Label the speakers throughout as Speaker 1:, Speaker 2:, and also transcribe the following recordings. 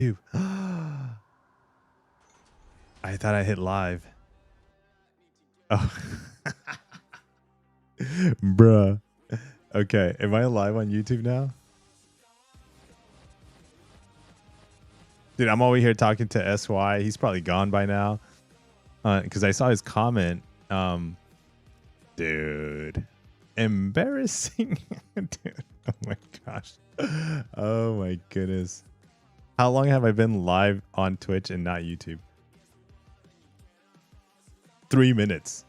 Speaker 1: YouTube. I thought I hit live. Oh. Bruh. Okay, am I live on YouTube now? Dude, I'm over here talking to SY. He's probably gone by now. Because I saw his comment. Dude. Embarrassing. Dude. Oh my gosh. Oh my goodness. How long have I been live on Twitch and not YouTube? 3 minutes.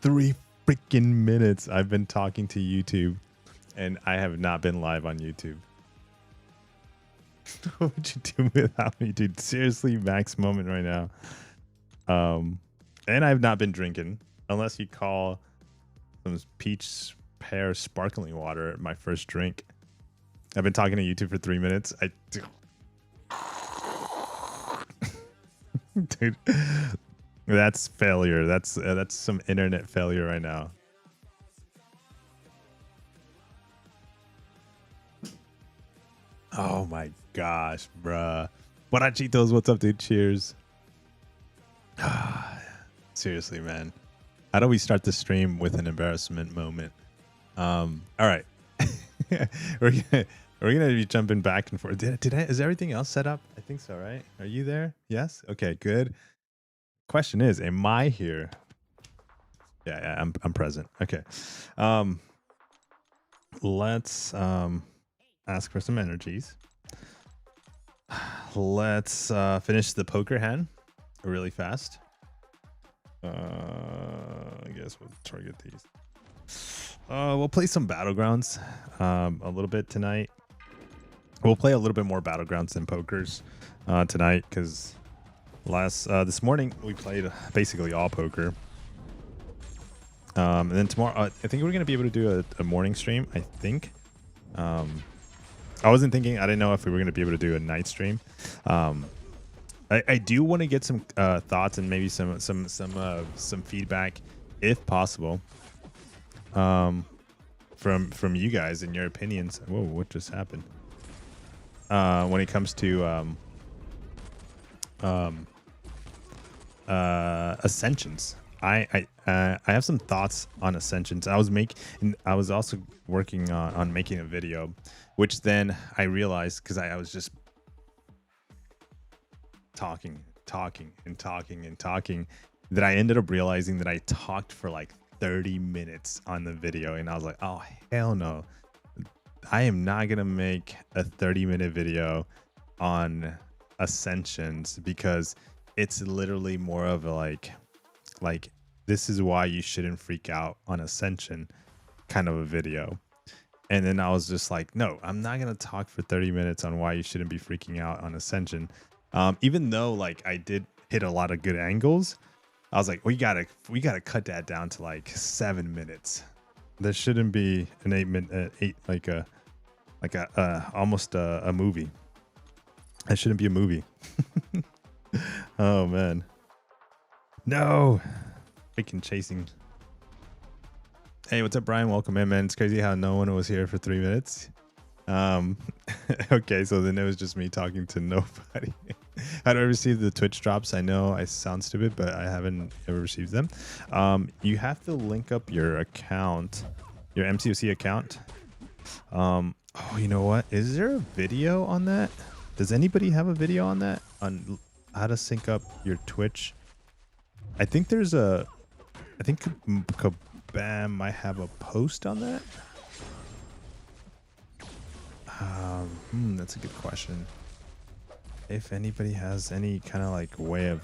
Speaker 1: 3 freaking minutes I've been talking to YouTube and I have not been live on YouTube. What would you do without me, dude? Seriously, max moment right now. And I've not been drinking, unless you call some peach pear sparkling water my first drink. I've been talking to YouTube for 3 minutes. Dude, that's failure. That's some internet failure right now. Oh my gosh, bruh. Guarachitos, what's up, dude? Cheers. Seriously, man. How do we start the stream with an embarrassment moment? All right. we're gonna be jumping back and forth. Is everything else set up? I think so, right? Are you there? Yes? Okay, good. Question is, am I here? Yeah, I'm present. Okay. Let's ask for some energies. Let's finish the poker hand really fast. I guess we'll target these. We'll play some Battlegrounds a little bit tonight. We'll play a little bit more Battlegrounds than pokers tonight, because this morning we played basically all poker. And then tomorrow, I think we're gonna be able to do a morning stream. I think. I wasn't thinking. I didn't know if we were gonna be able to do a night stream. I do want to get some thoughts and maybe some feedback, if possible, from you guys and your opinions. Whoa, what just happened? When it comes to ascensions, I have some thoughts on ascensions. I was also working on making a video, which then I realized, because I was just talking, that I ended up realizing that I talked for like 30 minutes on the video, and I was like, oh hell no, I am not gonna make a 30-minute video on ascensions, because it's literally more of a like this is why you shouldn't freak out on ascension kind of a video. And then I was just like, no, I'm not gonna talk for 30 minutes on why you shouldn't be freaking out on ascension. Even though like I did hit a lot of good angles, I was like, we gotta cut that down to like 7 minutes. There shouldn't be an 8 minute almost a movie. That shouldn't be a movie. Oh man, no, freaking chasing. Hey, what's up, Brian? Welcome in, man. It's crazy how no one was here for 3 minutes. Okay, so then it was just me talking to nobody. How do I receive the Twitch drops? I know I sound stupid, but I haven't ever received them. You have to link up your account, your MCOC account. Oh, you know what? Is there a video on that? Does anybody have a video on that? On how to sync up your Twitch? I think there's I think Kabam might have a post on that. That's a good question. If anybody has any kind of like way of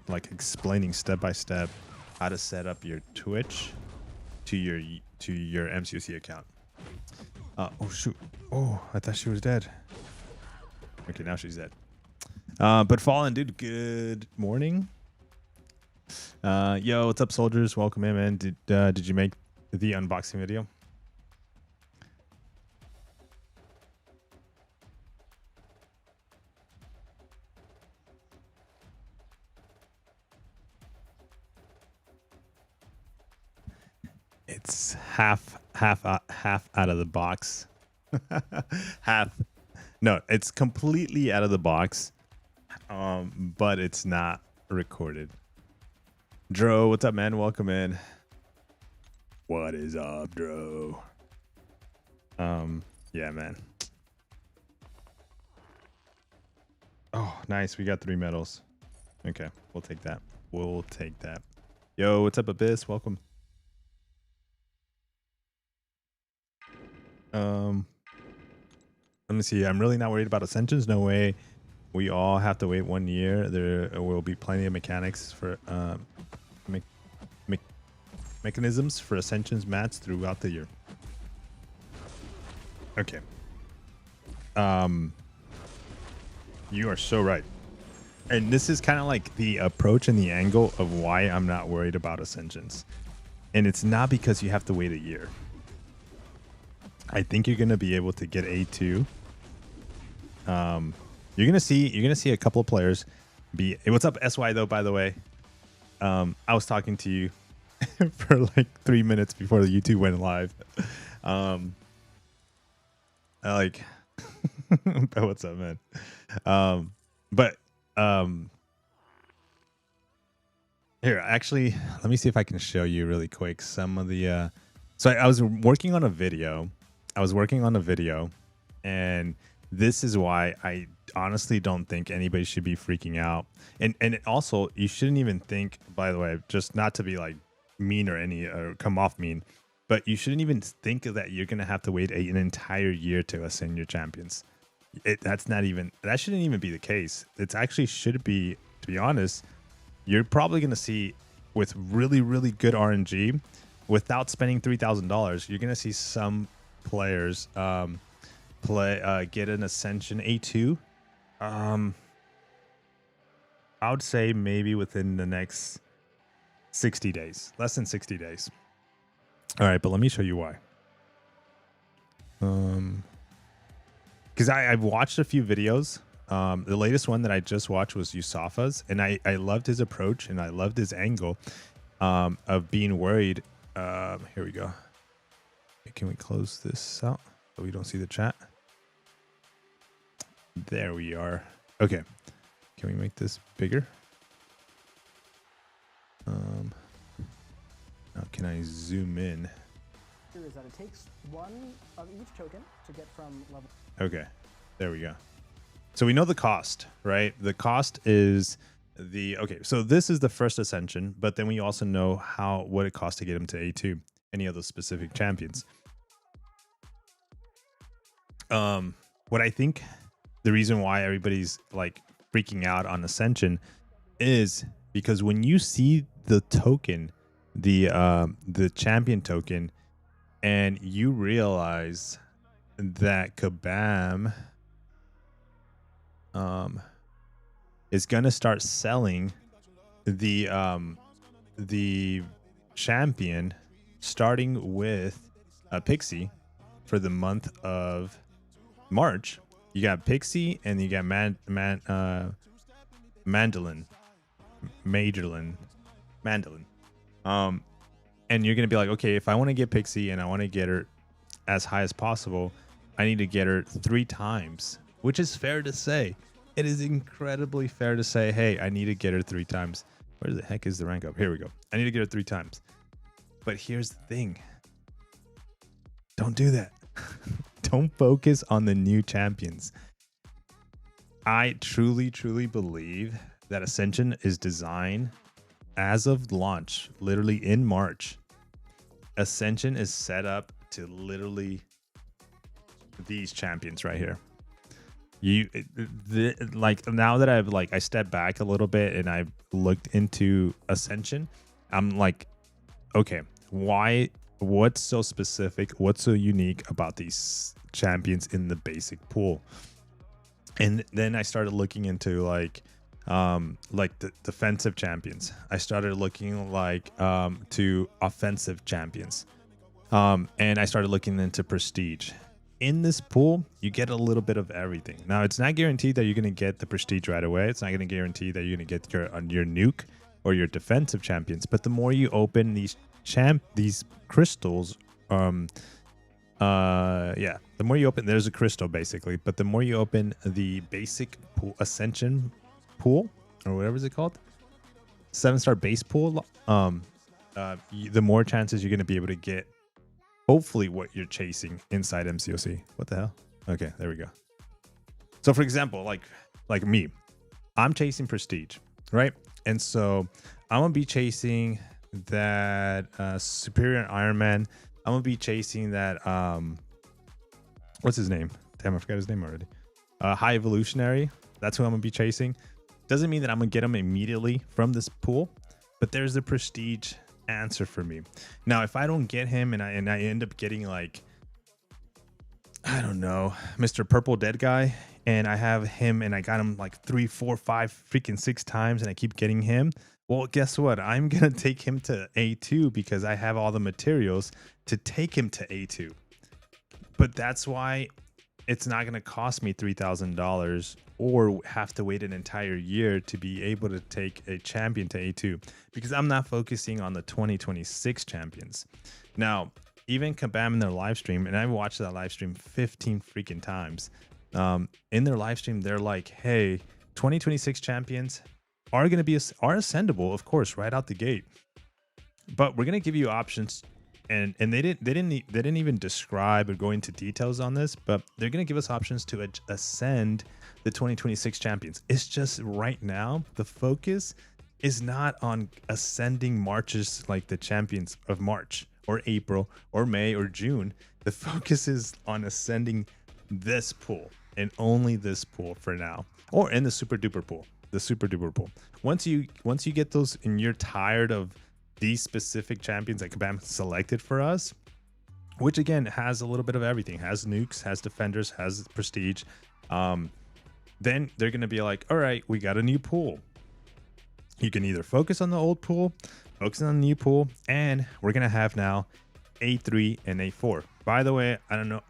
Speaker 1: like explaining step by step how to set up your Twitch to your MCOC account. Oh shoot! Oh, I thought she was dead. Okay, now she's dead. But Fallen, dude, good morning. Yo, what's up, soldiers? Welcome in, man. Did you make the unboxing video? It's half out of the box. half No, it's completely out of the box. But it's not recorded. Dro, what's up, man? Welcome in. What is up, Dro? Yeah, man. Oh, nice. We got 3 medals. Okay, we'll take that. We'll take that. Yo, what's up, Abyss? Welcome. Let me see. I'm really not worried about Ascensions. No way. We all have to wait 1 year. There will be plenty of mechanics for mechanisms for Ascensions mats throughout the year. Okay. You are so right. And this is kind of like the approach and the angle of why I'm not worried about Ascensions. And it's not because you have to wait a year. I think you're going to be able to get A2. You're going to see a couple of players be, hey, what's up SY though, by the way? I was talking to you for like 3 minutes before the YouTube went live. What's up, man? Here, actually, let me see if I can show you really quick some of the so I was working on a video. And this is why I honestly don't think anybody should be freaking out. And also, you shouldn't even think, by the way, just not to be like mean or come off mean, but you shouldn't even think that you're going to have to wait an entire year to ascend your champions. That shouldn't even be the case. It's actually should be, to be honest, you're probably going to see with really, really good RNG without spending $3,000, you're going to see some players get an Ascension A2. I would say maybe within the next 60 days, less than 60 days. All right, but let me show you why. Because I've watched a few videos. The latest one that I just watched was Yusafa's, and I loved his approach and I loved his angle of being worried. Here we go. Can we close this out so we don't see the chat? There we are. Okay. Can we make this bigger? Now can I zoom in?
Speaker 2: Is that it takes one of each token to get from level.
Speaker 1: Okay. There we go. So we know the cost, right? The cost is okay. So this is the first Ascension, but then we also know what it costs to get him to A2, any of those specific champions. What I think the reason why everybody's like freaking out on Ascension is because when you see the token, the champion token, and you realize that Kabam is gonna start selling the champion starting with Pixie for the month of March. You got Pixie and you got Mandolin. And you're gonna be like, okay, if I want to get Pixie and I want to get her as high as possible, I need to get her 3 times, which is fair to say. It is incredibly fair to say, hey, I need to get her 3 times. Where the heck is the rank up? Here we go. I need to get her 3 times. But here's the thing. Don't do that. Don't focus on the new champions. I truly, truly believe that Ascension is designed as of launch, literally in March. Ascension is set up to literally these champions right here. Like now that I stepped back a little bit and I've looked into Ascension, I'm like, okay, what's so specific, what's so unique about these champions in the basic pool? And then I started looking into like the defensive champions. I started looking to offensive champions, and I started looking into prestige. In this pool, you get a little bit of everything. Now, it's not guaranteed that you're going to get the prestige right away. It's not going to guarantee that you're going to get your nuke or your defensive champions. But the more you open these crystals, The more you open, there's a crystal basically, but the more you open the basic pool, Ascension pool, or whatever is it called, 7-star base pool, the more chances you're going to be able to get, hopefully, what you're chasing inside MCOC. What the hell? Okay, there we go. So for example, like me, I'm chasing prestige, right? And so I'm gonna be chasing that superior Iron Man. I'm gonna be chasing that what's his name? Damn, I forgot his name already. High evolutionary. That's who I'm gonna be chasing. Doesn't mean that I'm gonna get him immediately from this pool, but there's the prestige answer for me. Now, if I don't get him and I end up getting like, I don't know, Mr. Purple Dead Guy, and I have him and I got him like 3, 4, 5, freaking 6 times and I keep getting him, well, guess what? I'm gonna take him to A2 because I have all the materials to take him to A2. But that's why it's not going to cost me $3,000 or have to wait an entire year to be able to take a champion to A2, because I'm not focusing on the 2026 champions. Now, even Kabam in their live stream, and I watched that live stream 15 freaking times. In their live stream, they're like, hey, 2026 champions are going to be are ascendable, of course, right out the gate. But we're going to give you options. And they didn't even describe or go into details on this, but they're going to give us options to ascend the 2026 champions. It's just right now the focus is not on ascending marches like the champions of March or April or May or June. The focus is on ascending this pool and only this pool for now, or in the super duper pool. Once you get those and you're tired of these specific champions that Kabam selected for us, which again has a little bit of everything, has nukes, has defenders, has prestige, then they're going to be like, all right, we got a new pool. You can either focus on the old pool, focus on the new pool, and we're going to have now A3 and A4. By the way, I don't know,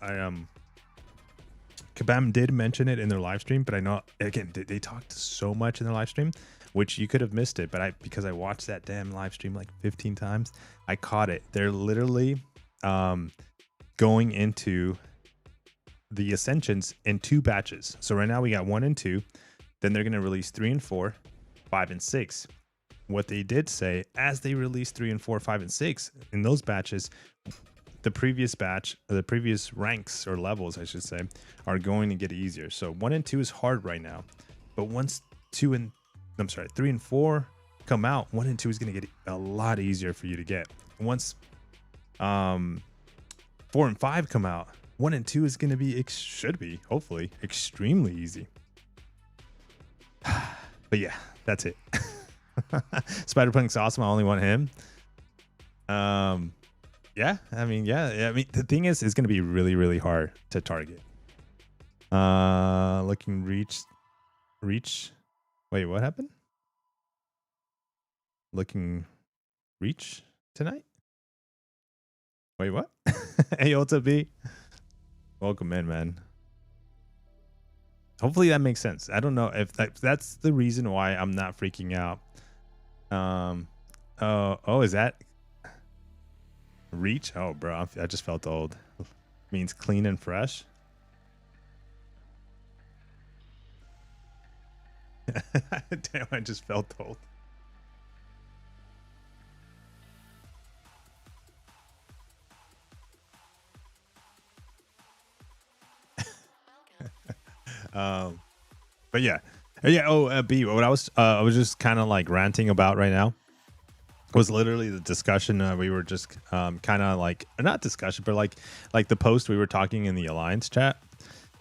Speaker 1: Kabam did mention it in their live stream, but I know, again, they talked so much in their live stream, which you could have missed it, but because I watched that damn live stream like 15 times, I caught it. They're literally going into the Ascensions in 2 batches. So right now we got 1 and 2. Then they're going to release 3 and 4, 5 and 6. What they did say, as they release 3 and 4, 5 and 6 in those batches, the previous batch, the previous ranks or levels, I should say, are going to get easier. So 1 and 2 is hard right now, but once 3 and 4 come out, 1 and 2 is going to get a lot easier for you to get. Once 4 and 5 come out, 1 and 2 is going to be, should be, hopefully, extremely easy. But yeah, that's it. Spider-Punk's awesome. I only want him. Yeah, I mean, the thing is, it's going to be really, really hard to target. Looking reach. Wait, what happened? Looking reach tonight? Wait, what? Hey, Ulta B. Welcome in, man. Hopefully that makes sense. I don't know if that's the reason why I'm not freaking out. Oh, is that reach? Oh, bro, I just felt old. Means clean and fresh. Damn, I just felt old. But yeah. Oh, B, what I was just kind of like ranting about right now was literally the discussion. We were just kind of like, not discussion, but like the post we were talking in the Alliance chat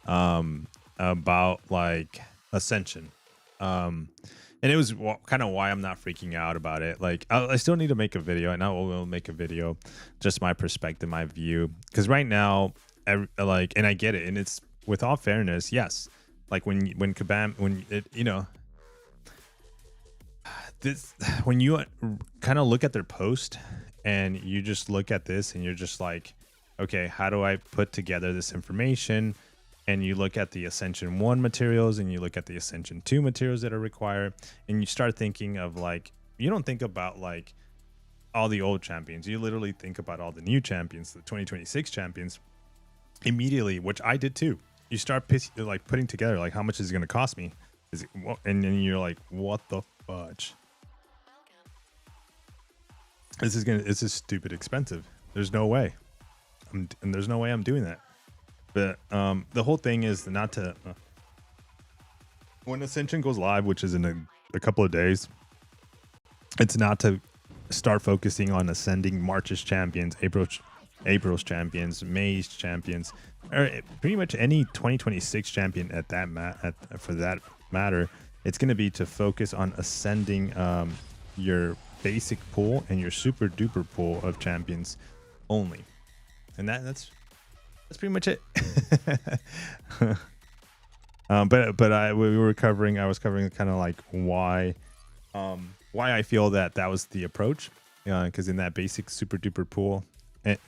Speaker 1: about like Ascension. And it was kind of why I'm not freaking out about it. Like, I still need to make a video, and I will make a video, just my perspective, my view. Because right now, and I get it, and it's with all fairness, yes. Like when Kabam, when you kind of look at their post, and you just look at this, and you're just like, okay, how do I put together this information? And you look at the Ascension 1 materials and you look at the Ascension 2 materials that are required, and you start thinking of like, you don't think about like all the old champions. You literally think about all the new champions, the 2026 champions. immediately, which I did too. You start like putting together like how much is it going to cost me, and then you're like, what the fudge? This is stupid expensive. There's no way, and there's no way I'm doing that. But the whole thing is not to when Ascension goes live, which is in a couple of days. It's not to start focusing on ascending March's champions, April's champions, May's champions, or pretty much any 2026 champion at that for that matter. It's going to be to focus on ascending your basic pool and your super duper pool of champions only, and that's pretty much it. But I was covering kind of like why I feel that was the approach, because in that basic super duper pool, and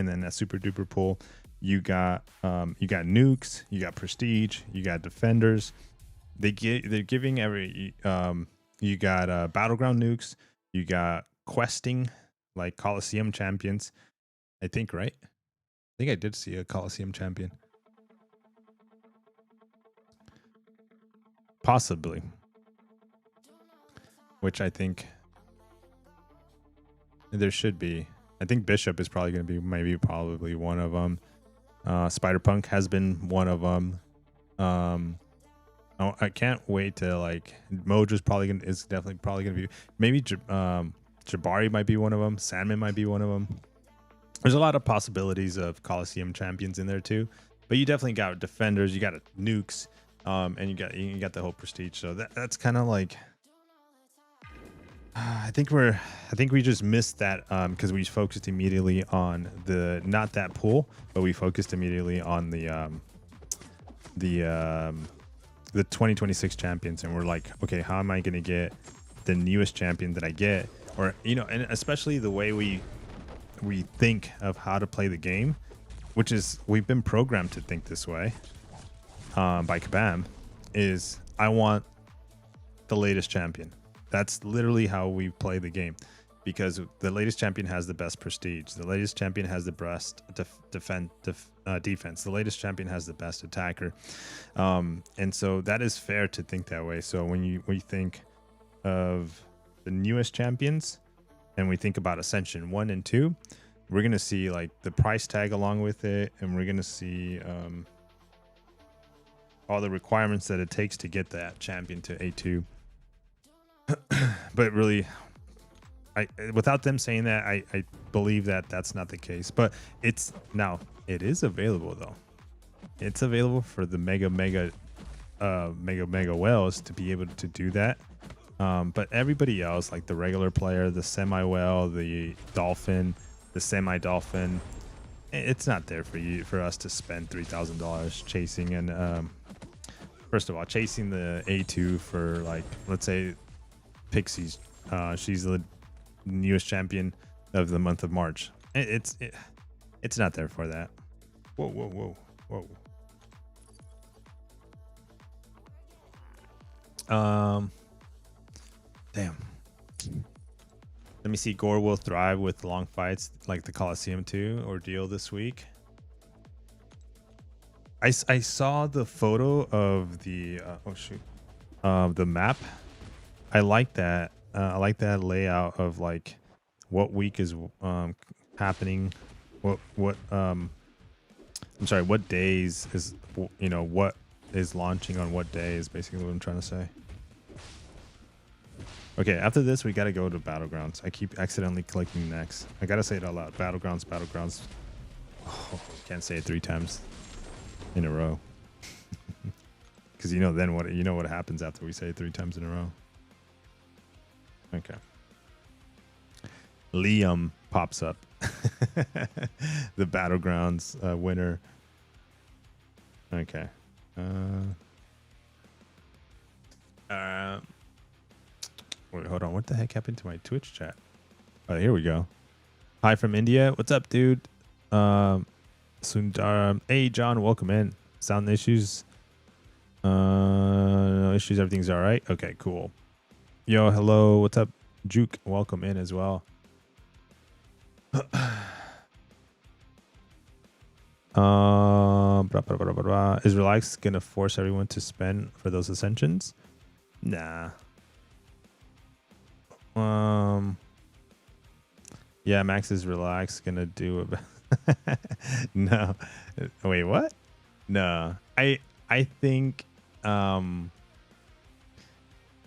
Speaker 1: then that super duper pool, you got nukes, you got prestige, you got defenders. They're giving every you got battleground nukes, you got questing like Coliseum champions. I think, right? I think I did see a Coliseum champion. Possibly. Which I think there should be. I think Bishop is probably going to be probably one of them. Spider-Punk has been one of them. I can't wait to like Mojo's is definitely probably going to be, maybe Jabari might be one of them. Sandman might be one of them. There's a lot of possibilities of Coliseum champions in there too, but you definitely got defenders, you got nukes, and you got the whole prestige. So that's kind of like, I think we just missed that because we focused immediately on not that pool, but we focused immediately on the 2026 champions, and we're like, okay, how am I going to get the newest champion that I get? Or, and especially the way we think of how to play the game, which is we've been programmed to think this way by Kabam, is I want the latest champion. That's literally how we play the game, because the latest champion has the best prestige. The latest champion has the best defense. The latest champion has the best attacker. And so that is fair to think that way. So when we think of the newest champions and we think about Ascension 1 and 2, we're going to see like the price tag along with it. And we're going to see all the requirements that it takes to get that champion to A2. But really, without them saying that, I believe that that's not the case. But it is available though. It's available for the mega whales to be able to do that. But everybody else, like the regular player, the semi whale, the dolphin, the semi dolphin, it's not there for us to spend $3,000 chasing. And first of all, chasing the A2 for, like, let's say Pixie's, she's the newest champion of the month of March. It's not there for that. Whoa. Damn. Let me see. Gore will thrive with long fights like the Coliseum 2 ordeal this week. I saw the photo of the the map. I like that. I like that layout of like what week is happening. What days is, what is launching on what day is basically what I'm trying to say. Okay, after this we gotta go to Battlegrounds. I keep accidentally clicking next. I gotta say it out loud. Battlegrounds. Oh, can't say it 3 times in a row. Because then what happens after we say it 3 times in a row. Okay. Liam pops up. The Battlegrounds winner. Okay. Wait, hold on. What the heck happened to my Twitch chat? Oh, here we go. Hi from India. What's up, dude? Sundaram. Hey, John. Welcome in. Sound issues? No issues. Everything's all right. Okay, cool. Yo, hello. What's up, Juke? Welcome in as well. Is Relax gonna force everyone to spend for those ascensions? Nah. Yeah, Max is Relax gonna do it. No. Wait, what? No. I think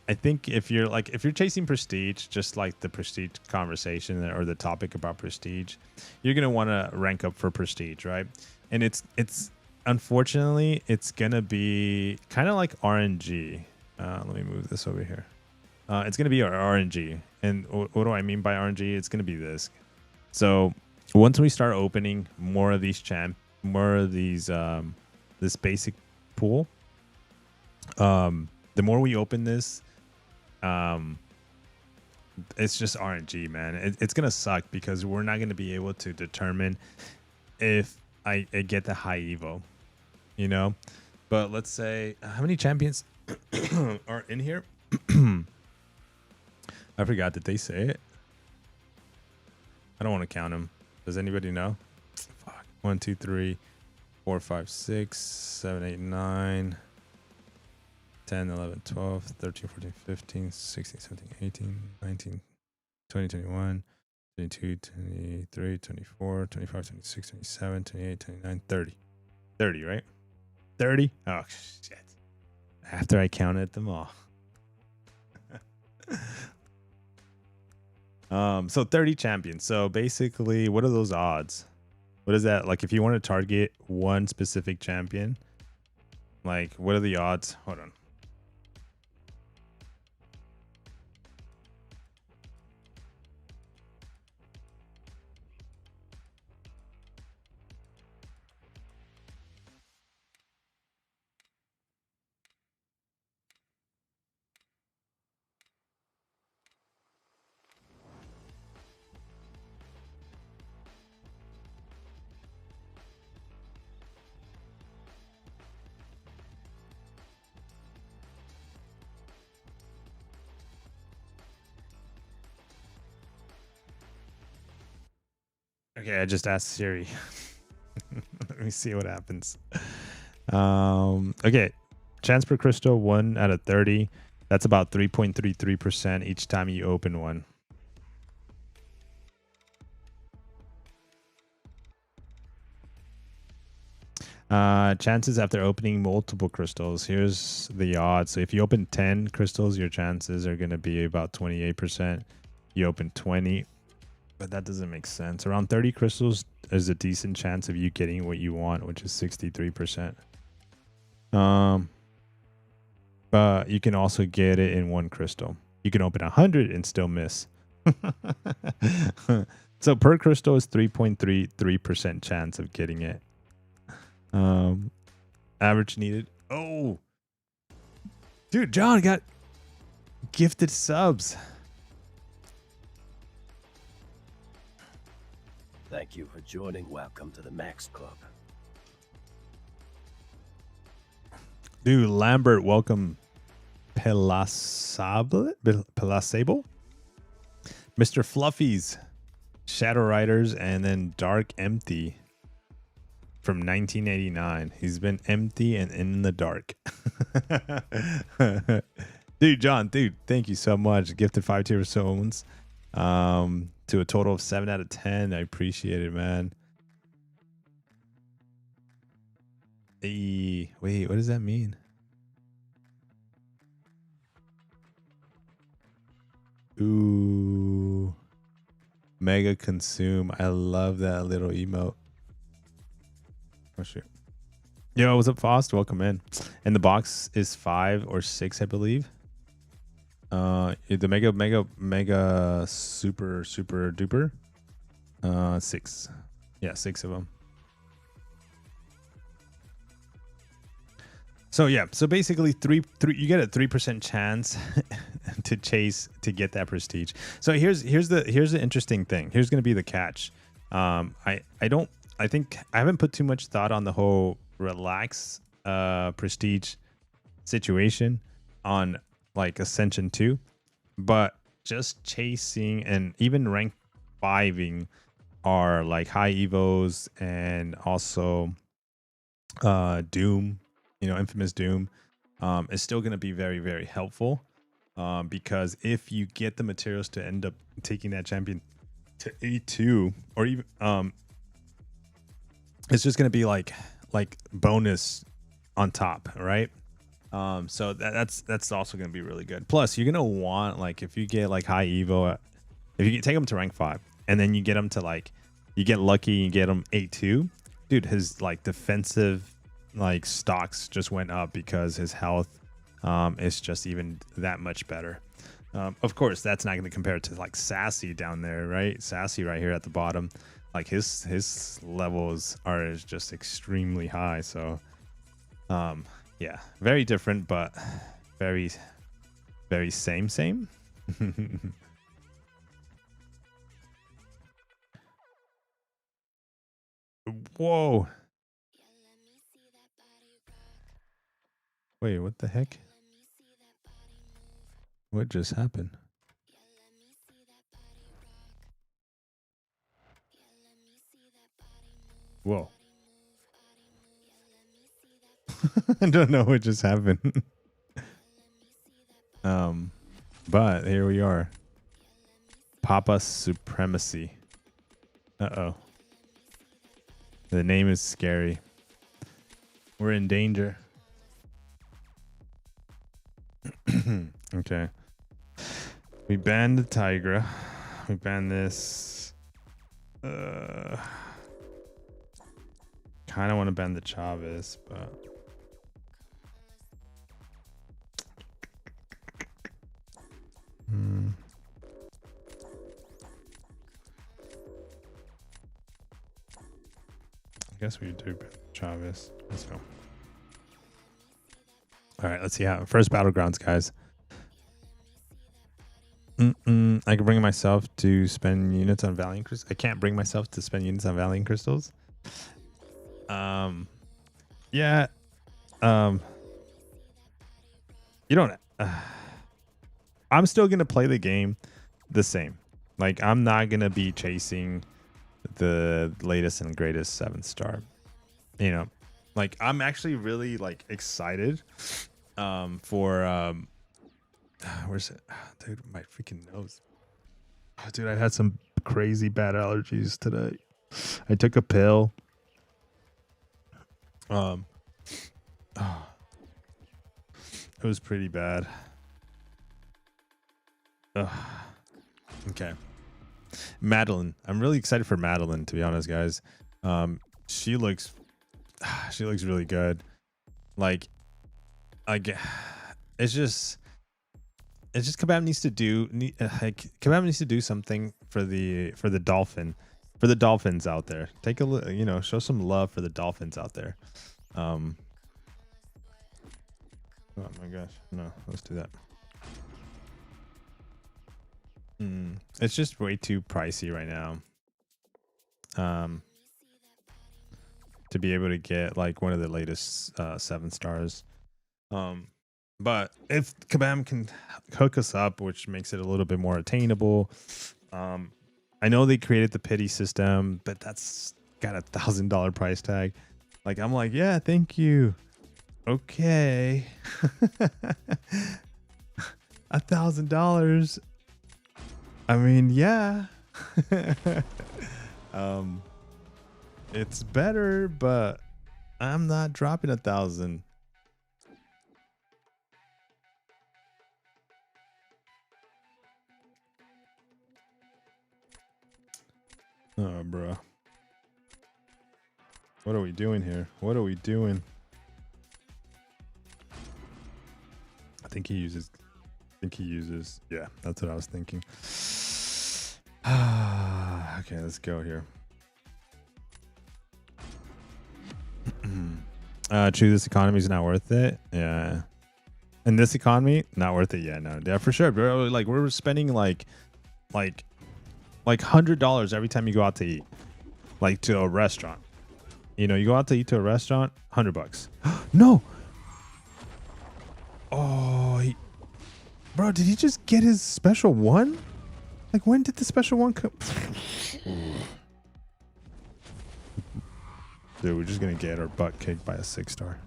Speaker 1: if you're chasing prestige, just like the prestige conversation or the topic about prestige, you're gonna want to rank up for prestige, right? And it's unfortunately it's gonna be kind of like RNG. Let me move this over here. It's gonna be our RNG, and what do I mean by RNG? It's gonna be this. So once we start opening more of these this basic pool, the more we open this, it's just RNG, man. It's gonna suck because we're not gonna be able to determine if I get the high evo, you know. But let's say how many champions are in here? I forgot. Did they say it? I don't want to count them. Does anybody know? Fuck. 1, 2, 3, 4, 5, 6, 7, 8, 9, 10, 11, 12, 13, 14, 15, 16, 17, 18, 19, 20, 21, 22, 23, 24, 25, 26, 27, 28, 29, 30. 30, right? 30? Oh, shit. After I counted them all. So 30 champions. So basically, what are those odds? What is that? Like, if you want to target one specific champion, like, what are the odds? Hold on. Okay, I just asked Siri. Let me see what happens. Okay, chance per crystal 1 out of 30. That's about 3.33% each time you open one. Chances after opening multiple crystals. Here's the odds. So if you open 10 crystals, your chances are going to be about 28%. You open 20, but that doesn't make sense. Around 30 crystals, there's a decent chance of you getting what you want, which is 63%. But you can also get it in one crystal. You can open 100 and still miss. So per crystal is 3.33% chance of getting it. Average needed. Oh, dude, John got gifted subs.
Speaker 3: Thank you for joining. Welcome to the Max Club.
Speaker 1: Dude, Lambert, welcome. Pelasable? Mr. Fluffies, Shadow Riders, and then Dark Empty from 1989. He's been empty and in the dark. Dude, John, dude, thank you so much. Gifted 5 tier zones to a total of 7 out of 10. I appreciate it, man. Wait, what does that mean? Ooh, mega consume. I love that little emote. Oh shoot. Yo, what's up, Fost? Welcome in. And the box is 5 or 6, I believe. The mega super duper. 6. Yeah, 6 of them. So yeah, so basically three you get a 3% chance to get that prestige. So here's the interesting thing. Here's gonna be the catch. I think I haven't put too much thought on the whole relax prestige situation on like Ascension 2, but just chasing and even rank 5ing are like high evos and also Doom, infamous Doom, is still going to be very, very helpful, because if you get the materials to end up taking that champion to A2, or even it's just going to be like bonus on top, right? So that's also going to be really good. Plus, you're going to want, like, if you get like high evo, if you take them to rank 5 and then you get them to, like, you get lucky, you get them A2, dude, his like defensive like stocks just went up because his health is just even that much better. Of course, that's not going to compare to like Sassy down there, right? Sassy right here at the bottom, like his levels are just extremely high. So yeah, very different, but very, very same. Whoa. Wait, what the heck? What just happened? Whoa. I don't know what just happened. But here we are. Papa Supremacy. Uh-oh. The name is scary. We're in danger. Okay. We banned the Tigra. We banned this. Kind of want to ban the Chavez, but I guess we do ban Chavez. Let's go. All right, let's see how first Battlegrounds, guys. I can bring myself to spend units on Valiant Crystals. I can't bring myself to spend units on Valiant Crystals. Yeah. You don't. I'm still gonna play the game the same. Like, I'm not gonna be chasing the latest and greatest 7-star. Like, I'm actually really like excited for where's it? Dude, my freaking nose. Oh, dude, I had some crazy bad allergies today. I took a pill. It was pretty bad. Okay. Madeline. I'm really excited for Madeline, to be honest, guys. She looks really good. Like it's just Kebab needs to do Kebab needs to do something for the dolphins out there. Take a look, show some love for the dolphins out there. Oh my gosh, no, let's do that. It's just way too pricey right now to be able to get like one of the latest 7 stars. But if Kabam can hook us up, which makes it a little bit more attainable. I know they created the pity system, but that's got a $1,000 price tag. Like, I'm like, yeah, thank you. Okay. $1,000. I mean, yeah. It's better, but I'm not dropping 1,000. Oh, bro. What are we doing here? What are we doing? I think he uses. Yeah, that's what I was thinking. Okay, let's go here. True, this economy is not worth it. Yeah. In this economy, not worth it. Yeah, no. Yeah, for sure, bro. Like, we're spending like $100 every time you go out to eat, like to a restaurant. You go out to eat to a restaurant, $100. No. Oh, bro, did he just get his special one? Like, when did the special one come? Dude, we're just gonna get our butt kicked by a 6-star.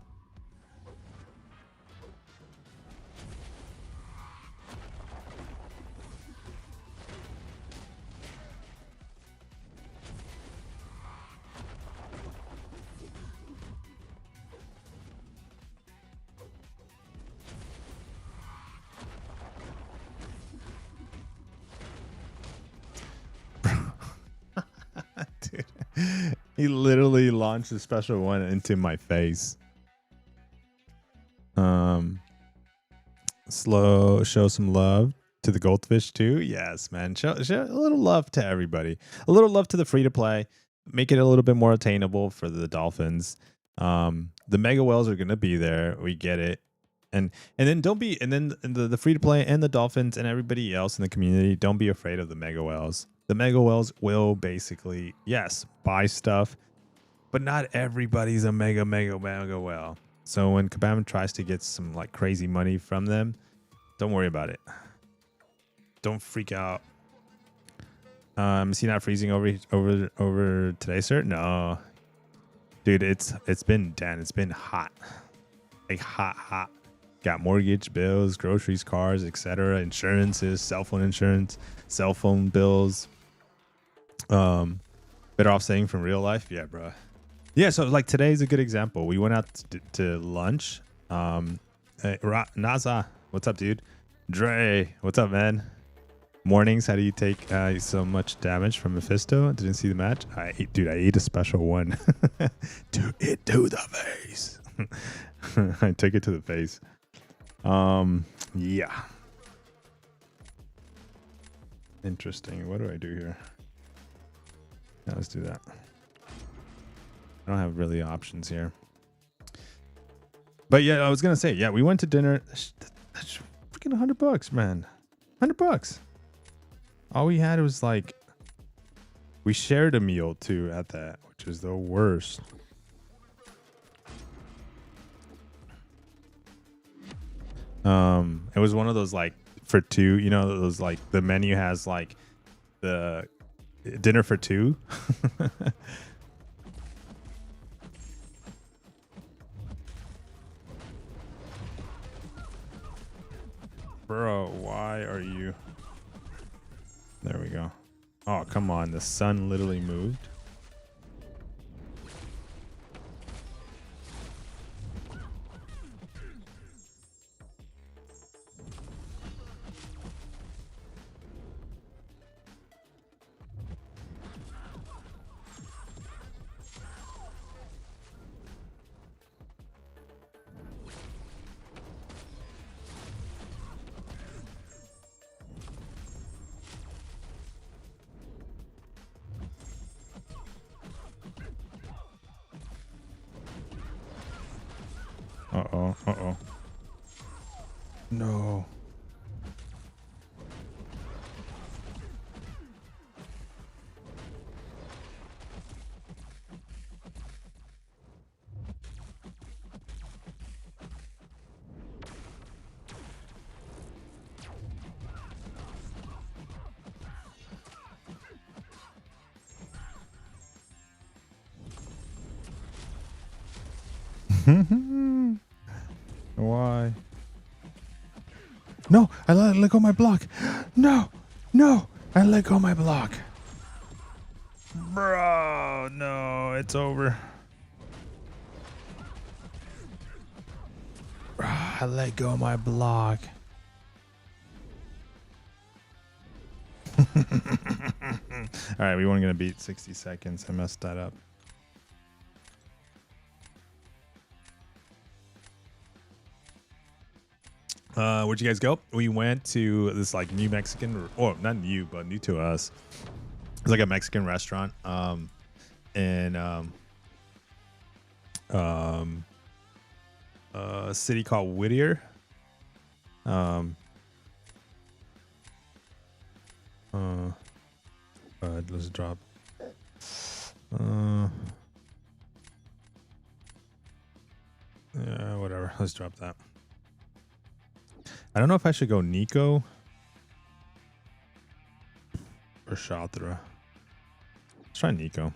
Speaker 1: Dude, he literally launched a special one into my face. Show some love to the goldfish too. Yes, man. Show a little love to everybody. A little love to the free to play. Make it a little bit more attainable for the dolphins. The mega whales are gonna be there. We get it. And then the free to play and the dolphins and everybody else in the community, don't be afraid of the mega whales. The mega whales will basically, yes, buy stuff, but not everybody's a mega whale. So when Kabam tries to get some like crazy money from them, don't worry about it. Don't freak out. Is he not freezing over today, sir? No, dude, it's been hot, like hot. Got mortgage bills, groceries, cars, etc., insurances, cell phone insurance, cell phone bills. Better off saying from real life, yeah, bro. Yeah, so like today's a good example. We went out to lunch. Hey, Naza, what's up, dude? Dre, what's up, man? Mornings, how do you take so much damage from Mephisto? Didn't see the match. I ate a special one. To the face. I took it to the face. Yeah. Interesting. What do I do here? Yeah, let's do that. I don't have really options here. But yeah, I was gonna say, yeah, we went to dinner. That's freaking $100, man. $100. All we had was like, we shared a meal too at that, which is the worst. It was one of those like for two, you know, those like the menu has like the dinner for two. Bro, why are you? There we go. Oh, come on. The sun literally moved. Uh-oh. No. Why? No, I let go of my block. No, I let go of my block. Bro, no, it's over. Bro, I let go of my block. All right, we weren't going to beat 60 seconds. I messed that up. Where'd you guys go? We went to this like new Mexican, or not new, but new to us. It's like a Mexican restaurant. In a city called Whittier. Let's drop. Yeah, whatever. Let's drop that. I don't know if I should go Nico or Shatra. Let's try Nico.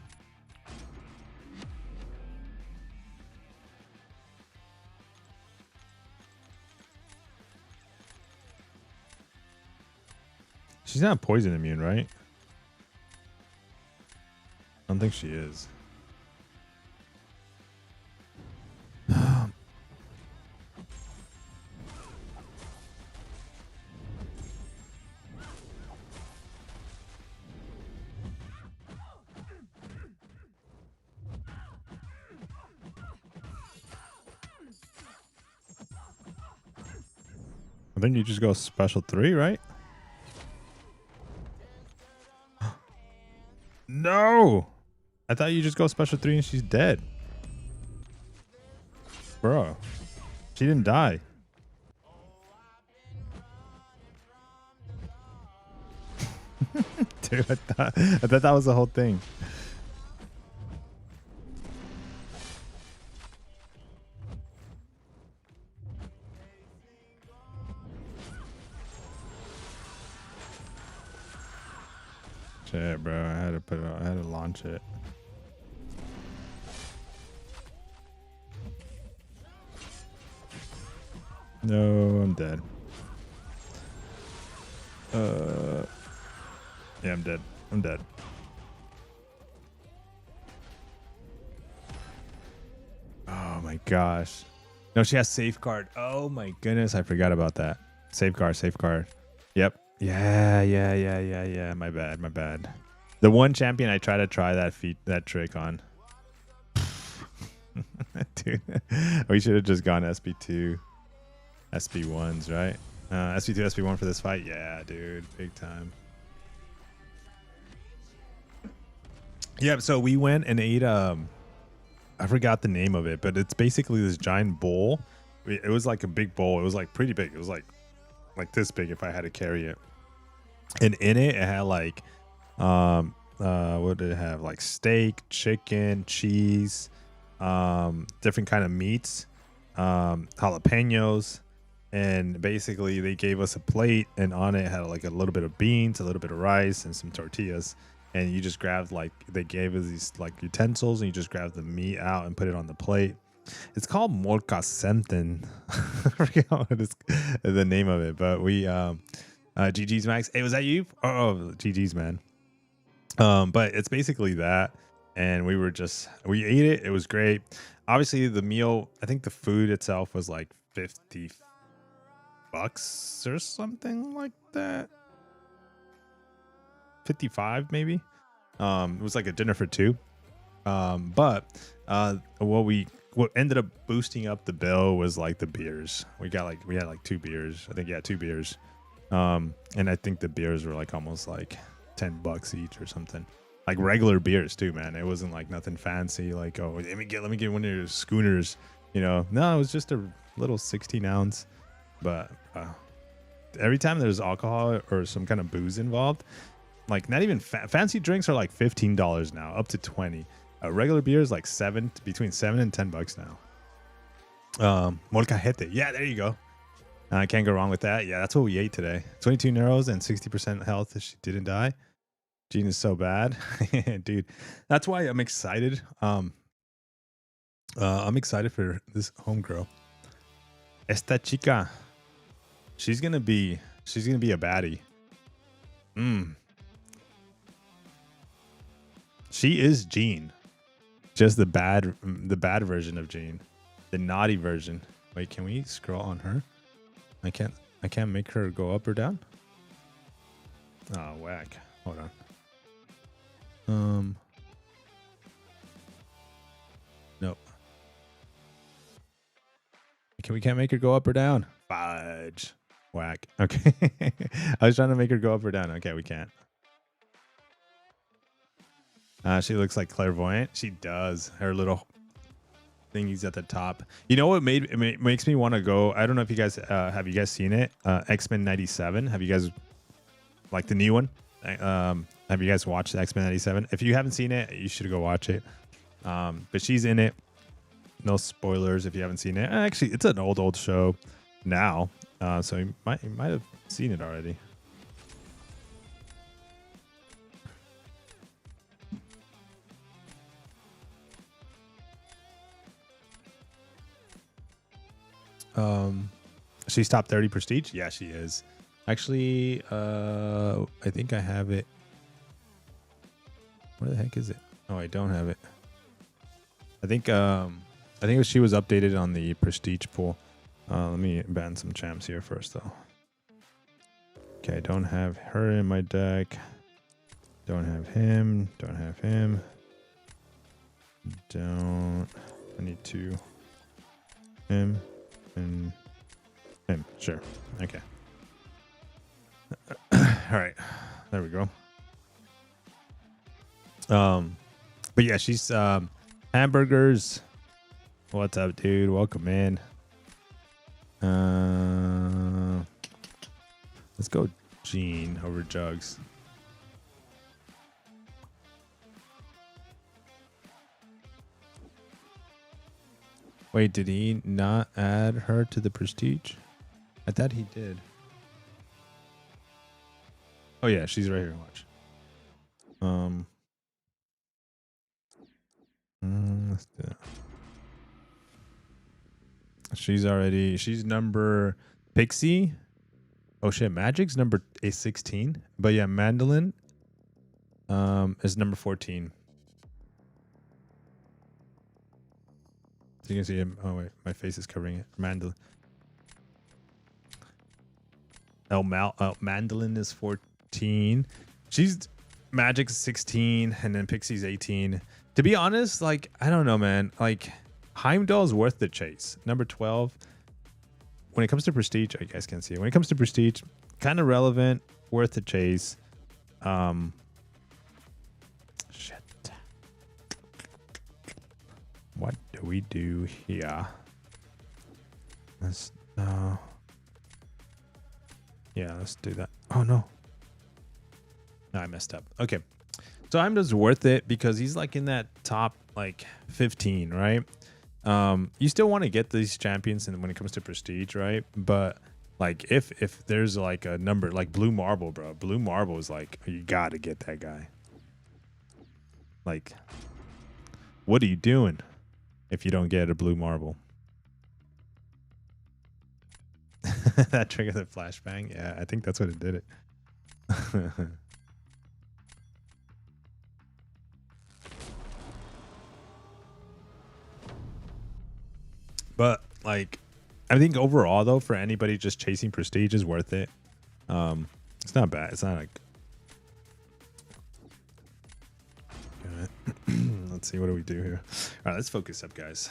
Speaker 1: She's not poison immune, right? I don't think she is. I think you just go special 3, right? No! I thought you just go special 3 and she's dead. Bro. She didn't die. Dude, I thought that was the whole thing. Shit, bro. I had to put it on. I had to launch it. No, I'm dead. Yeah, I'm dead. I'm dead. Oh my gosh. No, she has safeguard. Oh my goodness, I forgot about that. Safeguard. Yep. Yeah. My bad. The one champion I try that trick on. Dude, we should have just gone SP2, SP1s, right? SP2, SP1 for this fight. Yeah, dude, big time. Yeah, so we went and ate I forgot the name of it, but it's basically this giant bowl. It was like a big bowl. It was like pretty big. It was like this big if I had to carry it. And in it had like what did it have? Like steak, chicken, cheese, different kind of meats, jalapenos, and basically they gave us a plate, and on it had like a little bit of beans, a little bit of rice, and some tortillas. And you just grabbed, like, they gave us these like utensils, and you just grab the meat out and put it on the plate. It's called molka semten. I forget what is the name of it, but we GG's Max. Hey, was that you? Oh, GG's, man. But it's basically that, and we ate it. It was great. Obviously, the meal, I think the food itself was like $50 or something like that. 55 maybe. It was like a dinner for two. But what ended up boosting up the bill was like the beers. We had like 2 beers. I think, yeah, 2 beers. And I think the beers were like almost like $10 each or something. Like regular beers too, man. It wasn't like nothing fancy. Like, oh, let me get one of your schooners. You know, no, it was just a little 16 ounce. But every time there's alcohol or some kind of booze involved, like not even fancy drinks are like $15 now, up to 20. Regular beer is like between $7 and $10 now. Molcajete, yeah, there you go. I can't go wrong with that. Yeah, that's what we ate today. 22 neuros and 60% health if she didn't die. Gene is so bad, dude. That's why I'm excited. I'm excited for this homegirl. Esta chica, she's gonna be a baddie. She is Jean, just the bad version of Jean, the naughty version. Wait, can we scroll on her? I can't make her go up or down. Oh, whack. Hold on. Nope. We can't make her go up or down. Fudge. Whack. Okay. I was trying to make her go up or down. Okay, we can't. She looks like clairvoyant. She does. Her little thingies at the top. You know what makes me want to go? I don't know if you guys have you guys seen it? X-Men 97. Have you guys, like the new one? Have you guys watched X-Men 97? If you haven't seen it, you should go watch it. But she's in it. No spoilers if you haven't seen it. Actually, it's an old show now, so you might have seen it already. She's top 30 prestige. Yeah, she is. Actually, I think I have it. Where the heck is it? Oh, I don't have it. I think she was updated on the prestige pool. Let me ban some champs here first, though. Okay, I don't have her in my deck. Don't have him. Don't have him. Don't. I need two. Him and him. Sure. Okay. All right. There we go. But yeah, she's hamburgers. What's up, dude? Welcome in. Let's go Gene over Jugs. Wait, did he not add her to the prestige? I thought he did. Oh yeah, she's right here. Watch. Let's do that. She's number Pixie. Oh shit, Magic's number 16. But yeah, Mandolin is number 14. So you can see him. Oh wait, my face is covering it. Mandolin. Mandolin is 14. She's Magic's 16, and then Pixie's 18. To be honest, like, I don't know, man. Like, Heimdall's worth the chase. Number 12. When it comes to prestige, you guys can see it. When it comes to prestige, kind of relevant, worth the chase. Shit. What do we do here? Let's yeah, let's do that. Oh no. No, I messed up. Okay. So I'm just worth it because he's like in that top like 15, right? You still want to get these champions and when it comes to prestige, right? But like if there's like a number like Blue Marble, bro. Blue Marble is like you gotta get that guy. Like, what are you doing if you don't get a Blue Marble? That triggered the flashbang. Yeah, I think that's what it did it. But like, I think overall though, for anybody just chasing prestige is worth it. It's not bad. It's not like. Let's see, what do we do here? All right, let's focus up, guys.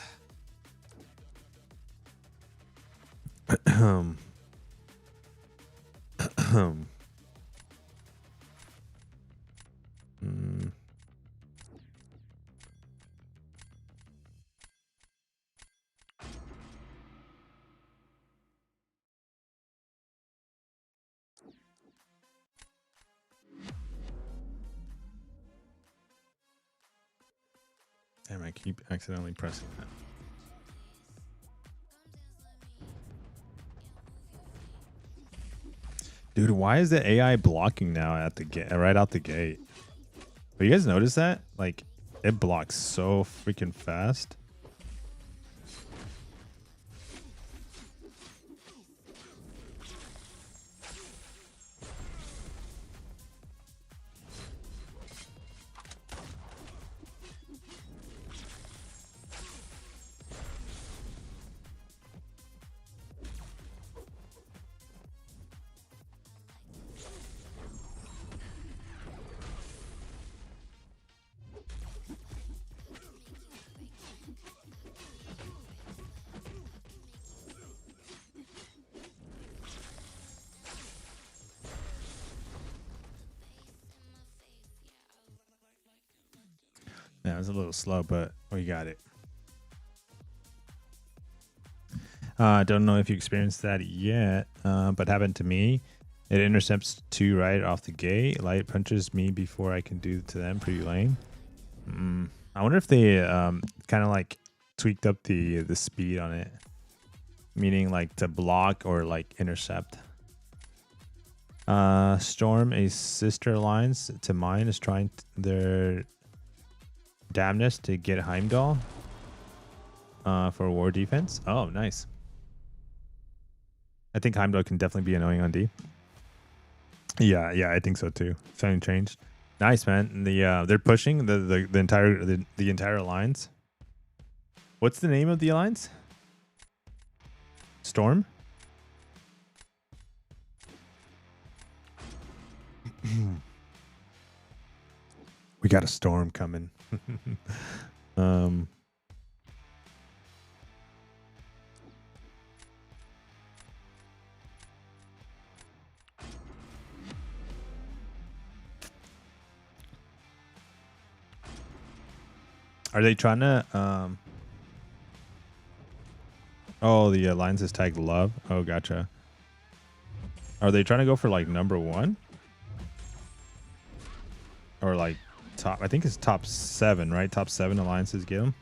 Speaker 1: Damn, I keep accidentally pressing that. Dude, why is the AI blocking now at the gate, right out the gate? But you guys notice that? Like, it blocks so freaking fast. Yeah, it was a little slow, but we got it. Don't know if you experienced that yet, but happened to me. It intercepts 2 right off the gate. Light punches me before I can do to them pretty lame. I wonder if they kind of like tweaked up the speed on it, meaning like to block or like intercept. Storm, a sister alliance to mine, is trying their damnness to get Heimdall for war defense. Oh, nice. I think Heimdall can definitely be annoying on D. Yeah, yeah, I think so too. Something changed. Nice, man. And they're pushing the entire alliance. What's the name of the alliance? Storm? We got a storm coming. um Are they trying to oh, the alliance is tagged love. Oh, gotcha. Are they trying to go for like number 1? Or like top, I think it's top 7, right? Top 7 alliances get them.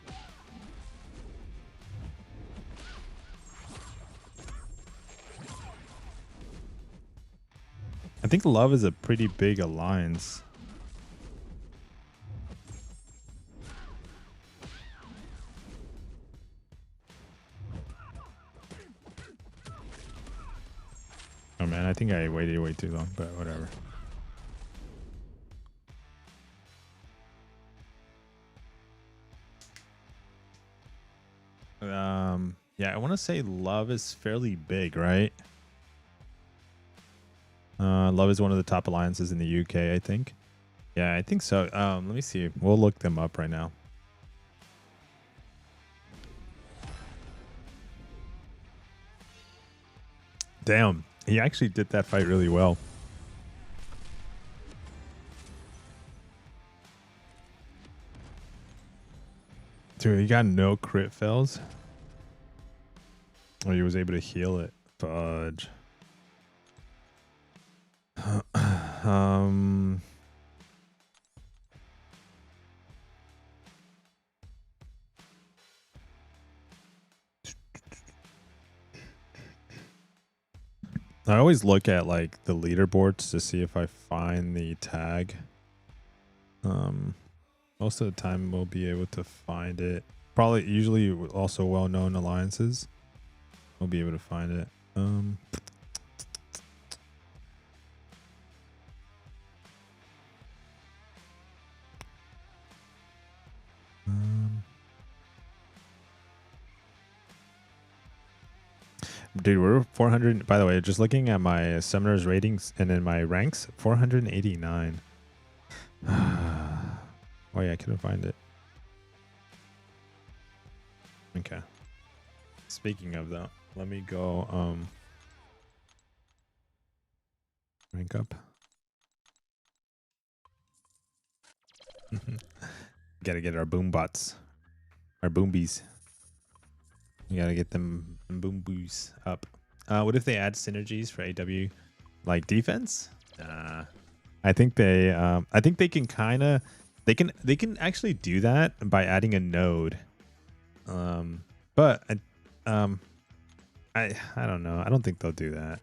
Speaker 1: I think love is a pretty big alliance. Oh man, I think I waited way too long, but whatever. Yeah, I want to say love is fairly big, right? Love is one of the top alliances in the UK, I think. Yeah, I think so. Let me see. We'll look them up right now. Damn, he actually did that fight really well. Dude, he got no crit fails. Oh, he was able to heal it. Fudge. I always look at like the leaderboards to see if I find the tag. Most of the time we'll be able to find it. Probably usually also well-known alliances. We'll be able to find it. Dude, we're 400. By the way, just looking at my summoners ratings and then my ranks, 489. Oh yeah, I couldn't find it. Okay. Speaking of though, let me go rank up. Gotta get our boom bots, our boombies. You gotta get them boom boos up. What if they add synergies for AW, like defense? I think they can kind of, they can actually do that by adding a node. But I don't know. I don't think they'll do that.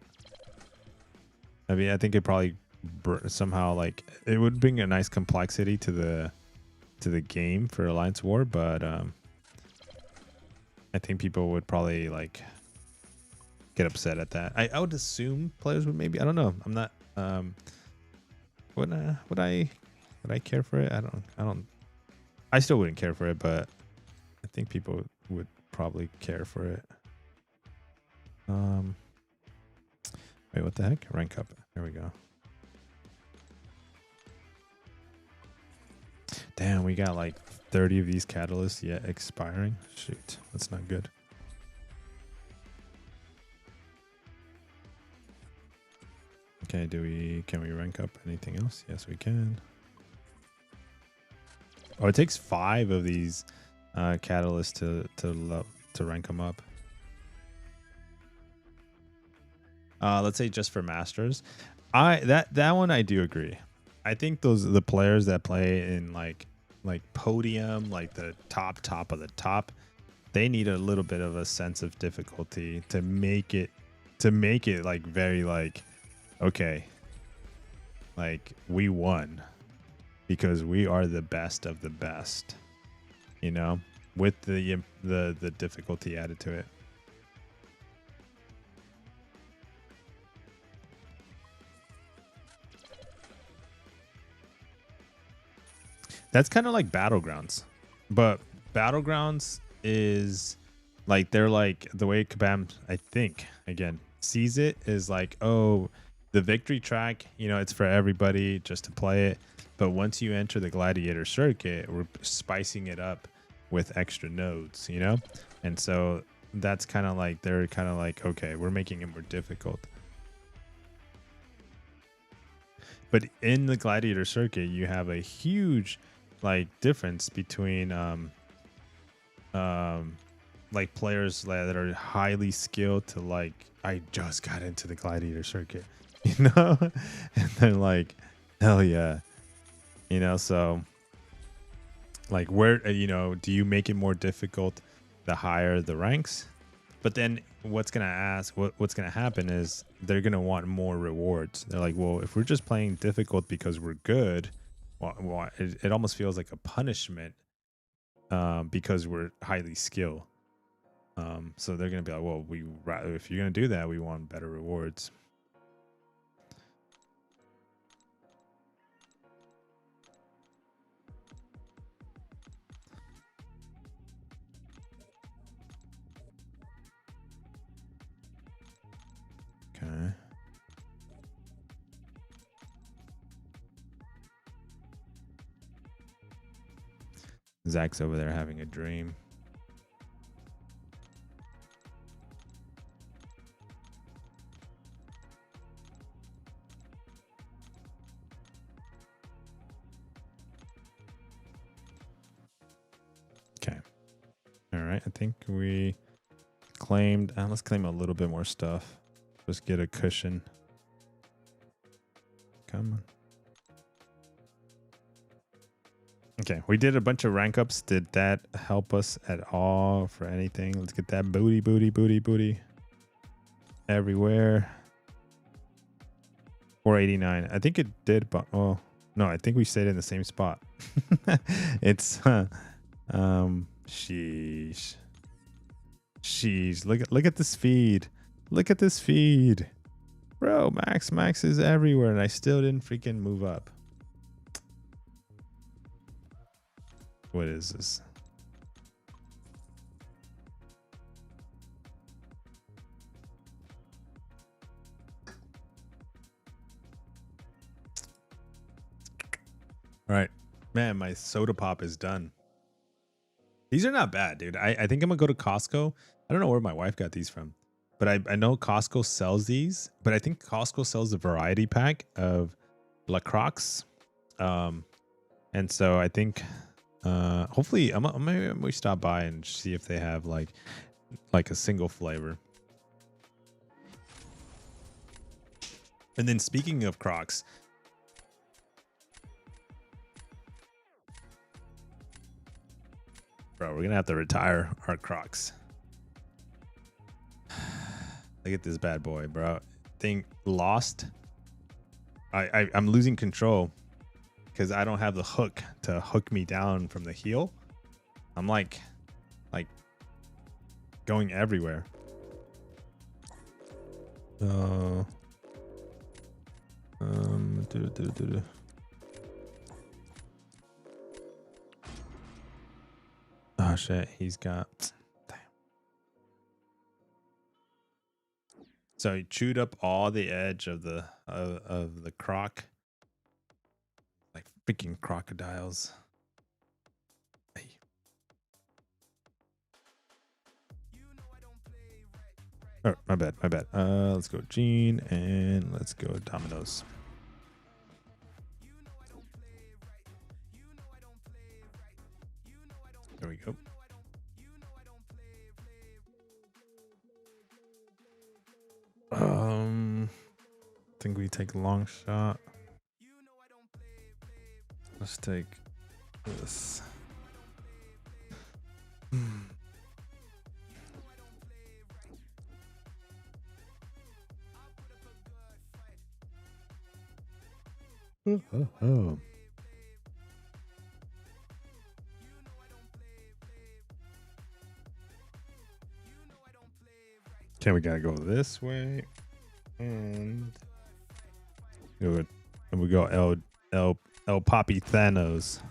Speaker 1: I mean, I think it probably somehow like it would bring a nice complexity to the game for Alliance War, but I think people would probably like get upset at that. I would assume players would maybe. I don't know. I'm not. Would I care for it? I don't. I still wouldn't care for it, but I think people would probably care for it. Wait, what the heck? Rank up. There we go. Damn, we got like 30 of these catalysts yet expiring. Shoot, that's not good. Okay, can we rank up anything else? Yes, we can. Oh, it takes 5 of these catalysts to rank them up. Let's say just for masters. That one I do agree. I think the players that play in like podium, like the top of the top, they need a little bit of a sense of difficulty to make it like very like, okay, like we won because we are the best of the best, you know, with the difficulty added to it. That's kind of like Battlegrounds, but Battlegrounds is like they're like the way Kabam, I think, again sees it is like, oh, the victory track, you know, it's for everybody just to play it. But once you enter the gladiator circuit, we're spicing it up with extra nodes, you know, and so that's kind of like they're kind of like, okay, we're making it more difficult. But in the gladiator circuit, you have a huge like difference between like players that are highly skilled to like, I just got into the gladiator circuit, you know, and they're like, hell yeah, you know. So like, where, you know, do you make it more difficult the higher the ranks? But then what's gonna happen is they're gonna want more rewards. They're like, well, if we're just playing difficult because we're good, well it almost feels like a punishment because we're highly skilled. So they're gonna be like, well, if you're gonna do that, we want better rewards. Okay. Zach's over there having a dream. Okay. All right. I think we claimed. Let's claim a little bit more stuff. Just get a cushion. Come on. Okay, we did a bunch of rank ups. Did that help us at all for anything? Let's get that booty everywhere. 489. I think it did, but oh no, I think we stayed in the same spot. It's sheesh. Look at this feed. Look at this feed. Bro, Max is everywhere and I still didn't freaking move up. What is this? All right, man, my soda pop is done. These are not bad, dude. I think I'm gonna go to Costco. I don't know where my wife got these from, but I know Costco sells these, but I think Costco sells a variety pack of La Crocs. And so I think hopefully maybe we stop by and see if they have like a single flavor. And then speaking of Crocs, bro, we're gonna have to retire our Crocs. Look at this bad boy, bro. Thing lost. I'm losing control because I don't have the hook to hook me down from the heel. I'm like going everywhere. Oh shit, he's got. Damn. So he chewed up all the edge of the croc. Like freaking crocodiles. Hey. Oh, my bad. Let's go Gene and let's go Dominoes. There we go. I think we take a long shot. Let's take this. Oh. Okay, we gotta go this way, and we go El Papi Thanos.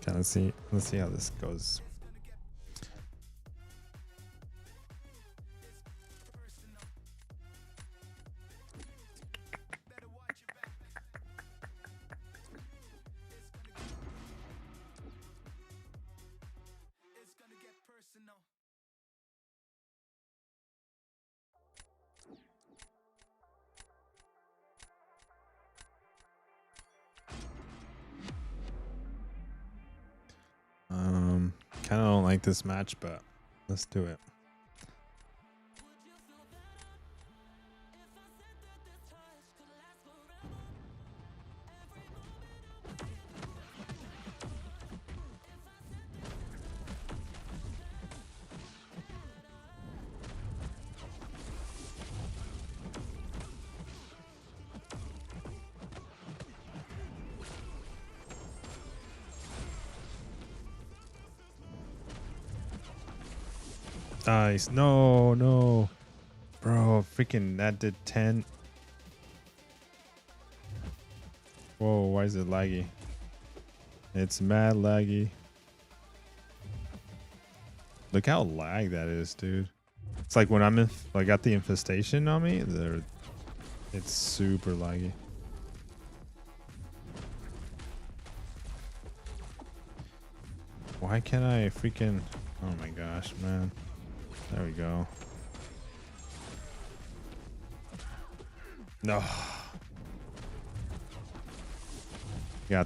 Speaker 1: Okay, let's see how this goes. Kind of don't like this match, but let's do it. Nice. No, no. Bro, freaking that did 10. Whoa, why is it laggy? It's mad laggy. Look how lag that is, dude. It's like when I'm in, like got the infestation on me, it's super laggy. Why can't I freaking, oh my gosh, man. There we go. No. Yeah.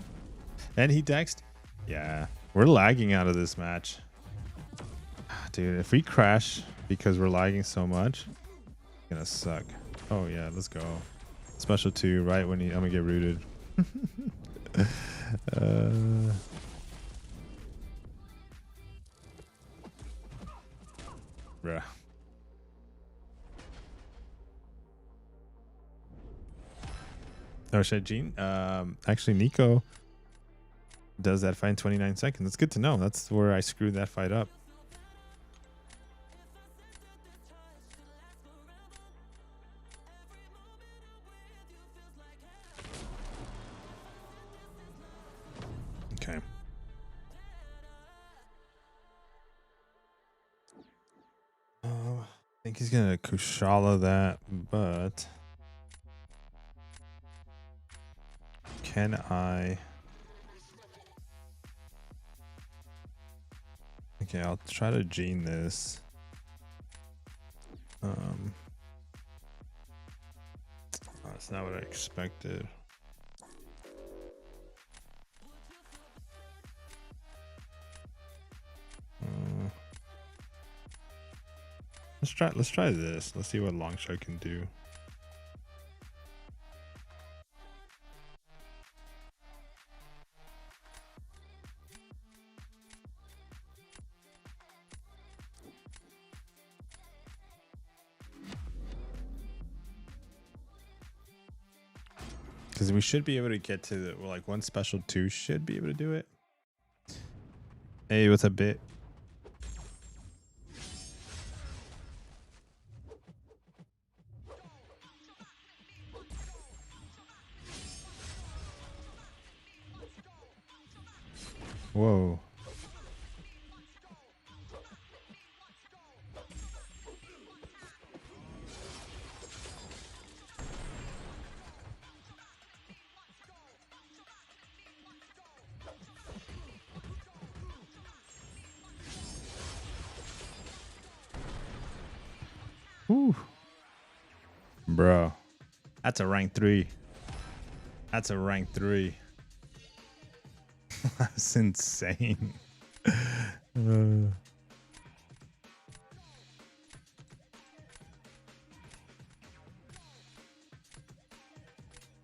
Speaker 1: And he dexed. Yeah. We're lagging out of this match. Dude, if we crash because we're lagging so much, it's gonna suck. Oh yeah, let's go. Special 2 right when I'm gonna get rooted. Bruh. Oh shit, Gene. Actually, Nico does that fight in 29 seconds. That's good to know. That's where I screwed that fight up. Okay. Oh, I think he's gonna Kushala that, but can I? Okay, I'll try to Gene this. That's not what I expected. Let's try this. Let's see what Longshot can do. Because we should be able to get to the, well, like one special 2 should be able to do it. Hey, what's up, Bit? Whoa. Woo. Bro, that's a rank 3. That's a rank 3. That's insane.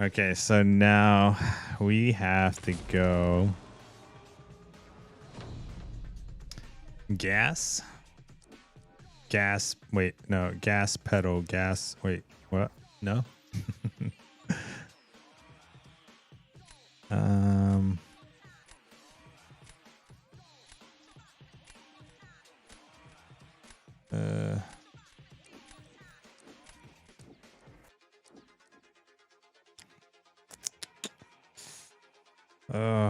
Speaker 1: Okay, so now we have to go gas. Gas. Wait, no. Gas pedal. Gas. Wait, what? No. um.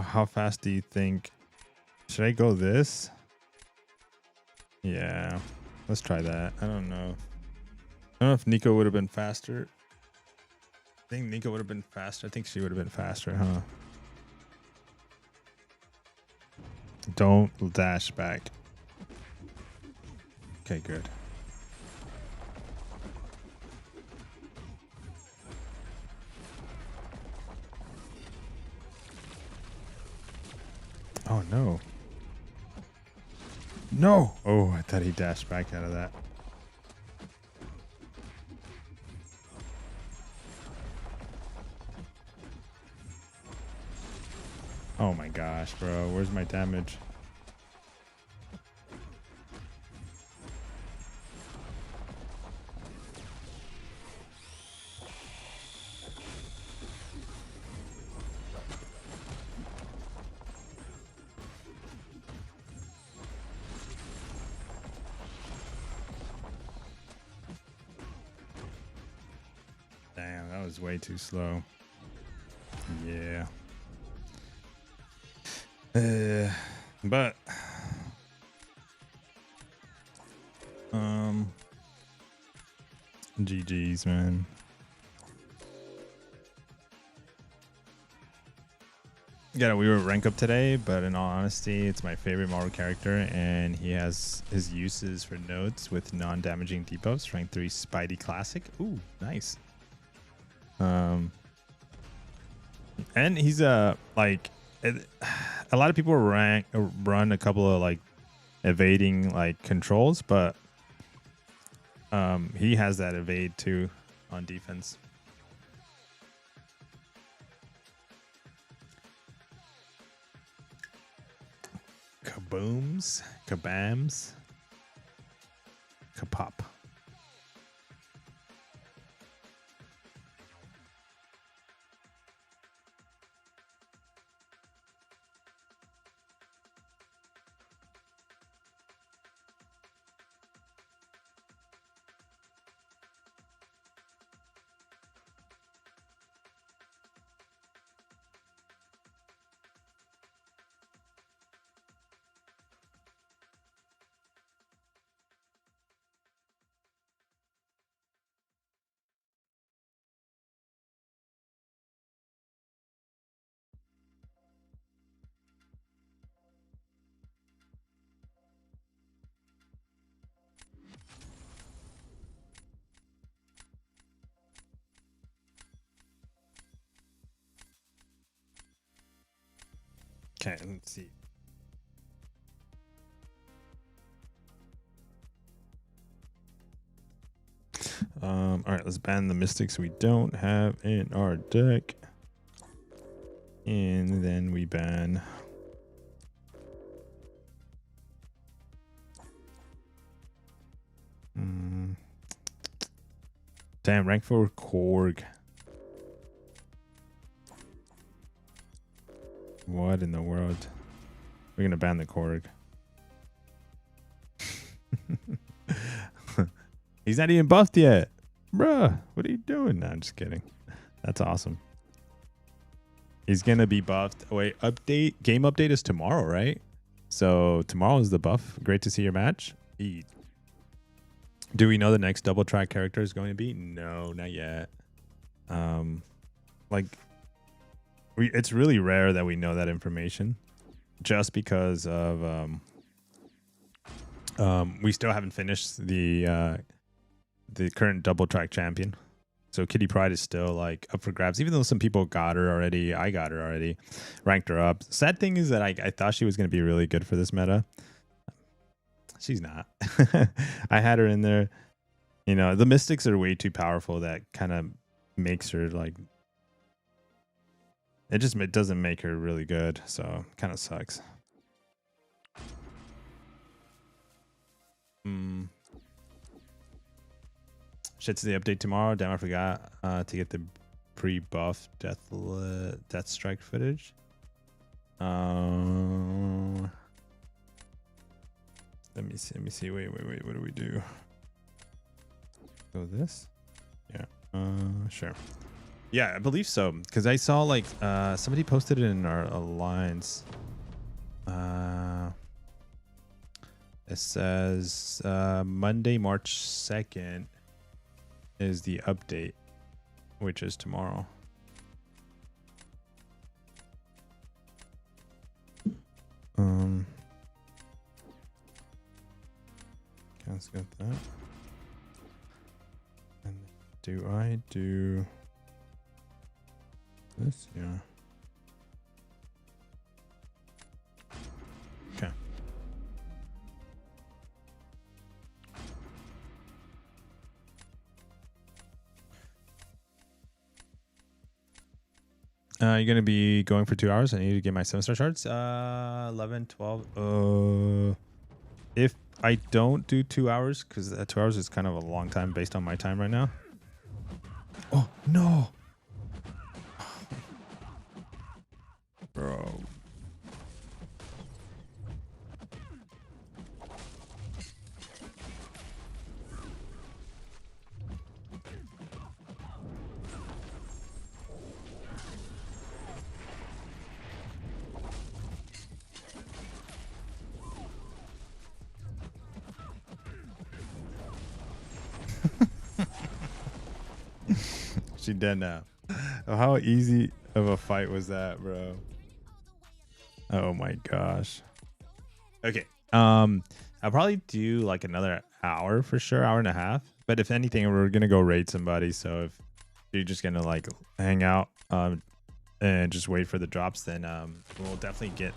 Speaker 1: How fast do you think? Should I go this? Yeah, let's try that. I don't know. I don't know if Nico would have been faster. I think Nico would have been faster. I think she would have been faster, huh? Don't dash back. Okay, good. Oh, no. No! Oh, I thought he dashed back out of that. Oh my gosh, bro. Where's my damage? Damn, that was way too slow. Yeah. But GG's, man. Yeah, we were rank up today, but in all honesty, it's my favorite Marvel character, and he has his uses for nodes with non-damaging debuffs. Rank 3 Spidey Classic. Ooh, nice. And he's like a lot of people run a couple of like evading like controls, but he has that evade too on defense. Kabooms, kabams, kapop. Okay, let's see. All right, let's ban the mystics we don't have in our deck. And then we ban damn, rank 4 Korg. What in the world? We're gonna ban the Korg. He's not even buffed yet. Bruh, what are you doing? No, I'm just kidding. That's awesome. He's gonna be buffed. Oh, wait, update. Game update is tomorrow, right? So tomorrow is the buff. Great to see your match. Do we know the next double track character is going to be? No, not yet. Like, it's really rare that we know that information, just because of we still haven't finished the current double track champion. So Kitty Pryde is still like up for grabs, even though some people got her already. I got her already, ranked her up. Sad thing is that I thought she was going to be really good for this meta. She's not. I had her in there. You know, the mystics are way too powerful. That kind of makes her like it doesn't make her really good, so kind of sucks. Shit's the update tomorrow. Damn, I forgot to get the pre-buff death strike footage. Let me see. Wait. What do we do? Go this? Yeah. Sure. Yeah, I believe so. Because I saw like somebody posted it in our alliance. It says Monday, March 2nd is the update, which is tomorrow. Let's get that. And do I do this? Yeah. Okay. You're going to be going for 2 hours. I need to get my 7-star shards. 11, 12. If I don't do 2 hours, because 2 hours is kind of a long time based on my time right now. Oh, no. Bro. She dead now. Oh, how easy of a fight was that, bro? Oh my gosh. Okay. I'll probably do like another hour for sure, hour and a half. But if anything, we're gonna go raid somebody. So if you're just gonna like hang out and just wait for the drops, then we'll definitely get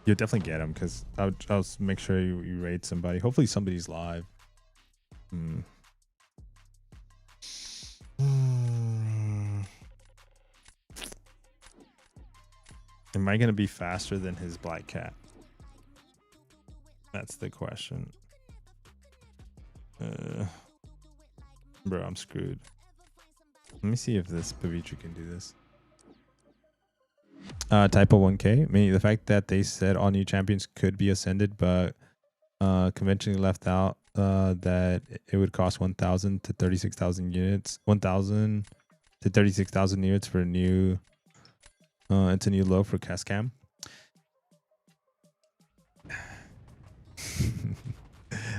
Speaker 1: you'll definitely get them, because I'll make sure you raid somebody. Hopefully somebody's live. Am I gonna be faster than his black cat? That's the question. Bro, I'm screwed. Let me see if this Pavitra can do this. Typo 1K. I mean, the fact that they said all new champions could be ascended, but conventionally left out that it would cost 1,000 to 36,000 units. 1,000 to 36,000 units for a new. It's a new low for Cascam.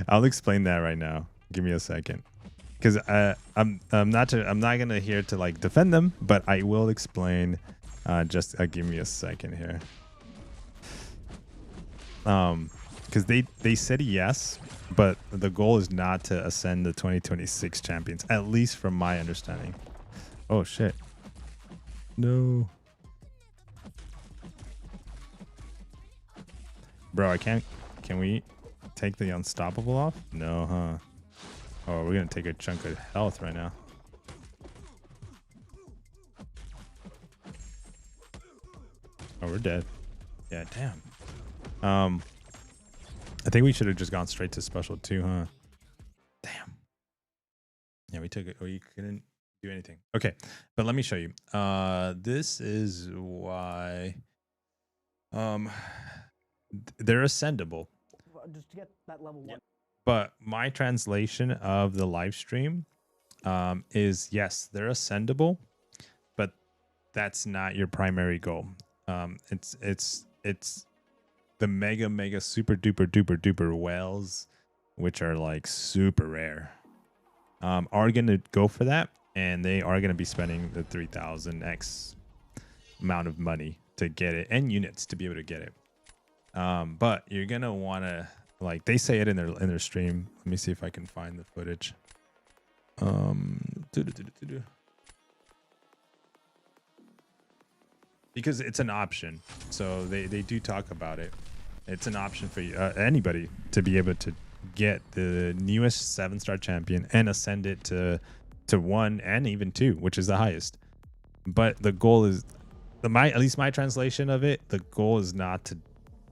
Speaker 1: I'll explain that right now. Give me a second, because I'm not gonna here to like defend them, but I will explain. Just give me a second here. Because they said yes, but the goal is not to ascend the 2026 champions, at least from my understanding. Oh shit! No. Bro, I can't. Can we take the unstoppable off? No, huh? Oh, we're gonna take a chunk of health right now. Oh, we're dead. Yeah, damn. I think we should have just gone straight to special too, huh? Damn. Yeah, we took it. Oh, you couldn't do anything. Okay, but let me show you. This is why. They're ascendable.
Speaker 2: Just to get that level 1.
Speaker 1: But my translation of the live stream is yes, they're ascendable, but that's not your primary goal. It's the mega super duper whales, which are like super rare, are gonna go for that, and they are gonna be spending the 3,000x amount of money to get it, and units to be able to get it. But you're gonna wanna, like, they say it in their stream. Let me see if I can find the footage. Because it's an option, so they do talk about it. It's an option for you, anybody, to be able to get the newest 7-star champion and ascend it to 1 and even 2, which is the highest. But the goal is at least my translation of it, the goal is not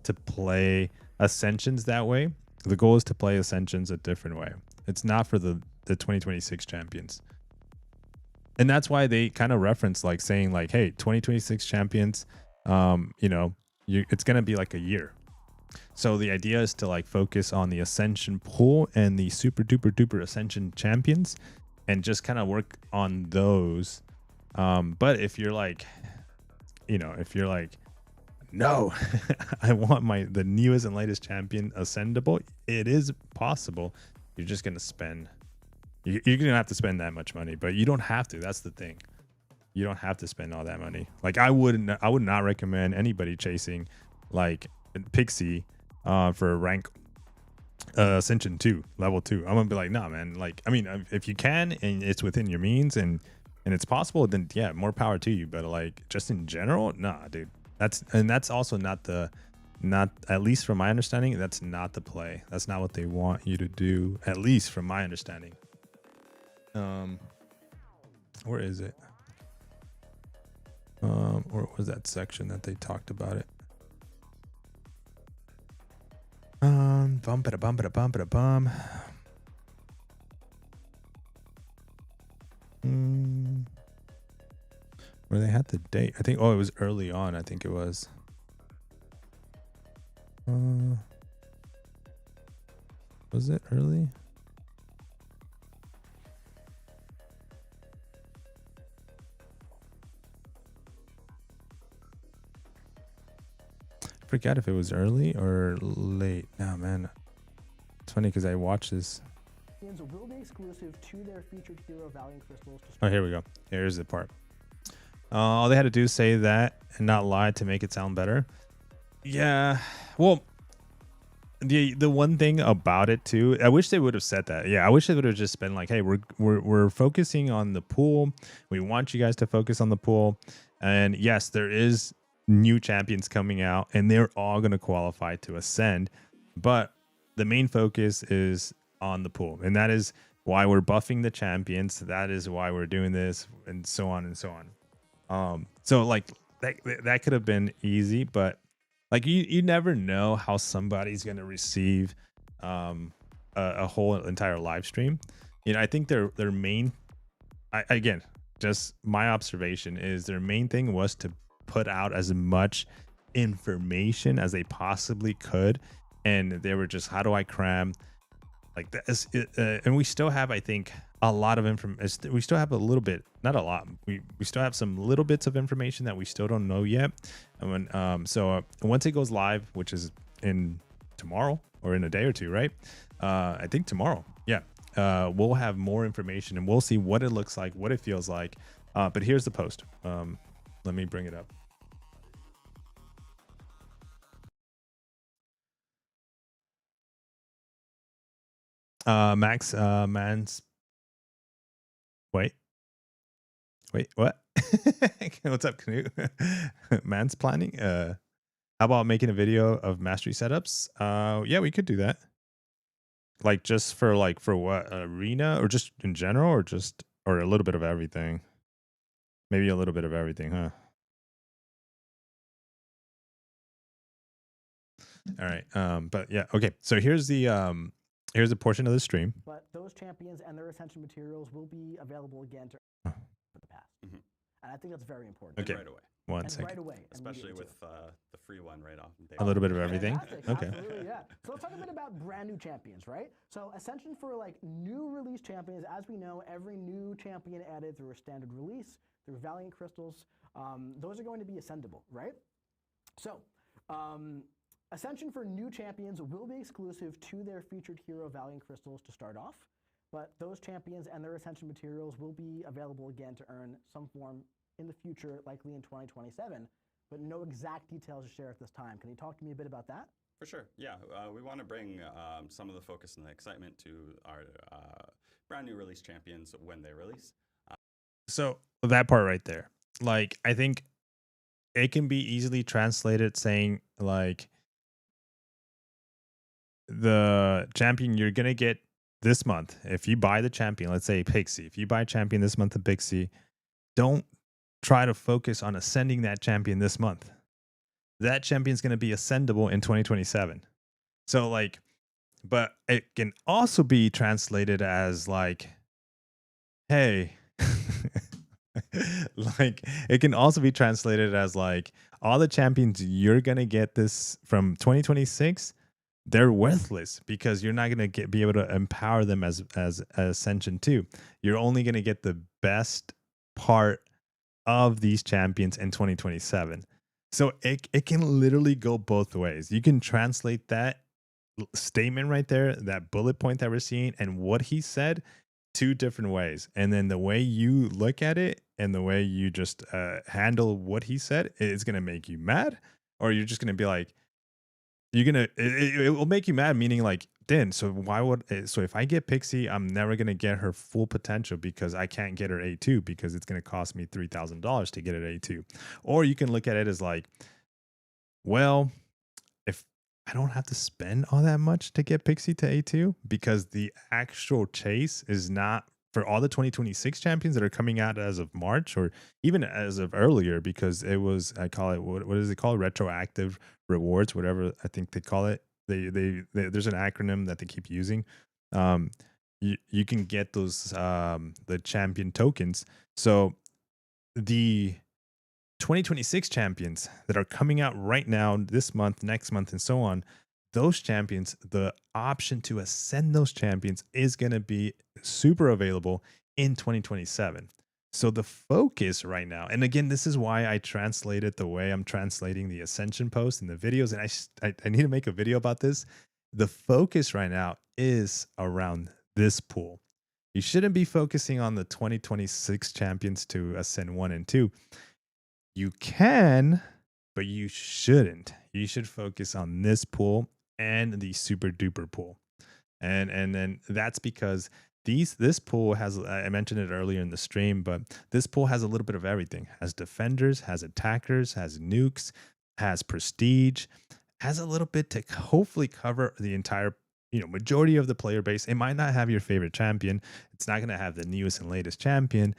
Speaker 1: to play Ascensions that way. The goal is to play Ascensions a different way. It's not for the 2026 champions. And that's why they kind of reference like saying like, hey, 2026 champions, you know, it's going to be like a year. So the idea is to like focus on the Ascension pool and the super duper duper Ascension champions and just kind of work on those. But if you're like, you know, if you're like, no, I want the newest and latest champion ascendable, it is possible. You're just going to spend, you're going to have to spend that much money, but you don't have to. That's the thing. You don't have to spend all that money. Like I would not recommend anybody chasing like Pixie for rank Ascension 2, level 2. I'm gonna be like, nah, man. Like, I mean, if you can and it's within your means and it's possible, then yeah, more power to you. But like, just in general, nah, dude. That's also not at least from my understanding, that's not the play. That's not what they want you to do. At least from my understanding. Where is it? Or was that section that they talked about it? Bum ba bum ba bum ba bum. Where they had the date? I think. Oh, it was early on. I think it was. Was it early? Forget if it was early or late. Nah, man. It's funny because I watched this.
Speaker 2: Will be exclusive to their featured hero Valiant Crystals.
Speaker 1: Oh, here we go. Here's the part. All they had to do is say that and not lie to make it sound better. Yeah. Well, the one thing about it too, I wish they would have said that. Yeah, I wish they would have just been like, hey, we're focusing on the pool. We want you guys to focus on the pool. And yes, there is new champions coming out and they're all going to qualify to ascend, but the main focus is on the pool, and that is why we're buffing the champions. That is why we're doing this, and so on and so on. So like that could have been easy, but like you never know how somebody's going to receive a whole entire live stream. You know, I think their main, again, just my observation is their main thing was to put out as much information as they possibly could, and they were just, how do I cram like that? And we still have, I think, a lot of information. We still have a little bit, not a lot. We still have some little bits of information that we still don't know yet. And when once it goes live, which is in tomorrow or in a day or two, right? I think tomorrow. Yeah. We'll have more information and we'll see what it looks like, what it feels like. But here's the post. Let me bring it up. Max, wait, what? What's up, Knut? Mansplaining. How about making a video of mastery setups? Yeah, we could do that. Like just for what, arena, or just in general, or a little bit of everything. Maybe a little bit of everything, huh? All right. But yeah, okay. So here's a portion of the stream.
Speaker 2: But those champions and their Ascension materials will be available again for the past. And I think that's very important.
Speaker 4: Okay. Right away.
Speaker 1: One second.
Speaker 2: Right away.
Speaker 4: Especially with the free one right off.
Speaker 1: A little bit of everything.
Speaker 2: Fantastic.
Speaker 1: Okay.
Speaker 2: Absolutely, yeah. So let's talk a bit about brand new champions, right? So Ascension for like new release champions, as we know, every new champion added through a standard release, through Valiant Crystals, those are going to be ascendable, right? So Ascension for new champions will be exclusive to their featured hero Valiant Crystals to start off, but those champions and their Ascension materials will be available again to earn some form in the future, likely in 2027, but no exact details to share at this time. Can you talk to me a bit about that?
Speaker 4: For sure, yeah. We want to bring some of the focus and the excitement to our brand new release champions when they release.
Speaker 1: So that part right there, like, I think it can be easily translated saying like, the champion you're gonna get this month, if you buy the champion, let's say Pixie, if you buy champion this month of Pixie, don't try to focus on ascending that champion this month. That champion's going to be ascendable in 2027. So like, but it can also be translated as like, hey, like it can also be translated as like all the champions you're going to get this from 2026, they're worthless because you're not going to be able to empower them as Ascension 2. You're only going to get the best part of these champions in 2027. So it can literally go both ways. You can translate that statement right there, that bullet point that we're seeing, and what he said two different ways. And then the way you look at it and the way you just handle what he said is going to make you mad, or you're just going to be like, you're gonna it will make you mad, meaning like, then so why would so if I get Pixie, I'm never gonna get her full potential because I can't get her A2 because it's gonna cost me $3,000 to get it A2. Or you can look at it as like, well, if I don't have to spend all that much to get Pixie to A2 because the actual chase is not for all the 2026 champions that are coming out as of March or even as of earlier, because it was, I call it, what is it called? Retroactive rewards, whatever I think they call it. There's an acronym that they keep using. You can get those, the champion tokens. So the 2026 champions that are coming out right now, this month, next month, and so on, those champions, the option to ascend those champions is going to be super available in 2027. So the focus right now, and again, this is why I translate it the way I'm translating the Ascension post and the videos, and I need to make a video about this. The focus right now is around this pool. You shouldn't be focusing on the 2026 champions to ascend 1 and 2. You can, but you shouldn't. You should focus on this pool and the super duper pool. And then that's because this pool has, I mentioned it earlier in the stream, but this pool has a little bit of everything. Has defenders, has attackers, has nukes, has prestige, has a little bit to hopefully cover the entire, majority of the player base. It might not have your favorite champion. It's not going to have the newest and latest champion,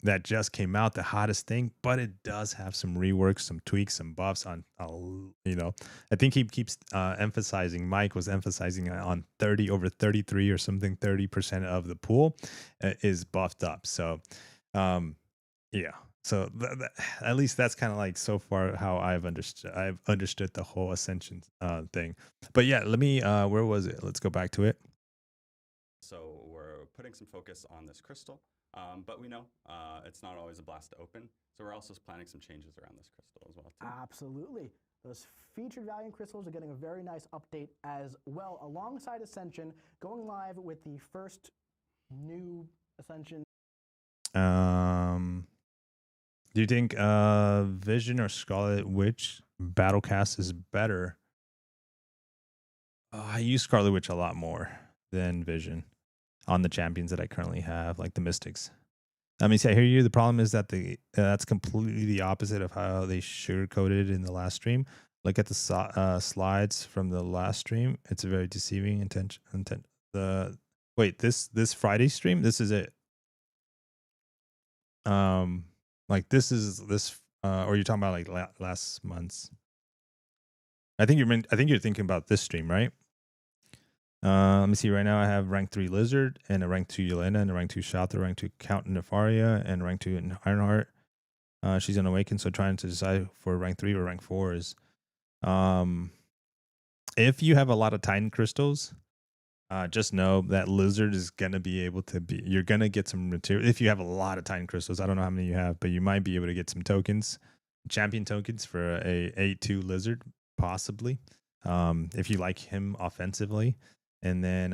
Speaker 1: that just came out, the hottest thing, but it does have some reworks, some tweaks, some buffs on, I think he keeps emphasizing, Mike was emphasizing on 30 over 33 or something, 30% of the pool is buffed up. So yeah, so at least that's kind of like so far how I've understood the whole Ascension thing. But yeah, let me where was it? Let's go back to it.
Speaker 4: So we're putting some focus on this crystal, but we know it's not always a blast to open. So we're also planning some changes around this crystal as well, too.
Speaker 2: Absolutely. Those featured Valiant crystals are getting a very nice update as well, alongside Ascension, going live with the first new Ascension.
Speaker 1: Do you think Vision or Scarlet Witch Battlecast is better? I use Scarlet Witch a lot more than Vision on the champions that I currently have, like the Mystics. I mean, see, I hear you. The problem is that that's completely the opposite of how they sugarcoated in the last stream. Look at the slides from the last stream. It's a very deceiving intent. Wait, this Friday stream, this is it. Like this, or you're talking about like last month's. I think you're thinking about this stream, right? Let me see. Right now, I have rank 3 Lizard and a rank 2 Yelena and a rank 2 Shouther, rank 2 Count Nefaria, and a rank 2 Ironheart. She's unawakened, so trying to decide for rank 3 or rank 4 is. If you have a lot of Titan crystals, just know that Lizard is gonna be able to be. You're gonna get some material if you have a lot of Titan crystals. I don't know how many you have, but you might be able to get some tokens, champion tokens for a A2 Lizard, possibly. If you like him offensively. And then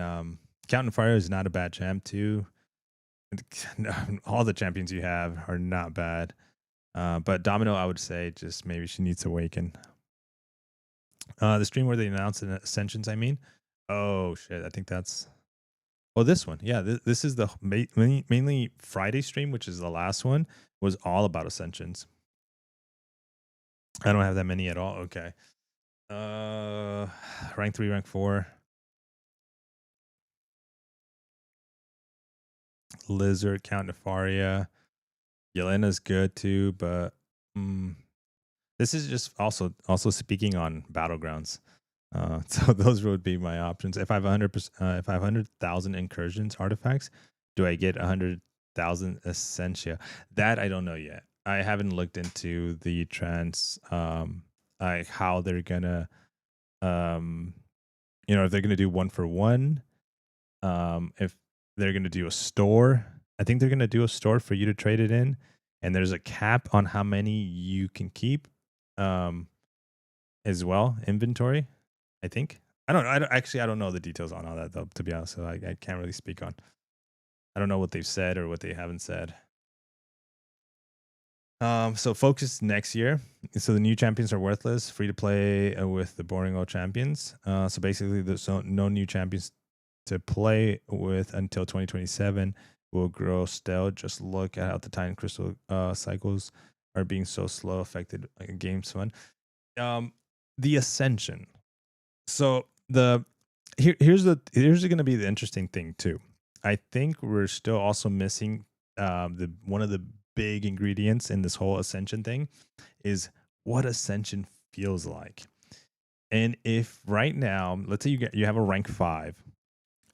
Speaker 1: Count and Fire is not a bad champ too. All the champions you have are not bad. But Domino, I would say just maybe she needs to awaken. The stream where they announced the Ascensions, I mean. Oh, shit. I think that's... Oh, this one. Yeah, this is the mainly Friday stream, which is the last one, was all about Ascensions. I don't have that many at all. Okay. Rank 3, rank 4. Lizard, Count Nefaria. Yelena's good too, but this is just also speaking on Battlegrounds. So those would be my options. If I have 100%, if I have 100,000 incursions artifacts, do I get 100,000 essentia? That I don't know yet. I haven't looked into the trans, like how they're gonna, um, if they're gonna do one for one, if they're gonna do a store. I think they're gonna do a store for you to trade it in, and there's a cap on how many you can keep, um, as well. Inventory, I think. I don't know. I don't know the details on all that though. To be honest, so I can't really speak on. I don't know what they've said or what they haven't said. So focus next year. So the new champions are worthless, free to play with the boring old champions. So basically, there's no new champions to play with until 2027. Will grow stale. Just look at how the Titan Crystal cycles are being so slow, affected games fun. The Ascension. So here's going to be the interesting thing too. I think we're still also missing the one of the big ingredients in this whole Ascension thing is what Ascension feels like. And if right now, let's say you have a rank 5,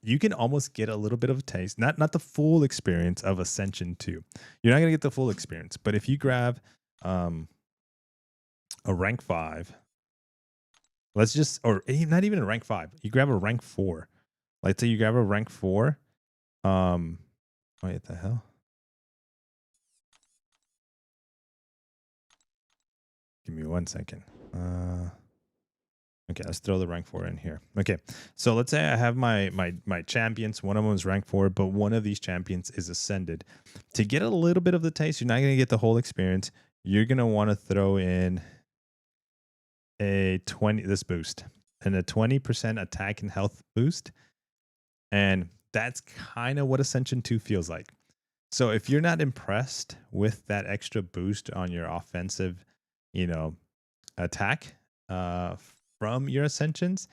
Speaker 1: you can almost get a little bit of a taste, not the full experience of Ascension 2. You're not going to get the full experience, but if you grab a rank 5, let's just, or not even a rank 5, you grab a rank 4. Let's say you grab a rank 4. Wait, the hell? Give me 1 second. Okay, let's throw the rank 4 in here. Okay, so let's say I have my champions. One of them is rank 4, but one of these champions is ascended. To get a little bit of the taste, you're not going to get the whole experience. You're going to want to throw in this boost and a 20% attack and health boost. And that's kind of what Ascension 2 feels like. So if you're not impressed with that extra boost on your offensive, attack from your Ascensions,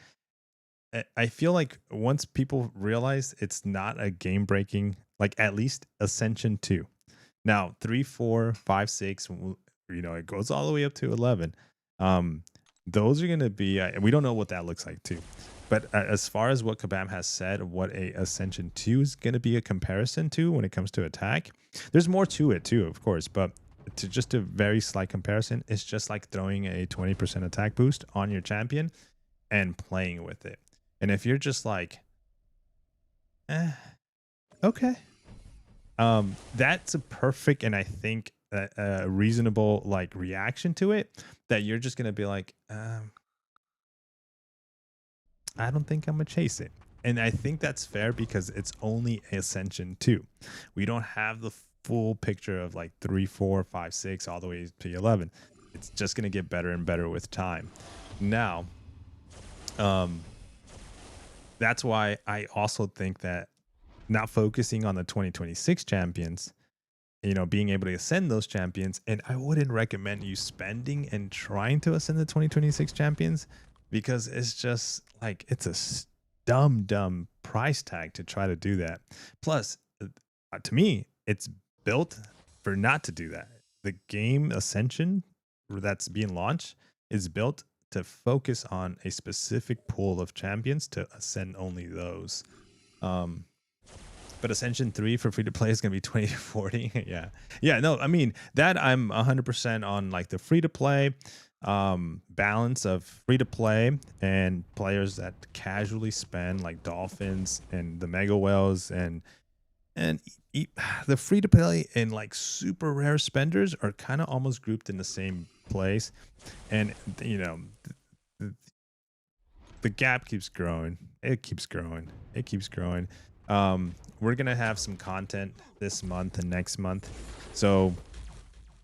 Speaker 1: I feel like once people realize it's not a game breaking, like at least Ascension 2. Now 3, 4, 5, 6, it goes all the way up to 11. Those are going to be, we don't know what that looks like too. But as far as what Kabam has said, what a Ascension 2 is going to be a comparison to when it comes to attack, there's more to it too, of course. But to just a very slight comparison, it's just like throwing a 20% attack boost on your champion and playing with it. And if you're just like, okay, that's a perfect and I think a reasonable like reaction to it. That you're just gonna be like, I don't think I'm gonna chase it. And I think that's fair because it's only Ascension 2. We don't have the full picture of like 3, 4, 5, 6 all the way to 11. It's just gonna get better and better with time. Now, that's why I also think that not focusing on the 2026 champions, being able to ascend those champions, and I wouldn't recommend you spending and trying to ascend the 2026 champions because it's just like it's a dumb price tag to try to do that. Plus, to me, it's built for not to do that. The game Ascension that's being launched is built to focus on a specific pool of champions to ascend only those. But Ascension 3 for free to play is going to be 20 to 40. Yeah. No, I mean, that I'm 100% on like the free to play balance of free to play and players that casually spend like Dolphins and the Mega Whales and the free to play and like super rare spenders are kind of almost grouped in the same place. And, the gap keeps growing. It keeps growing. We're gonna have some content this month and next month, so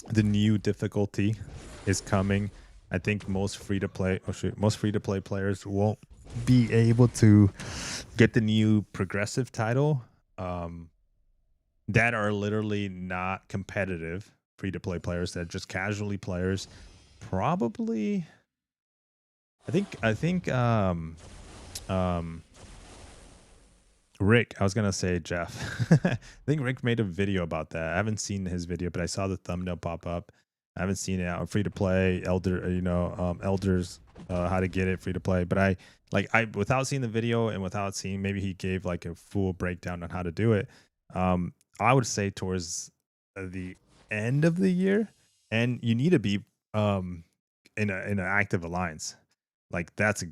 Speaker 1: the new difficulty is coming. I think most free to play players won't be able to get the new progressive title, that are literally not competitive free to play players, that are just casually players. Probably, I think Rick, I was gonna say Jeff. I think Rick made a video about that. I haven't seen his video, but I saw the thumbnail pop up. I haven't seen it out. Free to play, elders, how to get it free to play. But I without seeing the video and without seeing, maybe he gave like a full breakdown on how to do it. I would say towards the end of the year, and you need to be in an active alliance. Like that's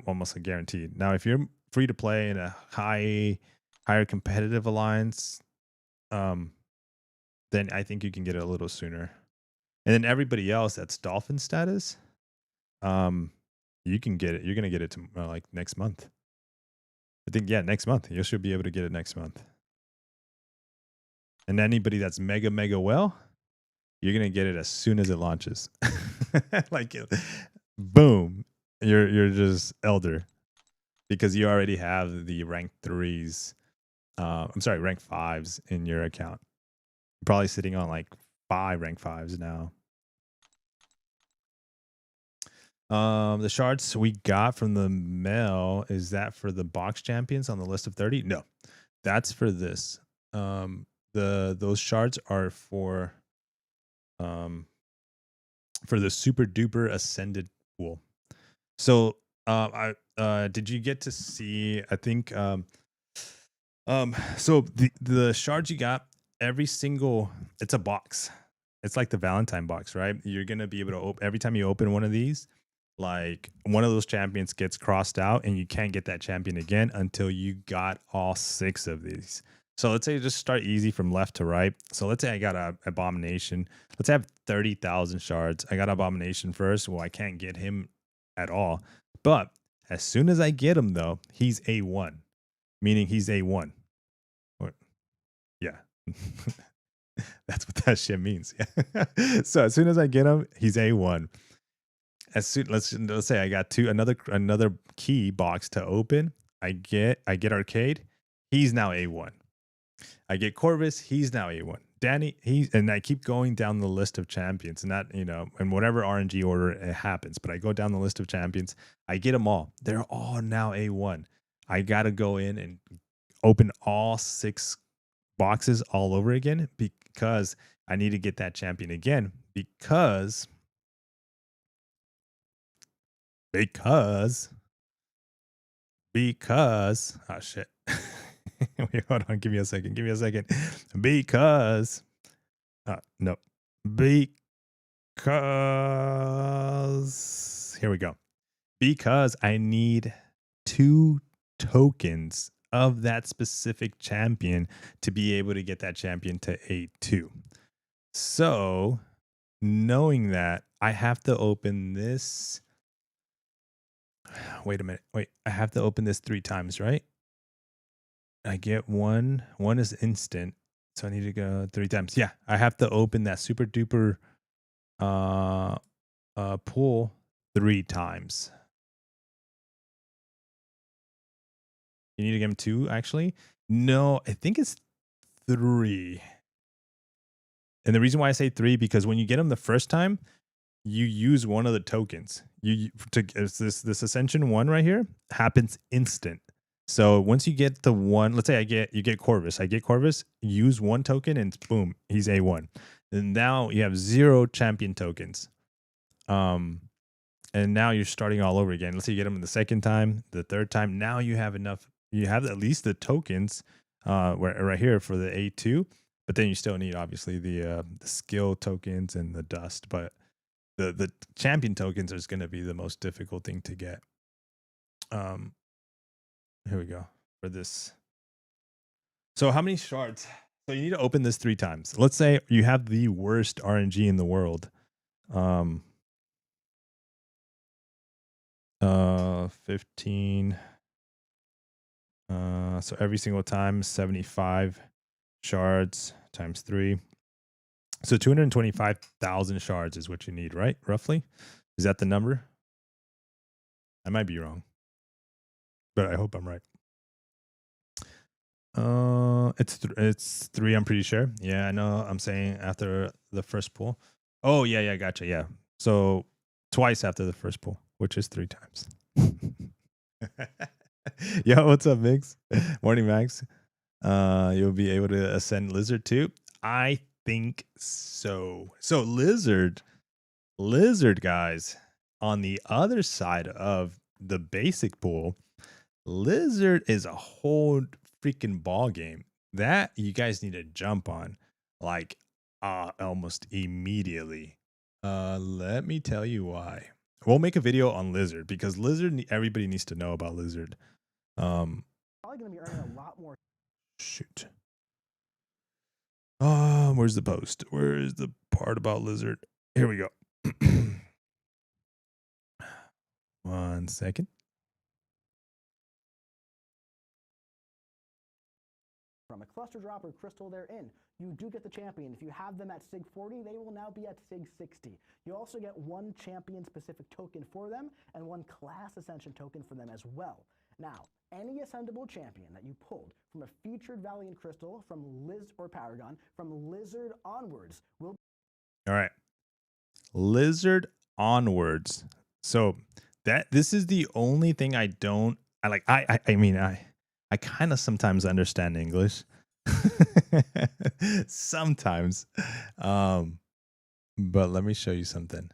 Speaker 1: almost a guarantee. Now, if you're free to play in a higher competitive alliance, then I think you can get it a little sooner. And then everybody else that's dolphin status, you can get it. You're gonna get it to like next month. I think next month you should be able to get it next month. And anybody that's mega well, you're gonna get it as soon as it launches. Like, boom, you're just elder because you already have the rank 3s. I'm sorry, rank 5s in your account. You're probably sitting on like 5 rank 5s now. The shards we got from the mail, is that for the box champions on the list of 30? No, that's for this. Those shards are for the super duper ascended pool. So did you get to see, I think so the shards you got, every single, it's a box. It's like the Valentine box, right? You're gonna be able to open every time you open one of these, like one of those champions gets crossed out and you can't get that champion again until you got all 6 of these. So let's say just start easy from left to right. So let's say I got a abomination. Let's have 30,000 shards. I got abomination first. Well, I can't get him at all. But as soon as I get him though, he's A1, meaning he's A1. Or, yeah. That's what that shit means. Yeah. So as soon as I get him, he's A1. As soon let's say I got another key box to open. I get Arcade, he's now A1. I get Corvus, he's now A1. Danny, and I keep going down the list of champions, and that, in whatever RNG order it happens, but I go down the list of champions, I get them all. They're all now A1. I gotta go in and open all 6 boxes all over again because I need to get that champion again because oh shit. Wait, hold on, give me a second. Because no. Because here we go. Because I need 2 tokens of that specific champion to be able to get that champion to A2. So, knowing that, I have to open this. Wait a minute. I have to open this 3 times, right? I get 1. 1 is instant. So I need to go 3 times. Yeah, I have to open that super duper pool 3 times. You need to get him 2, actually? No, I think it's 3. And the reason why I say 3, because when you get him the first time, you use one of the tokens. This Ascension 1 right here happens instant. So once you get the 1, let's say you get Corvus. I get Corvus, use 1 token, and boom, he's A1. And now you have 0 champion tokens. And now you're starting all over again. Let's say you get them the second time, the third time. Now you have enough. You have at least the tokens right here for the A2. But then you still need, obviously, the skill tokens and the dust. But the champion tokens is going to be the most difficult thing to get. Here we go for this. So how many shards? So you need to open this 3 times. Let's say you have the worst RNG in the world. 15. So every single time, 75 shards times 3. So 225,000 shards is what you need, right? Roughly. Is that the number? I might be wrong, but I hope I'm right. It's 3. I'm pretty sure. Yeah, I know. I'm saying after the first pull. Oh yeah, gotcha. Yeah. So twice after the first pull, which is 3 times. Yo, what's up, Mix? Morning, Max. You'll be able to ascend lizard too. I think so. So lizard guys, on the other side of the basic pool, lizard is a whole freaking ball game that you guys need to jump on, like almost immediately. Let me tell you why. We'll make a video on lizard because lizard everybody needs to know about lizard.
Speaker 2: Probably going to be earning a lot more.
Speaker 1: Shoot. Where's the post? Where is the part about lizard? Here we go. 1 second.
Speaker 2: From a cluster drop or crystal they're in, you do get the champion. If you have them at SIG 40, they will now be at SIG 60. You also get one champion-specific token for them and one class ascension token for them as well. Now, any ascendable champion that you pulled from a featured Valiant Crystal, from Liz or Paragon, from Lizard onwards will.
Speaker 1: All right. Lizard onwards. So this is the only thing I don't I like. I mean I kind of sometimes understand English. Sometimes. But let me show you something.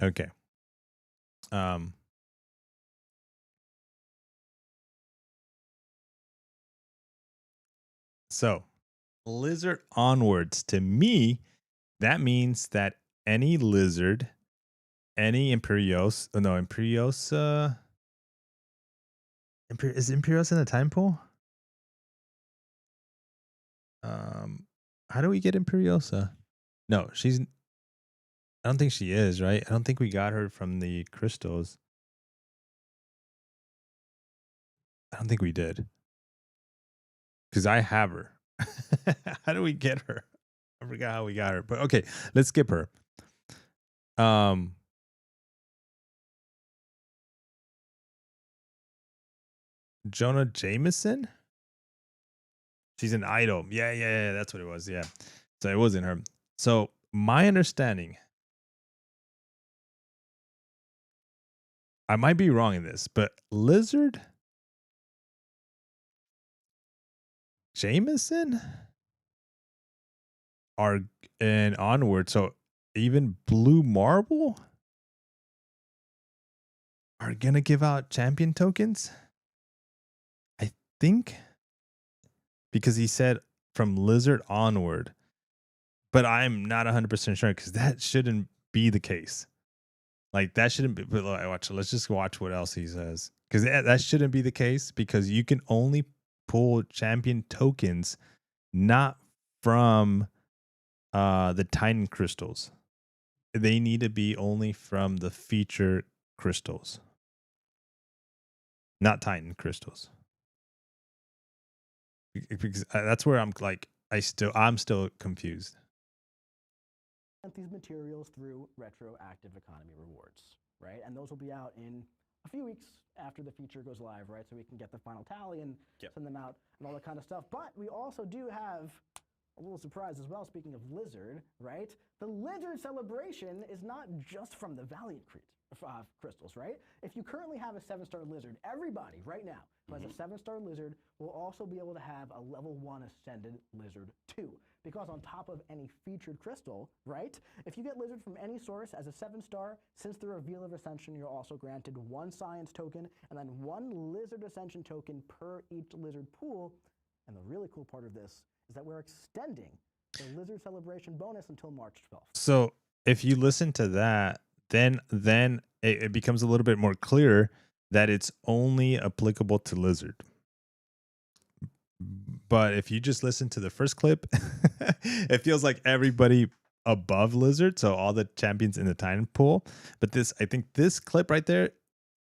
Speaker 1: Okay. So lizard onwards, to me, that means that any lizard, any Imperios, oh no, Imperios, is Imperios in the time pool? How do we get Imperiosa? No, I don't think she is, right? I don't think we got her from the crystals. I don't think we did. Because I have her. How do we get her? I forgot how we got her. But okay, let's skip her. Jonah Jameson? She's an idol. Yeah, that's what it was. Yeah. So it wasn't her. So my understanding, I might be wrong in this, but Lizard Jameson are and onward. So even Blue Marble are gonna give out champion tokens. I think because he said from Lizard onward, but I'm not 100% sure because that shouldn't be the case. Like that shouldn't be. But let's just watch what else he says because that shouldn't be the case because you can only pull champion tokens not from the Titan crystals. They need to be only from the feature crystals, not Titan crystals. Because that's where I'm like, I'm still confused.
Speaker 2: These materials through retroactive economy rewards, right? And those will be out in a few weeks after the feature goes live, right? So we can get the final tally and send them out and all that kind of stuff. But we also do have a little surprise as well. Speaking of Lizard, right? The Lizard celebration is not just from the Valiant crystals, right? If you currently have a 7-star Lizard, everybody right now who has a 7-star Lizard will also be able to have a level 1 Ascended Lizard too. Because on top of any featured crystal, right? If you get Lizard from any source as a 7-star, since the reveal of Ascension, you're also granted 1 Science token and then 1 Lizard Ascension token per each Lizard pool. And the really cool part of this is that we're extending the Lizard Celebration bonus until March 12th.
Speaker 1: So if you listen to that, then it becomes a little bit more clear that it's only applicable to Lizard. But if you just listen to the first clip, it feels like everybody above Lizard, so all the champions in the Titan pool. But I think this clip right there,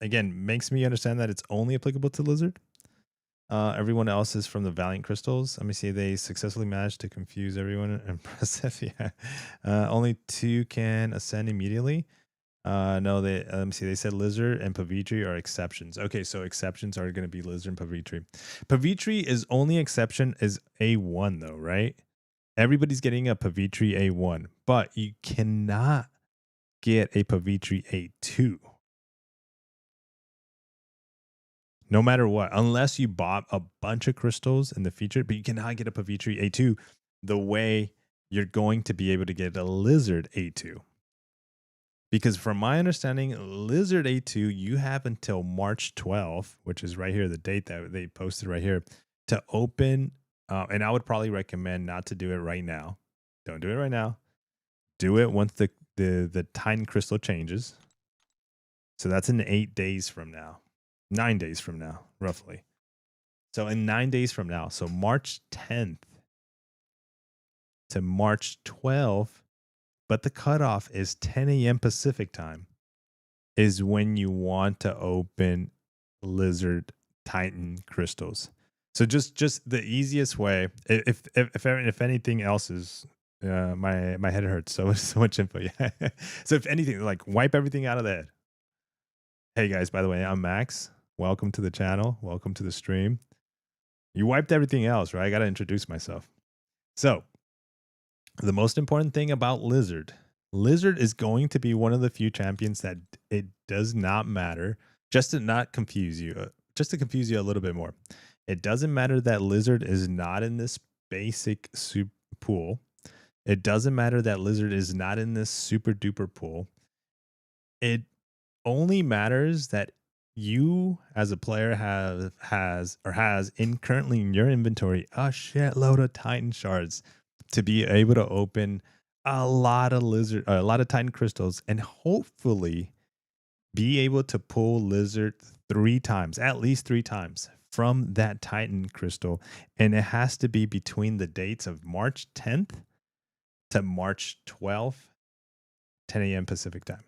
Speaker 1: again, makes me understand that it's only applicable to Lizard. Everyone else is from the Valiant Crystals. Let me see. They successfully managed to confuse everyone. Impressive. Yeah. Only 2 can ascend immediately. No, they let me see. They said lizard and Pavitri are exceptions. Okay, so exceptions are going to be lizard and Pavitri. Pavitri is only exception is A1 though, right? Everybody's getting a Pavitri A1, but you cannot get a Pavitri A2. No matter what, unless you bought a bunch of crystals in the feature, but you cannot get a Pavitri A2 the way you're going to be able to get a lizard A2. Because from my understanding, lizard A2, you have until March 12th, which is right here, the date that they posted right here, to open. And I would probably recommend not to do it right now. Don't do it right now. Do it once the Titan crystal changes. So that's in 8 days from now. 9 days from now, roughly. So in 9 days from now, so March 10th to March 12th, but the cutoff is 10 a.m. Pacific time, is when you want to open lizard Titan crystals. So just the easiest way, if anything else is my head hurts so much info. Yeah. So if anything, like wipe everything out of the head. Hey guys, by the way, I'm Max. Welcome to the channel. Welcome to the stream. You wiped everything else, right? I got to introduce myself. So the most important thing about Lizard is going to be one of the few champions that it does not matter, just to not confuse you, just to confuse you a little bit more. It doesn't matter that Lizard is not in this basic soup pool. It doesn't matter that Lizard is not in this super duper pool. It only matters that you as a player has currently in your inventory a shitload of Titan shards to be able to open a lot of Titan crystals, and hopefully be able to pull lizard 3 times, at least 3 times from that Titan crystal. And it has to be between the dates of March 10th to March 12th, 10 a.m. Pacific time.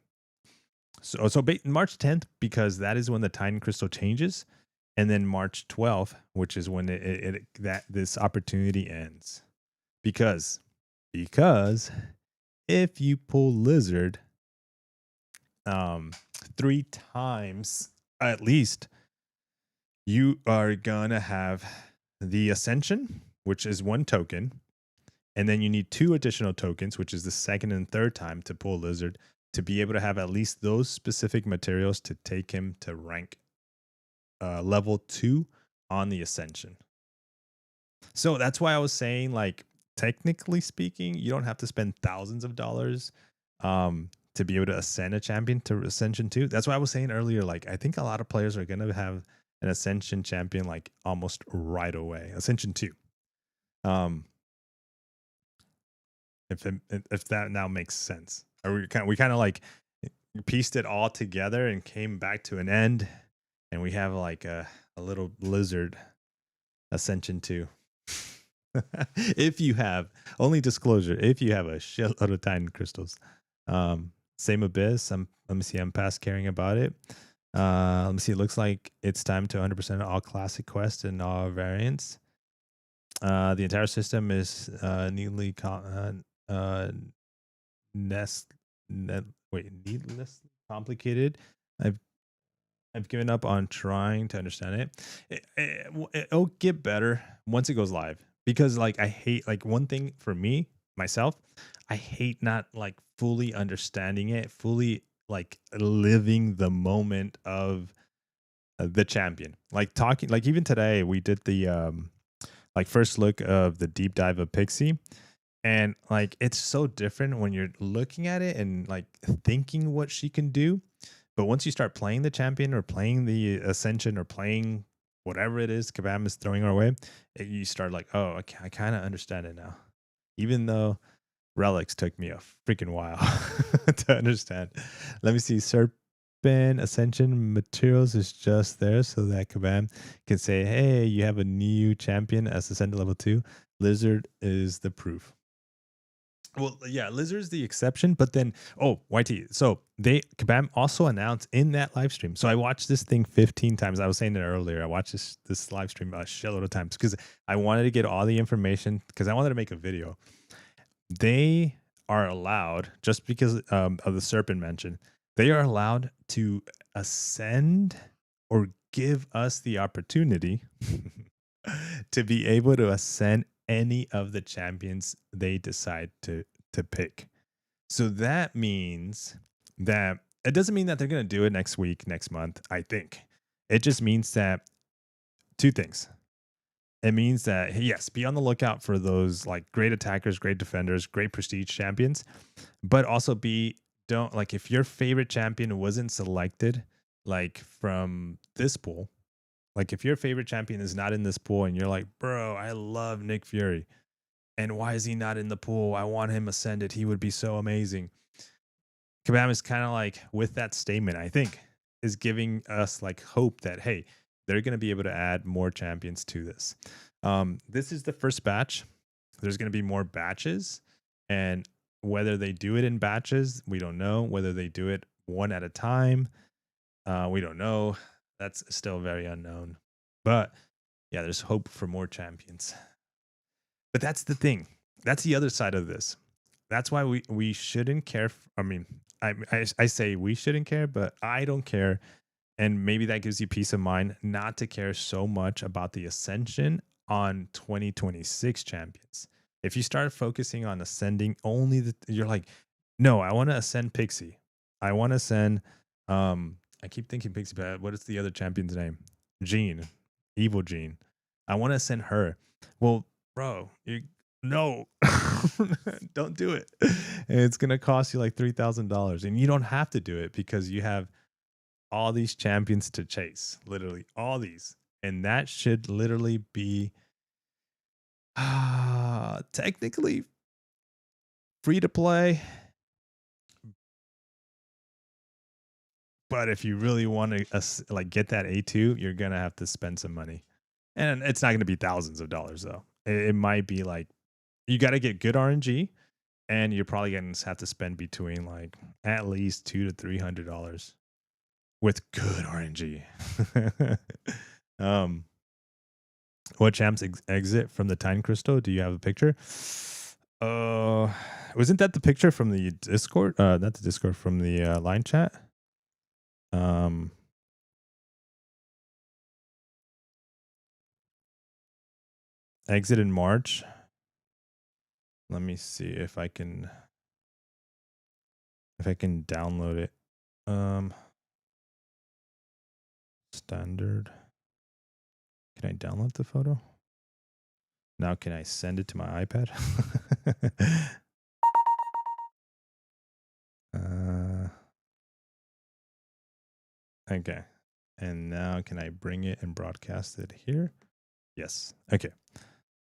Speaker 1: So March 10th, because that is when the Titan crystal changes, and then March 12th, which is when this opportunity ends. Because if you pull lizard 3 times at least, you are gonna have the Ascension, which is 1 token, and then you need 2 additional tokens, which is the second and third time to pull lizard, to be able to have at least those specific materials to take him to rank level 2 on the Ascension. So that's why I was saying, like, technically speaking, you don't have to spend thousands of dollars to be able to ascend a champion to Ascension 2. That's why I was saying earlier, like, I think a lot of players are going to have an Ascension champion like almost right away. Ascension 2. If that now makes sense. Or we kind of like pieced it all together and came back to an end, and we have like a little lizard Ascension 2. If you have, only disclosure, if you have a shitload of Titan crystals. Same Abyss. Let me see. I'm past caring about it. Let me see. It looks like it's time to 100% all classic quests and all variants. The entire system is needlessly complicated. I've given up on trying to understand it. It'll get better once it goes live, because like I hate, like, one thing for me myself, I hate not like fully understanding it, fully like living the moment of the champion. Like talking, like even today we did the like first look of the deep dive of Pixie, and like it's so different when you're looking at it and like thinking what she can do. But once you start playing the champion or playing the Ascension or playing whatever it is Kabam is throwing our way, you start like, oh, okay, I kind of understand it now. Even though relics took me a freaking while to understand. Let me see. Serpent Ascension materials is just there so that Kabam can say, hey, you have a new champion as Ascended level 2. Lizard is the proof. Well, yeah, Lizard's the exception, but then, YT. So Kabam also announced in that live stream. So I watched this thing 15 times. I was saying it earlier. I watched this live stream a shitload of times because I wanted to get all the information, because I wanted to make a video. They are allowed, just because of the Serpent mention, They are allowed to ascend or give us the opportunity to be able to ascend any of the champions they decide to pick. So that means that it doesn't mean that they're going to do it next week, next month, I think. It just means that two things. It means that, yes, be on the lookout for those like great attackers, great defenders, great prestige champions, but also don't like if your favorite champion wasn't selected like from this pool, like if your favorite champion is not in this pool and you're like, bro, I love Nick Fury. And why is he not in the pool? I want him ascended. He would be so amazing. Kabam is kind of like with that statement, I think, is giving us like hope that, hey, they're going to be able to add more champions to this. This is the first batch. There's going to be more batches. And whether they do it in batches, we don't know. Whether they do it one at a time, we don't know. That's still very unknown. But yeah, there's hope for more champions. But that's the thing. That's the other side of this. That's why we shouldn't care. I mean, I say we shouldn't care, but I don't care. And maybe that gives you peace of mind not to care so much about the ascension on 2026 champions. If you start focusing on ascending only you're like, no, I want to ascend Pixie. I want to ascend I keep thinking Pixie, but what is the other champion's name? Jean. Evil Jean. I want to ascend her. Well, bro, no. Don't do it. And it's gonna cost you like $3,000. And you don't have to do it because you have all these champions to chase, literally all these. And that should literally be technically free to play. But if you really want to like get that A2, you're gonna have to spend some money. And it's not gonna be thousands of dollars though. It might be like you got to get good RNG, and you're probably gonna have to spend between like at least $200 to $300 with good RNG. What champs exit from the Time Crystal? Do you have a picture? Wasn't that the picture from the Discord? Not the Discord, from the line chat. Exit in March. Let me see if I can download it. Standard. Can I download the photo? Now can I send it to my iPad? Okay. And now can I bring it and broadcast it here? Yes. Okay.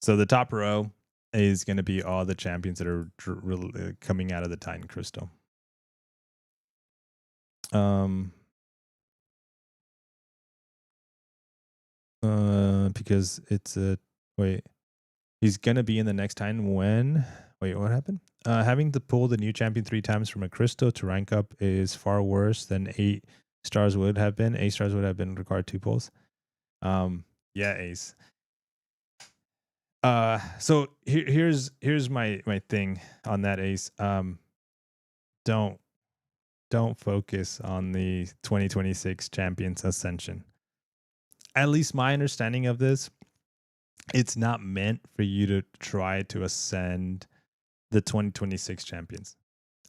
Speaker 1: So the top row is going to be all the champions that are coming out of the Titan Crystal. Because it's he's gonna be in the next Titan when what happened? Having to pull the new champion 3 times from a crystal to rank up is far worse than 8 stars would have been. 8 stars would have been required 2 pulls. Yeah, Ace. So here's my thing on that, Ace. Don't focus on the 2026 champions Ascension. At least my understanding of this, it's not meant for you to try to ascend the 2026 champions.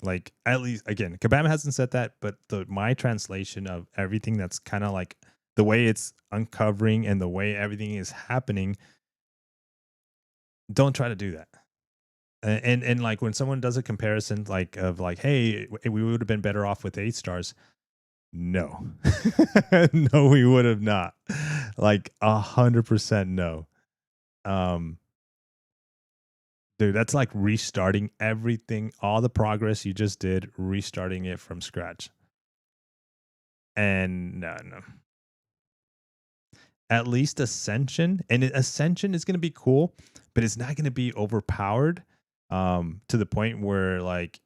Speaker 1: Like, at least, again, Kabam hasn't said that, but my translation of everything that's kind of like the way it's uncovering and the way everything is happening, don't try to do that. And like when someone does a comparison like of like, hey, we would have been better off with 8 stars. No. No, we would have not. Like 100% no. Dude, that's like restarting everything, all the progress you just did, restarting it from scratch. And no. At least Ascension, and Ascension is going to be cool, but it's not going to be overpowered to the point where like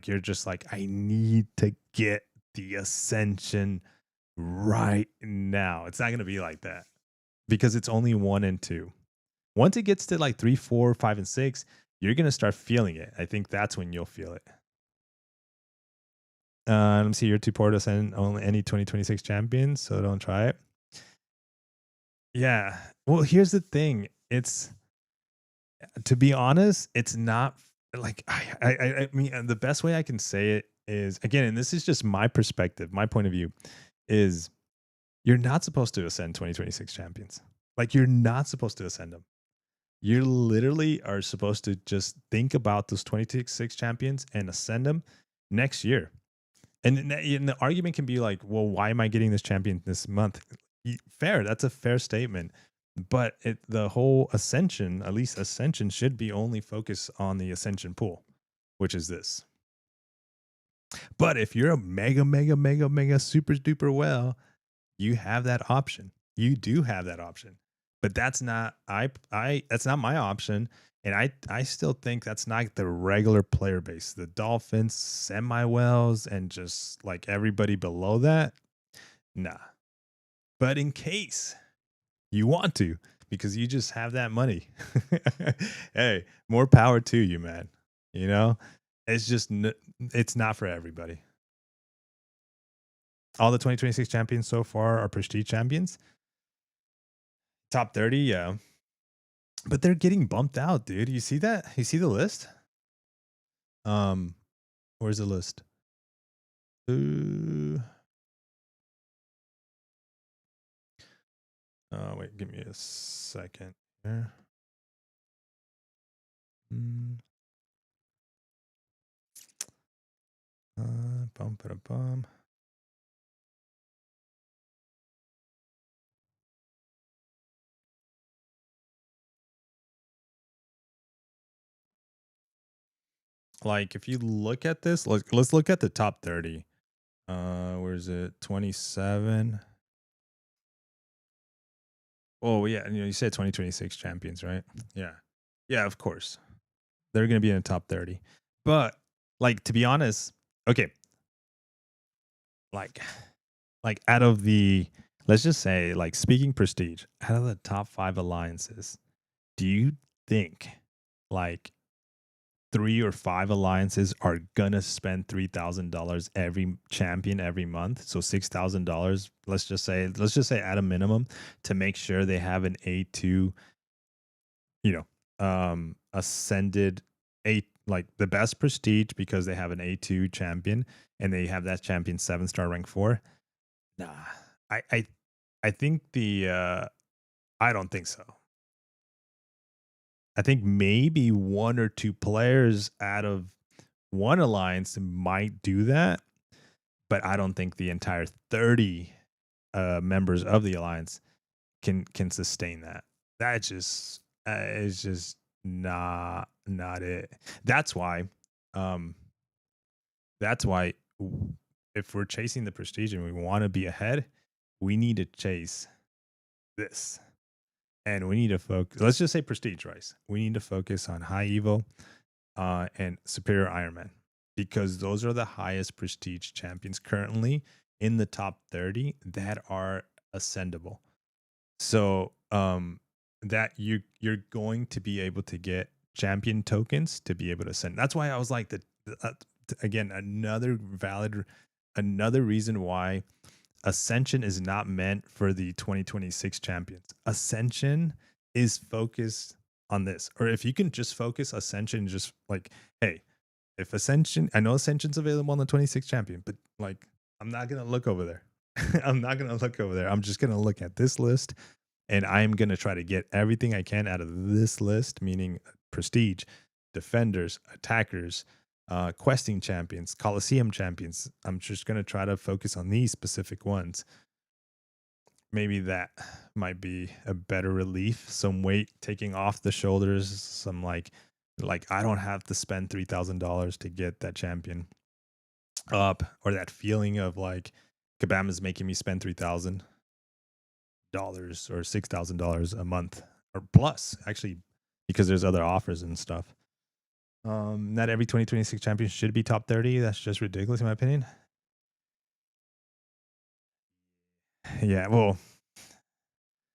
Speaker 1: you're just like, I need to get the Ascension right now. It's not going to be like that because it's only 1 and 2. Once it gets to like 3, 4, 5, and 6, you're going to start feeling it. I think that's when you'll feel it. Let me see. You're too poor to send only any 2026 champions, so don't try it. Yeah. Well, here's the thing. It's, to be honest, it's not like I mean, the best way I can say it is, again, and this is just my perspective, my point of view, is you're not supposed to ascend 2026 champions. Like, you're not supposed to ascend them. You literally are supposed to just think about those 2026 champions and ascend them next year. And the argument can be like, well, why am I getting this champion this month? Fair. That's a fair statement. But the whole Ascension, at least Ascension, should be only focused on the Ascension pool, which is this. But if you're a mega super duper well, you have that option. You do have that option. But that's not that's not my option. And I still think that's not the regular player base. The Dolphins, semi wells, and just like everybody below that, nah. But in case you want to, because you just have that money, hey, more power to you, man. You know, it's just it's not for everybody. All the 2026 champions so far are prestige champions. Top 30, yeah. But they're getting bumped out, dude. You see that? You see the list? Where's the list? Wait, give me a second here. Bum, bum. Like, if you look at this, let's look at the top 30. Where is it? 27. Oh, yeah. You said 2026 champions, right? Yeah. Yeah, of course. They're going to be in the top 30. But, like, to be honest, okay. Like out of the, let's just say, like, speaking prestige, out of the top 5 alliances, do you think, like, 3 or 5 alliances are gonna spend $3,000 every champion every month? So $6,000, let's just say at a minimum, to make sure they have an A2, ascended like the best prestige, because they have an A2 champion and they have that champion 7-star rank 4. Nah, I think I don't think so. I think maybe 1 or 2 players out of one alliance might do that, but I don't think the entire 30 members of the alliance can sustain that. That just is just not it. That's why if we're chasing the prestige and we want to be ahead, we need to chase this. And we need to focus, let's just say prestige rice. We need to focus on high evo and superior Ironman, because those are the highest prestige champions currently in the top 30 that are ascendable. So that you're going to be able to get champion tokens to be able to ascend. That's why I was like, again, another reason why Ascension is not meant for the 2026 champions. Ascension is focused on this. Or if you can just focus Ascension, just like, hey, if Ascension, I know Ascension's available on the 26 champion, but like, I'm not going to look over there. I'm not going to look over there. I'm just going to look at this list, and I'm going to try to get everything I can out of this list, meaning prestige, defenders, attackers, questing champions, Coliseum champions. I'm just going to try to focus on these specific ones. Maybe that might be a better relief. Some weight taking off the shoulders. Some like I don't have to spend $3,000 to get that champion up, or that feeling of like Kabam is making me spend $3,000 or $6,000 a month or plus, actually, because there's other offers and stuff. Not every 2026 champion should be top 30. That's just ridiculous, in my opinion. Yeah, well,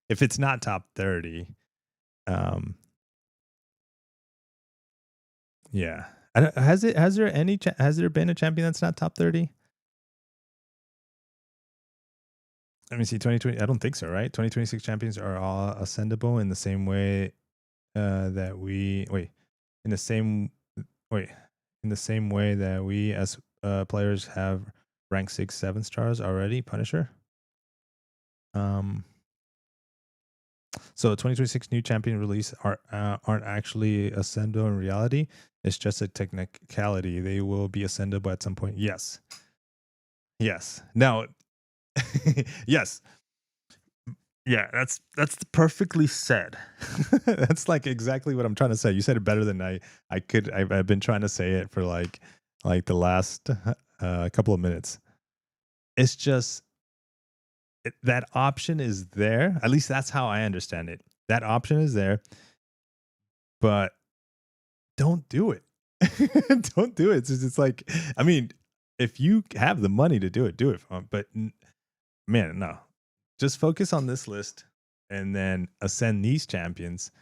Speaker 1: if it's not top 30, yeah. Has there been a champion that's not top 30? Let me see. 2020. I don't think so. Right. 2026 champions are all ascendable in the same way that we wait in the same wait in the same way that we as players have rank 6, 7 stars already. Punisher. Um. So 2026 new champion release aren't actually ascendable in reality. It's just a technicality. They will be ascendable at some point. Yes. Yes. Now. Yes. Yeah, that's perfectly said. That's like exactly what I'm trying to say. You said it better than I could. I've been trying to say it for like the last couple of minutes. It's just that option is there. At least that's how I understand it. That option is there, but don't do it. Don't do it. It's like, I mean, if you have the money to do it, do it. But man, no. Just focus on this list and then ascend these champions.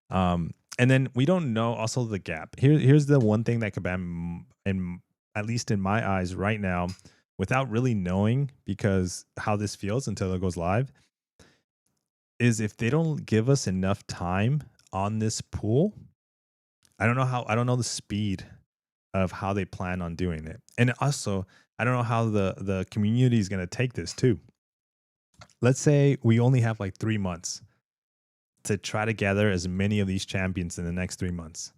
Speaker 1: And then we don't know also the gap. Here's the one thing that could be in at least in my eyes right now, without really knowing because how this feels until it goes live, is if they don't give us enough time on this pool. I don't know the speed of how they plan on doing it. And also, I don't know how the community is going to take this too. Let's say we only have like 3 months to try to gather as many of these champions in the next 3 months.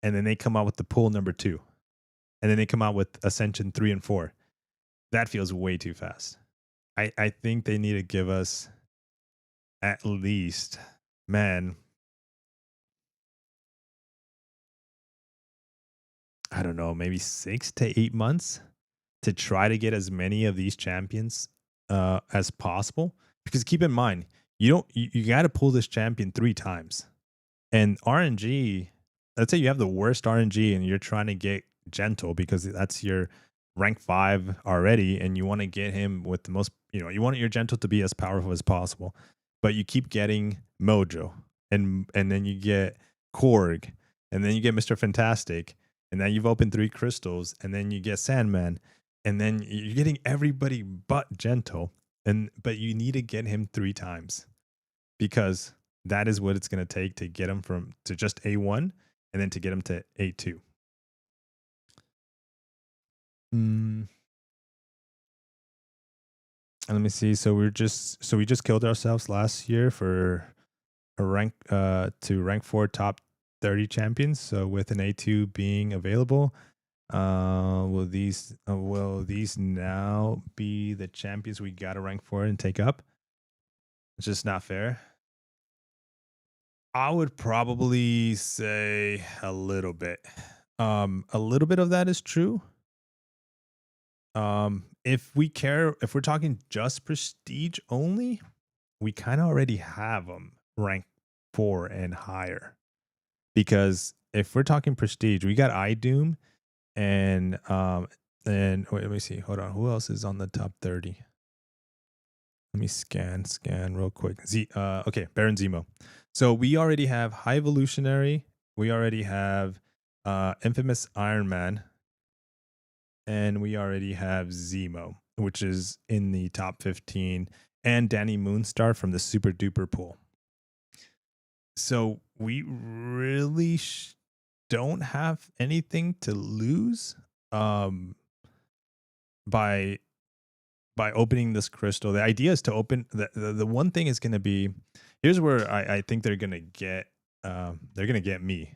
Speaker 1: And then they come out with the pool number 2. And then they come out with Ascension 3 and 4. That feels way too fast. I think they need to give us at least, man, I don't know, maybe 6 to 8 months to try to get as many of these champions as possible. Because keep in mind, you got to pull this champion 3 times. And RNG, let's say you have the worst RNG and you're trying to get Gentle because that's your rank 5 already, and you want to get him with the most, you want your Gentle to be as powerful as possible. But you keep getting Mojo, and then you get Korg, and then you get Mr. Fantastic, and then you've opened 3 crystals, and then you get Sandman, and then you're getting everybody but Gentle, but you need to get him 3 times because that is what it's going to take to get him to just A1 and then to get him to A2. And let me see. So we just killed ourselves last year for a rank to rank 4 top 30 champions. So with an A2 being available, will these now be the champions we got to rank 4 and take up? It's just not fair. I would probably say a little bit. A little bit of that is true. If we're talking just prestige only, we kind of already have them ranked 4 and higher. Because if we're talking prestige, we got iDoom and wait, let me see. Hold on. Who else is on the top 30? Let me scan real quick. Okay, Baron Zemo. So we already have High Evolutionary. We already have Infamous Iron Man. And we already have Zemo, which is in the top 15, and Danny Moonstar from the Super Duper pool. So we really don't have anything to lose by opening this crystal. The idea is to open the one thing is going to be, here's where I think they're going to get me.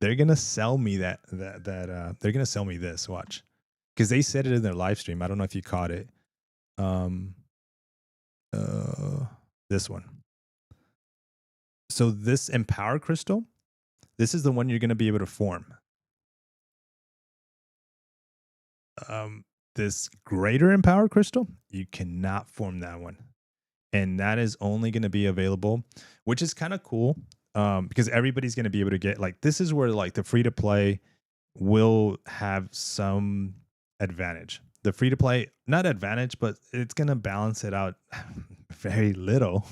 Speaker 1: They're gonna sell me that they're gonna sell me this. Watch, because they said it in their live stream. I don't know if you caught it. This one. So this Empower Crystal, this is the one you're gonna be able to form. This Greater Empower Crystal, you cannot form that one, and that is only gonna be available, which is kind of cool. Because everybody's going to be able to get, like, this is where like the free to play will have some advantage. The free to play, not advantage, but it's going to balance it out very little.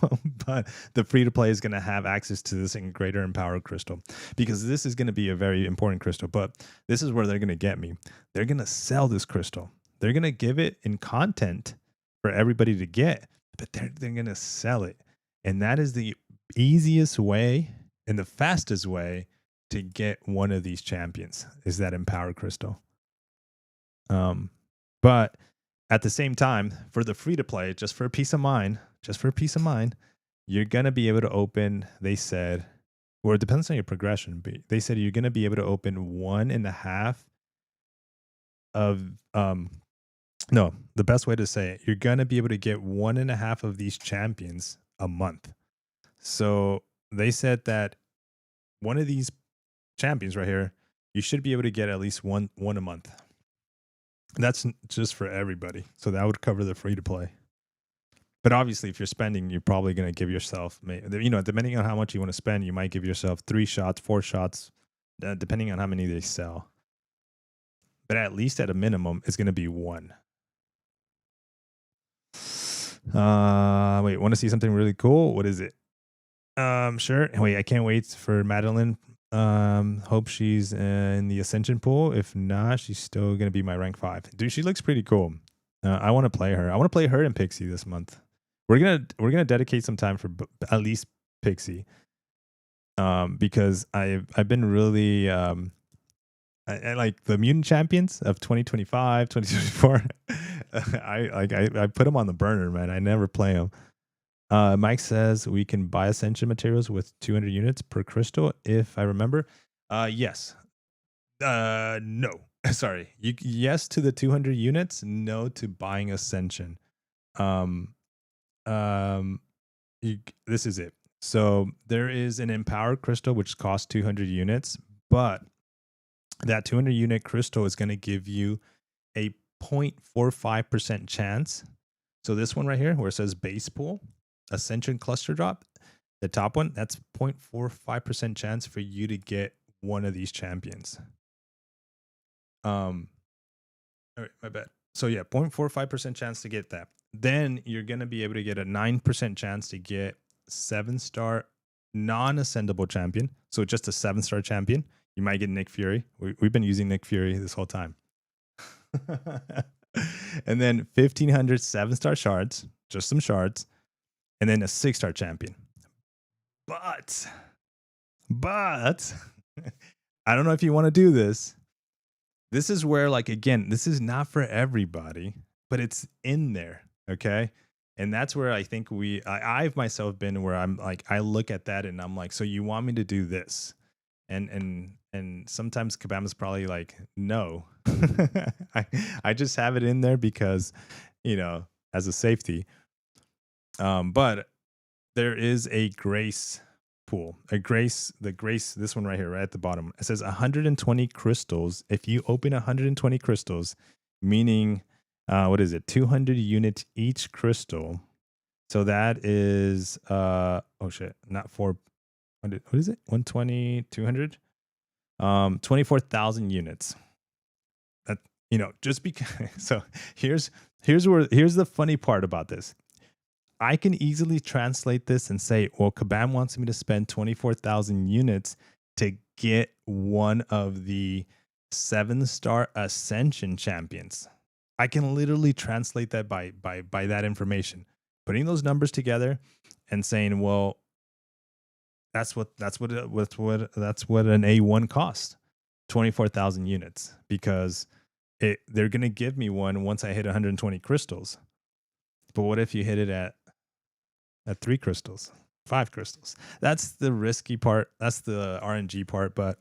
Speaker 1: But the free to play is going to have access to this Greater Empower Crystal because this is going to be a very important crystal. But this is where they're going to get me. They're going to sell this crystal. They're going to give it in content for everybody to get, but they're gonna sell it, and that is the easiest way and the fastest way to get one of these champions is that empower crystal. But at the same time, for the free to play, just for peace of mind, you're gonna be able to open. They said, or it depends on your progression. But they said you're gonna be able to open 1.5 of no, the best way to say it, you're gonna be able to get 1.5 of these champions a month. So they said that one of these champions right here, you should be able to get at least one a month. That's just for everybody. So that would cover the free to play. But obviously, if you're spending, you're probably going to give yourself, depending on how much you want to spend, you might give yourself 3 shots, 4 shots, depending on how many they sell. But at least at a minimum, it's going to be 1. Wait, want to see something really cool? What is it? Sure. Wait, I can't wait for Madeline. Hope she's in the Ascension pool. If not, she's still gonna be my rank 5. Dude, she looks pretty cool. I want to play her. I want to play her and Pixie this month. We're gonna dedicate some time for at least Pixie. Because I've been really I like the mutant champions of 2025, 2024. I put them on the burner, man. I never play them. Mike says we can buy Ascension materials with 200 units per crystal, if I remember. Yes. No. Sorry. Yes to the 200 units. No to buying Ascension. This is it. So there is an empowered crystal which costs 200 units, but that 200 unit crystal is going to give you a 0.45% chance. So this one right here, where it says base pool, Ascension cluster drop, the top one, that's 0.45% chance for you to get one of these champions. All right, my bad. So yeah, 0.45% chance to get that. Then you're going to be able to get a 9% chance to get 7-star non-ascendable champion. So just a 7-star champion. You might get Nick Fury. We've been using Nick Fury this whole time. And then 1,500 7-star shards, just some shards. And then a 6-star champion. But I don't know if you want to do this. This is where, like, again, this is not for everybody, but it's in there. Okay. And that's where I think I've myself been where I'm like, I look at that and I'm like, so you want me to do this? And sometimes Kabama's probably like, no. I just have it in there because, as a safety. But there is a grace pool, this one right here, right at the bottom. It says 120 crystals. If you open 120 crystals, meaning, what is it? 200 units each crystal. So that is, not 400. What is it? 120, 200, 24,000 units. That, just because, so here's the funny part about this. I can easily translate this and say, well, Kabam wants me to spend 24,000 units to get one of the 7-star Ascension champions. I can literally translate that by that information, putting those numbers together and saying, well, that's what an A1 costs, 24,000 units, because they're going to give me one once I hit 120 crystals. But what if you hit it at 3 crystals, 5 crystals? That's the risky part. That's the RNG part. But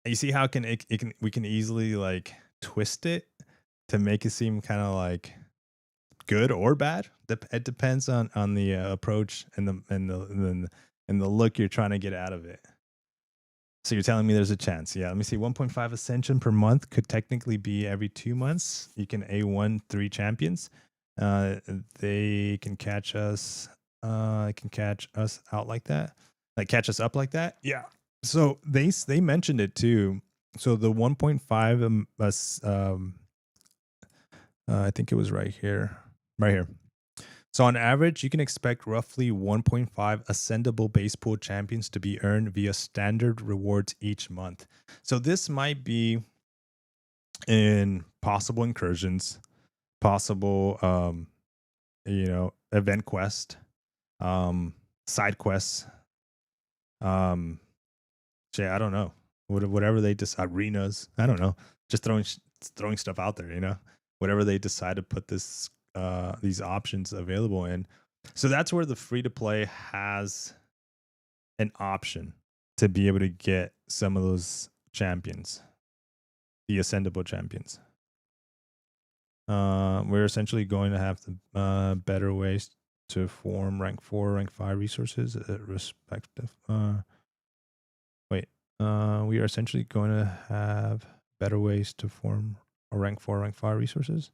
Speaker 1: you see how we can easily like twist it to make it seem kind of like good or bad. It depends on the approach and the look you're trying to get out of it. So you're telling me there's a chance. Yeah, let me see. 1.5 Ascension per month could technically be every 2 months. You can A1 3 champions. They can catch us. Can catch us out like that. Like catch us up like that. Yeah. So they mentioned it too. So the 1.5 I think it was right here. So on average, you can expect roughly 1.5 ascendable base pool champions to be earned via standard rewards each month. So this might be in possible incursions, possible event quest, side quests, I don't know, whatever they just arenas, I don't know, just throwing stuff out there, whatever they decide to put these options available in. So that's where the free to play has an option to be able to get some of those champions, the ascendable champions. We're essentially going to have the better ways to form rank 4, rank 5 resources respective. We are essentially going to have better ways to form a rank 4, rank 5 resources.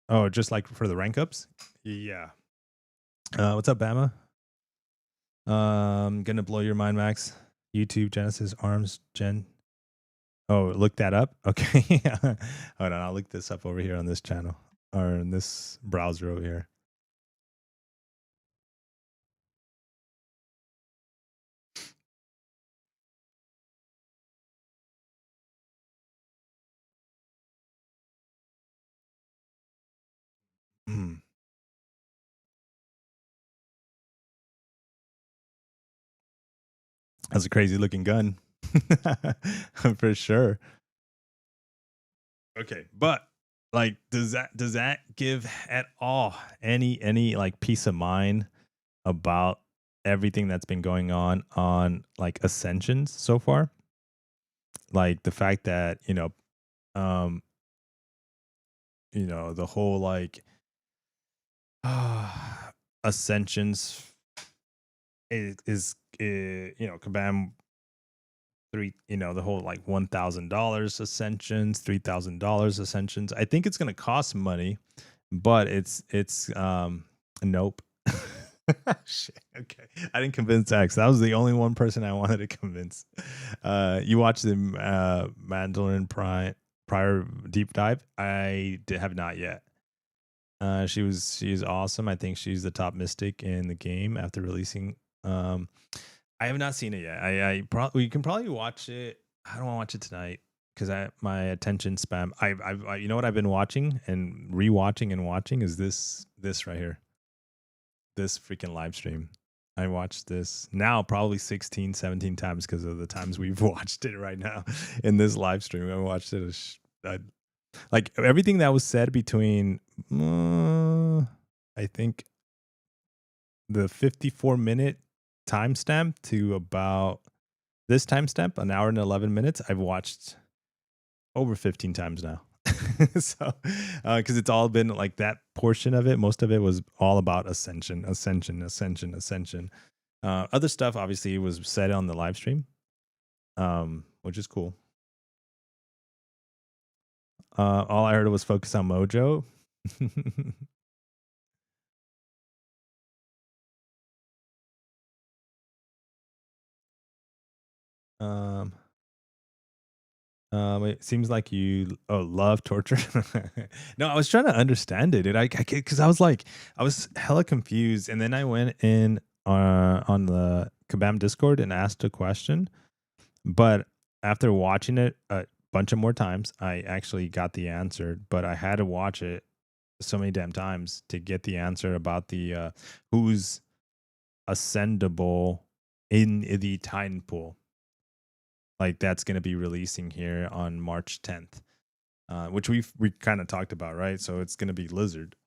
Speaker 1: Oh, just like for the rank ups? Yeah. What's up, Bama? Gonna blow your mind, Max. YouTube, Genesis, ARMS, Gen. Oh, look that up? Okay. Hold on, I'll look this up over here on this channel or in this browser over here. That's a crazy looking gun. For sure. Okay, but like does that give at all any like peace of mind about everything that's been going on like Ascensions so far? Like the fact that, the whole like Ascensions is Kabam 3, the whole like $1,000 Ascensions, $3,000 Ascensions. I think it's going to cost money, but it's nope. Shit, okay, I didn't convince X. That was the only one person I wanted to convince. You watched the Mandalorian prior deep dive? I have not yet. She's awesome. I think she's the top mystic in the game after releasing. I have not seen it yet. I probably you can probably watch it. I don't want to watch it tonight because my attention spam. I you know what I've been watching and rewatching and watching is this right here. This freaking live stream. I watched this now probably 16, 17 times because of the times we've watched it right now in this live stream. I watched it like everything that was said between I think the 54-minute timestamp to about this timestamp, an hour and 11 minutes, I've watched over 15 times now. So, because it's all been like that portion of it, most of it was all about Ascension. Other stuff obviously was said on the live stream, which is cool. All I heard was focus on Mojo. It seems like you love torture. No, I was trying to understand it, and I because I was hella confused, and then I went in on the Kabam Discord and asked a question, but after watching it a bunch of more times, I actually got the answer, but I had to watch it so many damn times to get the answer about the who's ascendable in the Titan pool. Like that's going to be releasing here on March 10th, which we kind of talked about, right? So it's going to be Lizard.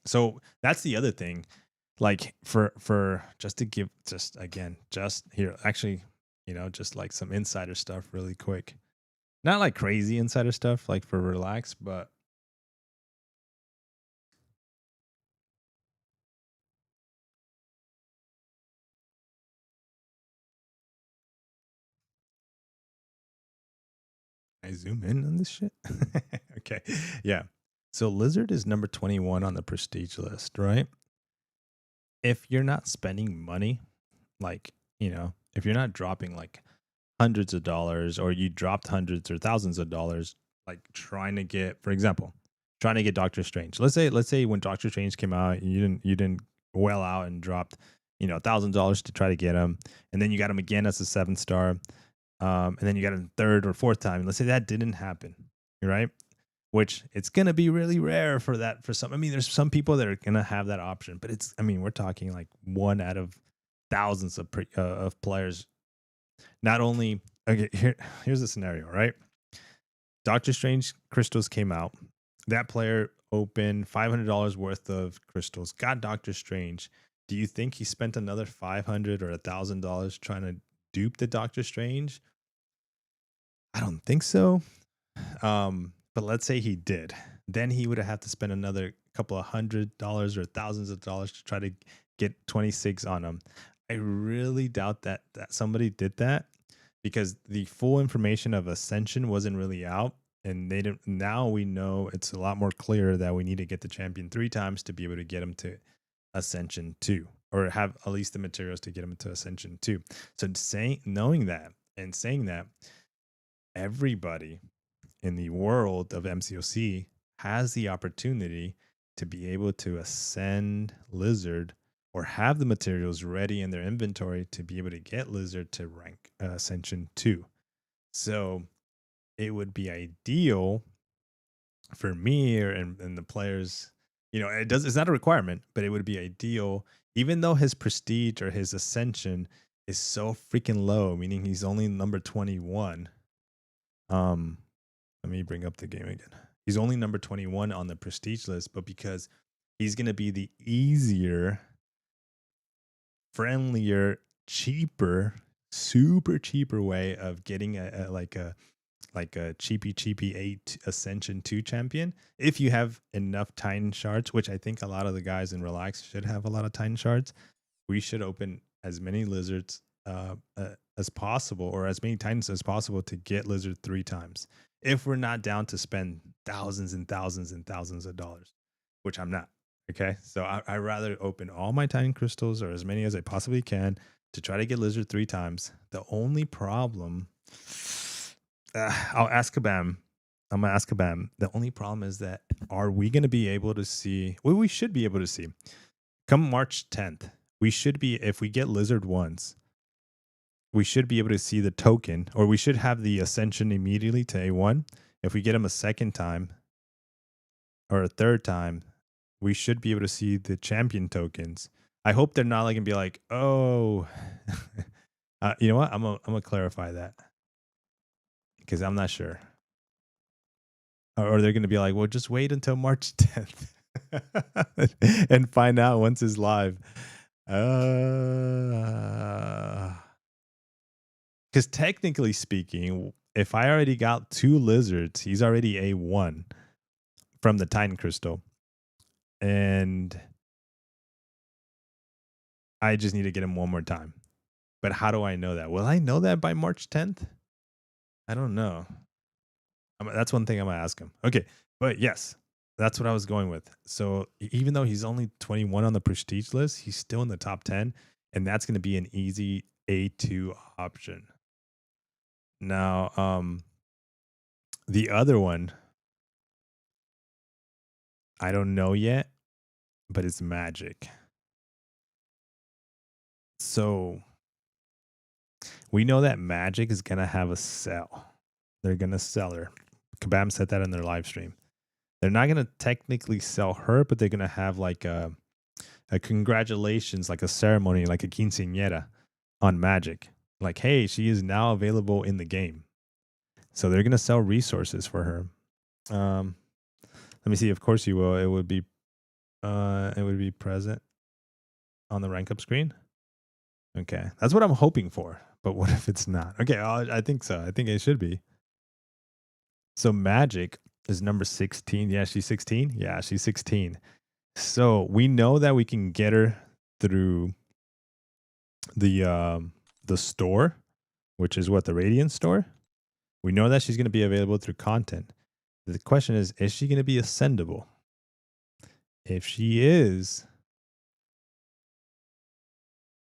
Speaker 1: So that's the other thing. Like for just to give just here, actually, just like some insider stuff really quick. Not like crazy insider stuff, like for relax, but I zoom in on this shit. Okay. Yeah. So Lizard is number 21 on the prestige list, right? If you're not spending money, like, if you're not dropping like hundreds of dollars or you dropped hundreds or thousands of dollars, like trying to get, for example, trying to get Doctor Strange. Let's say when Doctor Strange came out, you didn't well out and dropped, $1,000 to try to get him. And then you got him again as a 7-star. And then you got him third or fourth time. Let's say that didn't happen. right? Which it's gonna be really rare for that for some. I mean, there's some people that are gonna have that option, but it's, I mean, we're talking like one out of thousands of players. Not only, okay, here's the scenario, right? Doctor Strange crystals came out. That player opened $500 worth of crystals, got Doctor Strange. Do you think he spent another $500 or $1,000 trying to dupe the Doctor Strange? I don't think so. But let's say he did. Then he would have to spend another couple of $100 or thousands of dollars to try to get 26 on him. I really doubt that somebody did that, because the full information of Ascension wasn't really out, and they didn't. Now we know it's a lot more clear that we need to get the champion 3 times to be able to get him to Ascension 2, or have at least the materials to get him to Ascension 2. So knowing that and saying that, everybody in the world of MCOC has the opportunity to be able to ascend Lizard, or have the materials ready in their inventory to be able to get Lizard to rank Ascension 2. So it would be ideal for me and the players. It's not a requirement, but it would be ideal, even though his prestige or his ascension is so freaking low, meaning he's only number 21. Let me bring up the game again. He's only number 21 on the prestige list, but because he's going to be the easier, friendlier, cheaper, super cheaper way of getting a cheapy 8 Ascension 2 champion. If you have enough Titan shards, which I think a lot of the guys in Relax should have a lot of Titan shards, we should open as many Lizards as possible, or as many Titans as possible, to get Lizard 3 times. If we're not down to spend thousands and thousands and thousands of dollars, which I'm not. Okay. So I rather open all my Titan crystals, or as many as I possibly can, to try to get Lizard 3 times. The only problem, I'll ask Kabam. I'm going to ask Kabam. The only problem is that, are we going to be able to see, well, we should be able to see, come March 10th, we should be, if we get Lizard once, we should be able to see the token, or we should have the Ascension immediately to A1. If we get him a second time or a third time, we should be able to see the champion tokens. I hope they're not like going to be like, oh, you know what? I'm going to clarify that, because I'm not sure. Or they're going to be like, well, just wait until March 10th and find out once it's live. Because technically speaking, if I already got 2 Lizards, he's already A1 from the Titan Crystal. And I just need to get him one more time. But how do I know that? Will I know that by March 10th? I don't know. That's one thing I'm going to ask him. Okay. But yes, that's what I was going with. So even though he's only 21 on the prestige list, he's still in the top 10. And that's going to be an easy A2 option. Now, the other one, I don't know yet, but it's Magic. So we know that Magic is going to have a sell. They're going to sell her. Kabam said that in their live stream. They're not going to technically sell her, but they're going to have like a congratulations, like a ceremony, like a quinceañera on Magic. Like, hey, she is now available in the game. So they're going to sell resources for her. Let me see. Of course you will. It would be present on the rank up screen. Okay. That's what I'm hoping for. But what if it's not? Okay. I think so. I think it should be. So Magic is number 16. Yeah, she's 16. Yeah, she's 16. So we know that we can get her through the store, which is what, the Radiant store. We know that she's going to be available through content. The question is she going to be ascendable? If she is,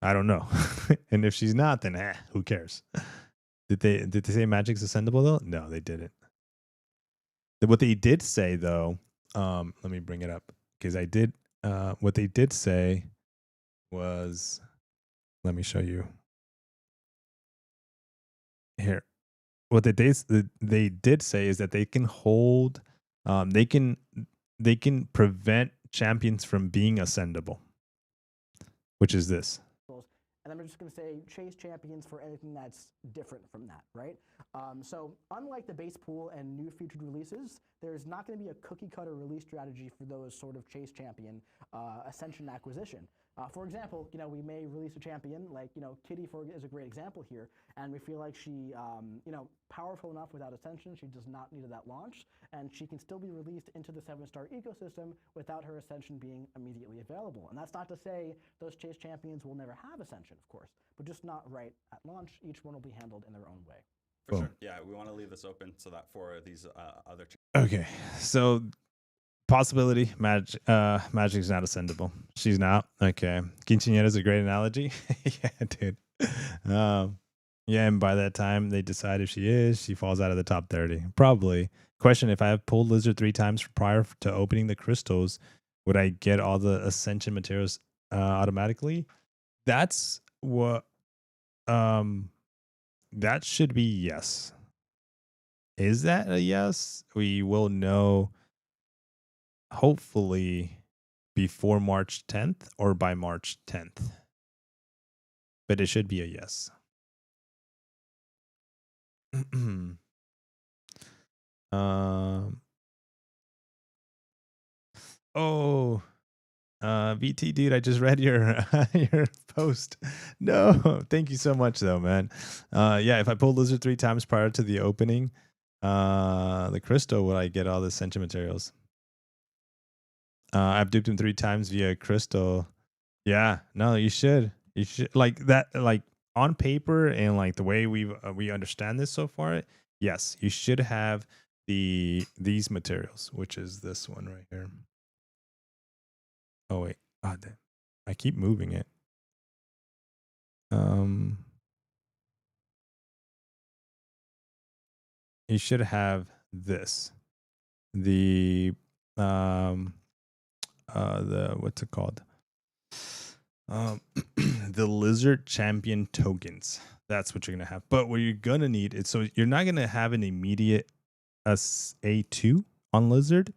Speaker 1: I don't know. And if she's not, then who cares? Did they say Magic's ascendable though? No, they didn't. What they did say though, let me bring it up, because I did. What they did say was, let me show you here. what they did say is that they can hold, they can prevent champions from being ascendable, which is this.
Speaker 2: And I'm just going to say chase champions for anything that's different from that, right? So unlike the base pool and new featured releases, there's not going to be a cookie cutter release strategy for those sort of chase champion ascension acquisition. For example, we may release a champion like, Kitty is a great example here, and we feel like she, powerful enough without Ascension, she does not need it at launch, and she can still be released into the 7-star ecosystem without her Ascension being immediately available. And that's not to say those chase champions will never have Ascension, of course, but just not right at launch. Each one will be handled in their own way.
Speaker 4: For sure. Yeah, we want to leave this open so that for these other.
Speaker 1: Okay, so possibility, Magic's not ascendable. She's not. Okay. Quinceañera's a great analogy. Yeah, dude. Yeah, and by that time they decide if she falls out of the top 30. Probably. Question: if I have pulled Lizard 3 times prior to opening the crystals, would I get all the Ascension materials automatically? That's what that should be yes. Is that a yes? We will know hopefully before March 10th or by March 10th. But it should be a yes. VT dude, I just read your your post. No, thank you so much though, man. Yeah, if I pull Lizard 3 times prior to the opening, the crystal, will I get all the Ascension materials? I've duped him 3 times via crystal. Yeah, no, you should. You should like that, like on paper and like the way we understand this so far. Yes, you should have these materials, which is this one right here. Oh wait, I keep moving it. You should have this. The what's it called? The Lizard Champion tokens. That's what you're gonna have. But what you're gonna need is, so you're not gonna have an immediate A2 on Lizard.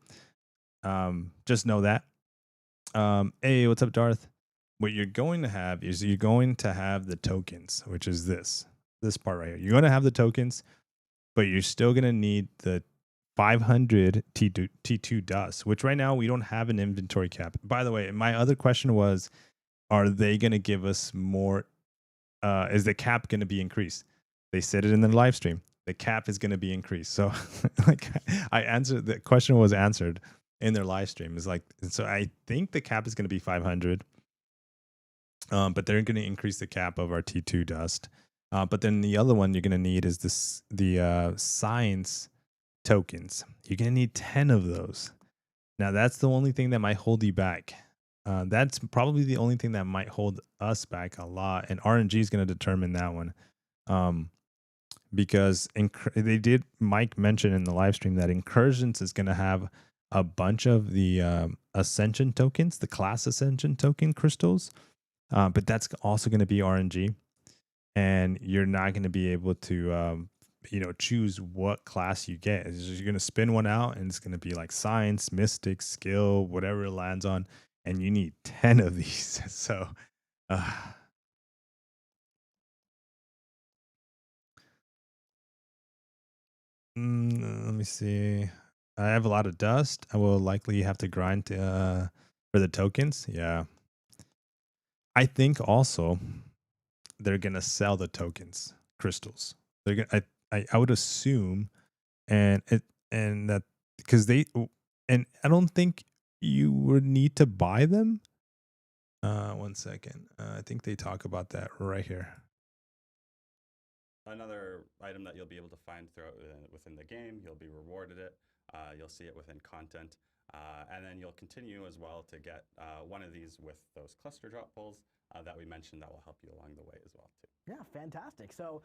Speaker 1: Just know that. Hey, what's up, Darth? What you're going to have is you're going to have the tokens, which is this part right here. You're going to have the tokens, but you're still going to need the 500 T2 dust, which right now we don't have an inventory cap. By the way, my other question was, are they going to give us more? Is the cap going to be increased? They said it in the live stream. The cap is going to be increased. So like I answered, the question was answered in their live stream. Is like, so I think the cap is going to be 500. But they're going to increase the cap of our T2 dust. But then the other one you're going to need is the science tokens. You're going to need 10 of those. Now, that's the only thing that might hold you back. That's probably the only thing that might hold us back a lot. And RNG is going to determine that one. Because they did, Mike mentioned in the live stream that Incursions is going to have a bunch of the Ascension tokens, the class Ascension token crystals. But that's also going to be RNG, and you're not going to be able to, choose what class you get. You're going to spin one out, and it's going to be like science, mystic, skill, whatever it lands on, and you need 10 of these. So, let me see. I have a lot of dust. I will likely have to grind for the tokens. Yeah. I think also they're gonna sell the tokens, crystals. They're gonna, I would assume, and that because and I don't think you would need to buy them. 1 second. I think they talk about that right here.
Speaker 4: Another item that you'll be able to find throughout within the game. You'll be rewarded it. You'll see it within content. And then you'll continue as well to get one of these with those cluster drop pulls that we mentioned that will help you along the way as well too.
Speaker 2: Yeah, fantastic. So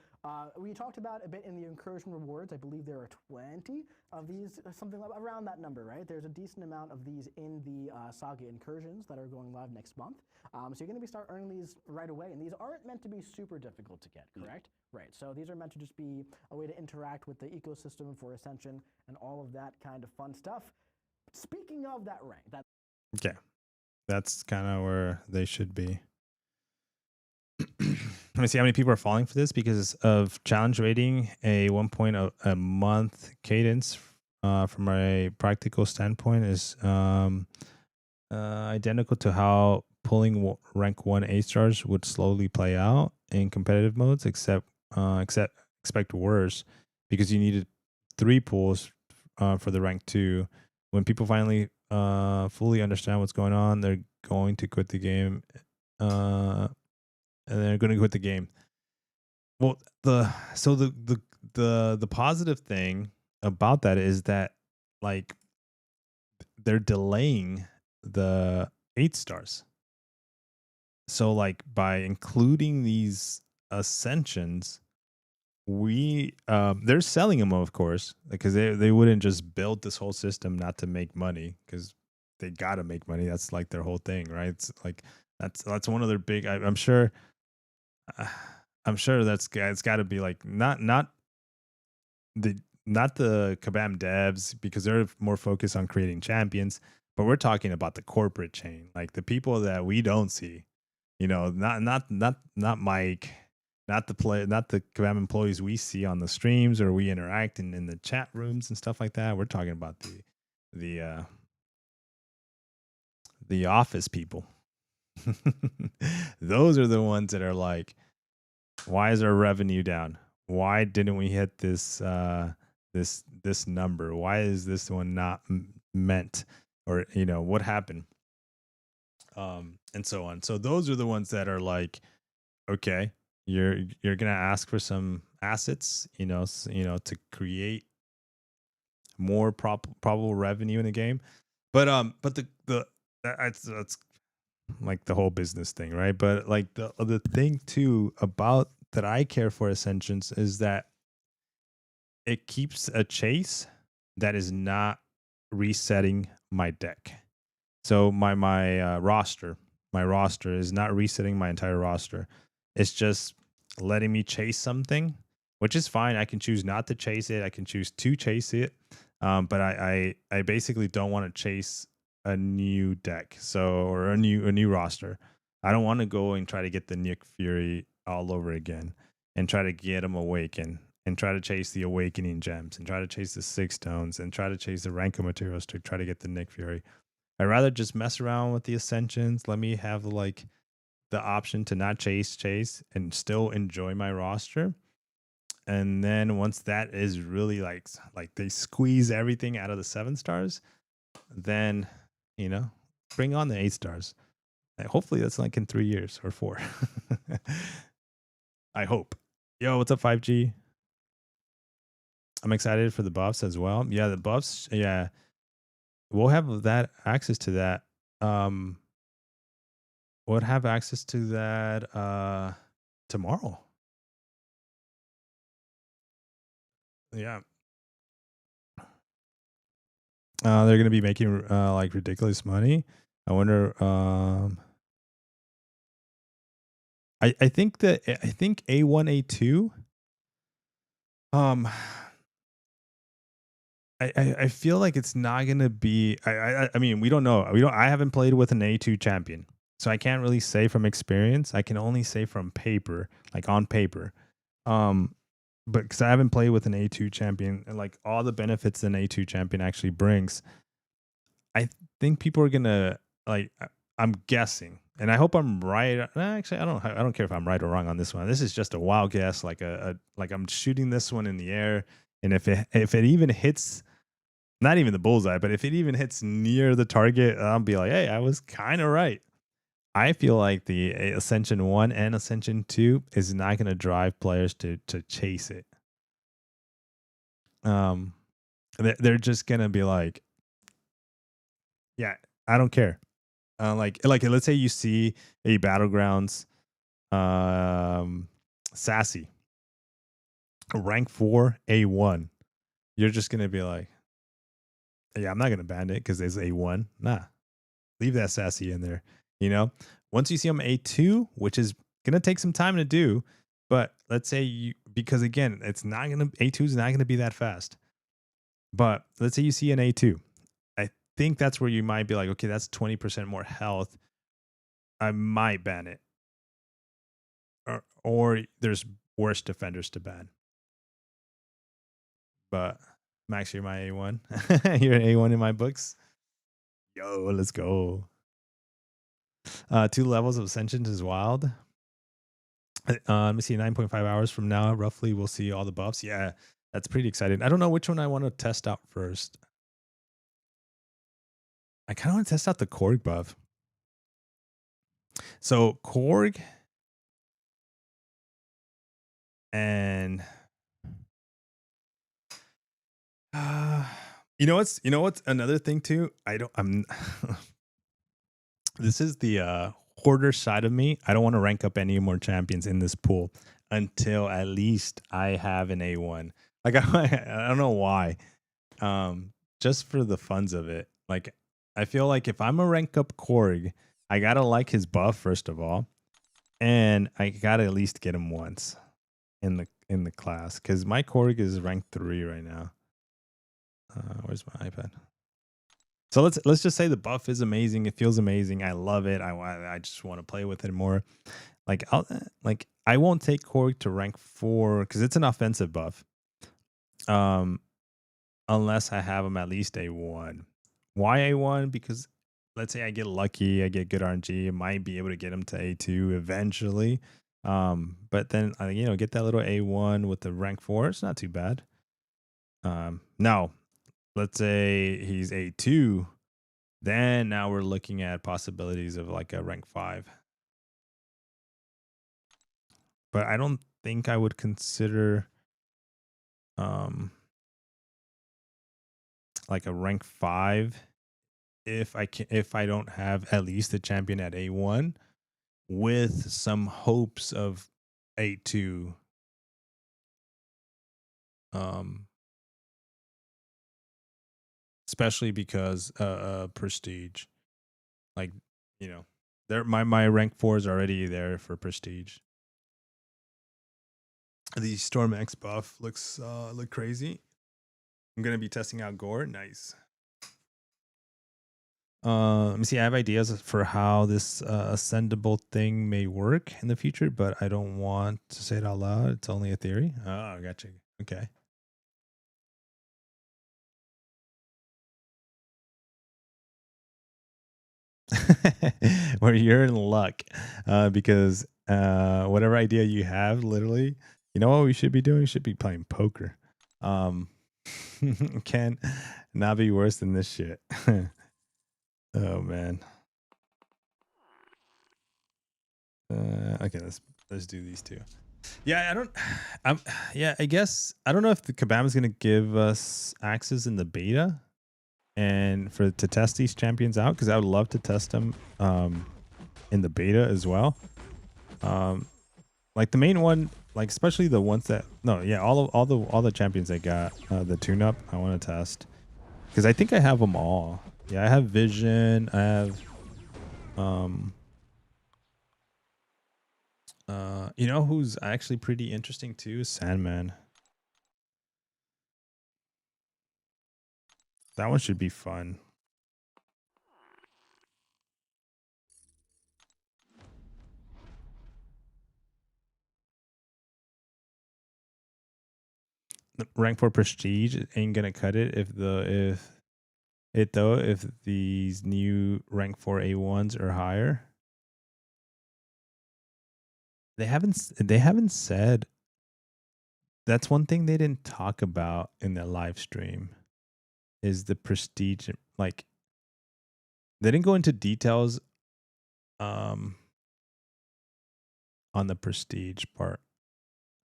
Speaker 2: we talked about a bit in the incursion rewards. I believe there are 20 of these, something around that number, right? There's a decent amount of these in the Saga incursions that are going live next month. So you're going to start earning these right away, and these aren't meant to be super difficult to get, correct? Right. So these are meant to just be a way to interact with the ecosystem for Ascension and all of that kind of fun stuff. Speaking of that rank,
Speaker 1: Okay, that's kind of where they should be. Let me see how many people are falling for this because of challenge rating. A 1 point a month cadence from a practical standpoint is identical to how pulling rank 1 A stars would slowly play out in competitive modes, except expect worse because you needed 3 pulls for the rank 2. When people finally fully understand what's going on, they're going to quit the game. And they're going to quit the game. Well, the positive thing about that is that like they're delaying the 8 stars. So like by including these ascensions, we they're selling them, of course, because they wouldn't just build this whole system not to make money, because they gotta make money. That's like their whole thing, right? It's like that's one of their big. I'm sure it's got to be like not the Kabam devs, because they're more focused on creating champions, but we're talking about the corporate chain, like the people that we don't see, not Mike, not the Kabam employees we see on the streams or we interact in the chat rooms and stuff like that. We're talking about the office people. Those are the ones that are like, why is our revenue down? Why didn't we hit this this number? Why is this one not meant? Or what happened? And so on. So those are the ones that are like, okay, you're gonna ask for some assets, to create more probable revenue in the game. But that's like the whole business thing, right? But like the thing too about that I care for Ascensions is that it keeps a chase that is not resetting my deck. So my roster is not resetting my entire roster. It's just letting me chase something, which is fine. I can choose not to chase it. I can choose to chase it. But I basically don't want to chase a new deck, or a new roster. I don't want to go and try to get the Nick Fury all over again and try to get him awakened and try to chase the awakening gems and try to chase the 6 stones and try to chase the Ranko materials to try to get the Nick Fury. I'd rather just mess around with the Ascensions. Let me have like the option to not chase and still enjoy my roster. And then once that is really like they squeeze everything out of the 7 stars, then bring on the 8 stars. And hopefully that's like in 3 years or 4. I hope. Yo, what's up, 5G? I'm excited for the buffs as well. Yeah, the buffs. Yeah, we'll have that access to that. We'll have access to that tomorrow. Yeah. They're gonna be making like ridiculous money. I wonder. I think A1 A2. I feel like it's not gonna be. I mean, we don't know. I haven't played with an A2 champion, so I can't really say from experience. I can only say from paper, like on paper. But because I haven't played with an A2 champion and like all the benefits an A2 champion actually brings, I think people are gonna like. I'm guessing, and I hope I'm right. Actually, I don't care if I'm right or wrong on this one. This is just a wild guess, like like I'm shooting this one in the air, and if it even hits, not even the bullseye, but if it even hits near the target, I'll be like, hey, I was kind of right. I feel like the Ascension 1 and Ascension 2 is not going to drive players to chase it. They're just going to be like, Yeah, I don't care. Like let's say you see a Battlegrounds sassy rank 4 A1. You're just gonna be like, yeah, I'm not gonna ban it because it's A1. Nah, leave that sassy in there. You know, once you see them A2, which is gonna take some time to do, but let's say you, because again, it's not gonna, A2 is not gonna be that fast. But let's say you see an A2. I think that's where you might be like, okay, that's 20% more health. I might ban it. Or there's worse defenders to ban. But Max, you're my A1. You're an A1 in my books. Yo, let's go. 2 levels of Ascensions is wild. Let me see, 9.5 hours from now, roughly, we'll see all the buffs. Yeah, that's pretty exciting. I don't know which one I want to test out first. I kind of want to test out the Korg buff. So Korg and you know what's another thing too? I'm this is the hoarder side of me. I don't want to rank up any more champions in this pool until at least I have an A1. Like I don't know why. Just for the funs of it. Like I feel like if I'm a rank up Korg, I gotta like his buff first of all, and I gotta at least get him once in the class because my Korg is rank 3 right now. Where's my iPad? So let's just say the buff is amazing. It feels amazing. I love it. I just want to play with it more. Like I won't take Korg to rank 4 because it's an offensive buff. Unless I have him at least A1. Why A1? Because let's say I get lucky, I get good RNG, I might be able to get him to A2 eventually. But then get that little A1 with the rank 4. It's not too bad. Now, let's say he's A2. Then now we're looking at possibilities of like a rank 5. But I don't think I would consider like a rank 5 if I don't have at least a champion at A1 with some hopes of A2. Especially because prestige. Like, there my rank 4 is already there for prestige. The Storm X buff look crazy. I'm gonna be testing out Gore. Nice. Let me see. I have ideas for how this ascendable thing may work in the future, but I don't want to say it out loud. It's only a theory. Oh, I got you. Okay. Where you're in luck, because whatever idea you have, literally, you know what we should be doing? We should be playing poker. Can not be worse than this shit. Oh man. Okay, let's do these two. Yeah, I guess I don't know if the Kabam is gonna give us access in the beta and to test these champions out, because I would love to test them in the beta as well. Like the main one, like especially the ones that all the champions that got the tune up, I want to test because I think I have them all. Yeah, I have Vision. I have you know who's actually pretty interesting too? Sandman. That one should be fun. The rank 4 prestige ain't gonna cut it if these new rank 4 A1s are higher. They haven't said. That's one thing they didn't talk about in their live stream is the prestige. Like they didn't go into details on the prestige part.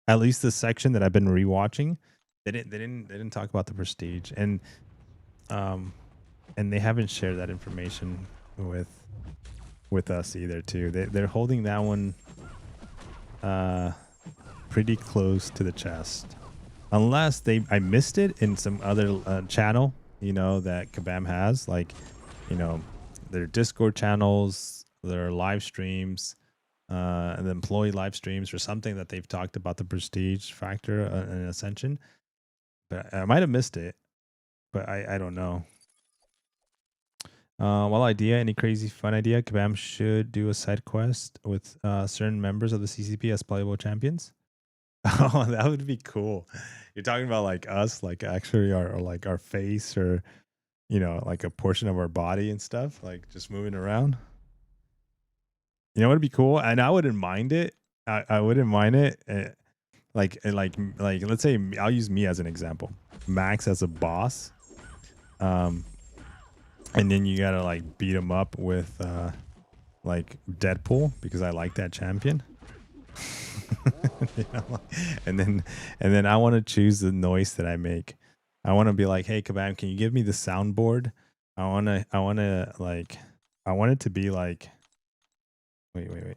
Speaker 1: At least the section that I've been rewatching, they didn't talk about the prestige. And and they haven't shared that information with us either too. They're holding that one pretty close to the chest, unless I missed it in some other channel, you know, that Kabam has, like, you know, their Discord channels, their live streams, and the employee live streams, or something that they've talked about the prestige factor in Ascension. But I might have missed it, but I don't know. Well, idea, any crazy fun idea? Kabam should do a side quest with certain members of the CCP as playable champions. Oh, that would be cool. You're talking about like us, like actually like our face, or, you know, like a portion of our body and stuff, like just moving around. You know, what'd be cool, and I wouldn't mind it. I wouldn't mind it. Like let's say I'll use me as an example. Max as a boss. And then you gotta like beat him up with like Deadpool, because I like that champion. You know, and then I want to choose the noise that I make. I want to be like, hey Kabam, can you give me the soundboard? I want it to be like, wait.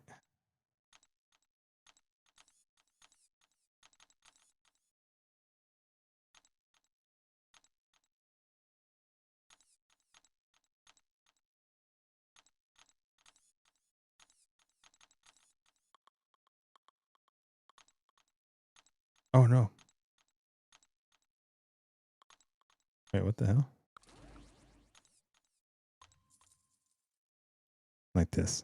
Speaker 1: Oh no. Wait, what the hell? Like this.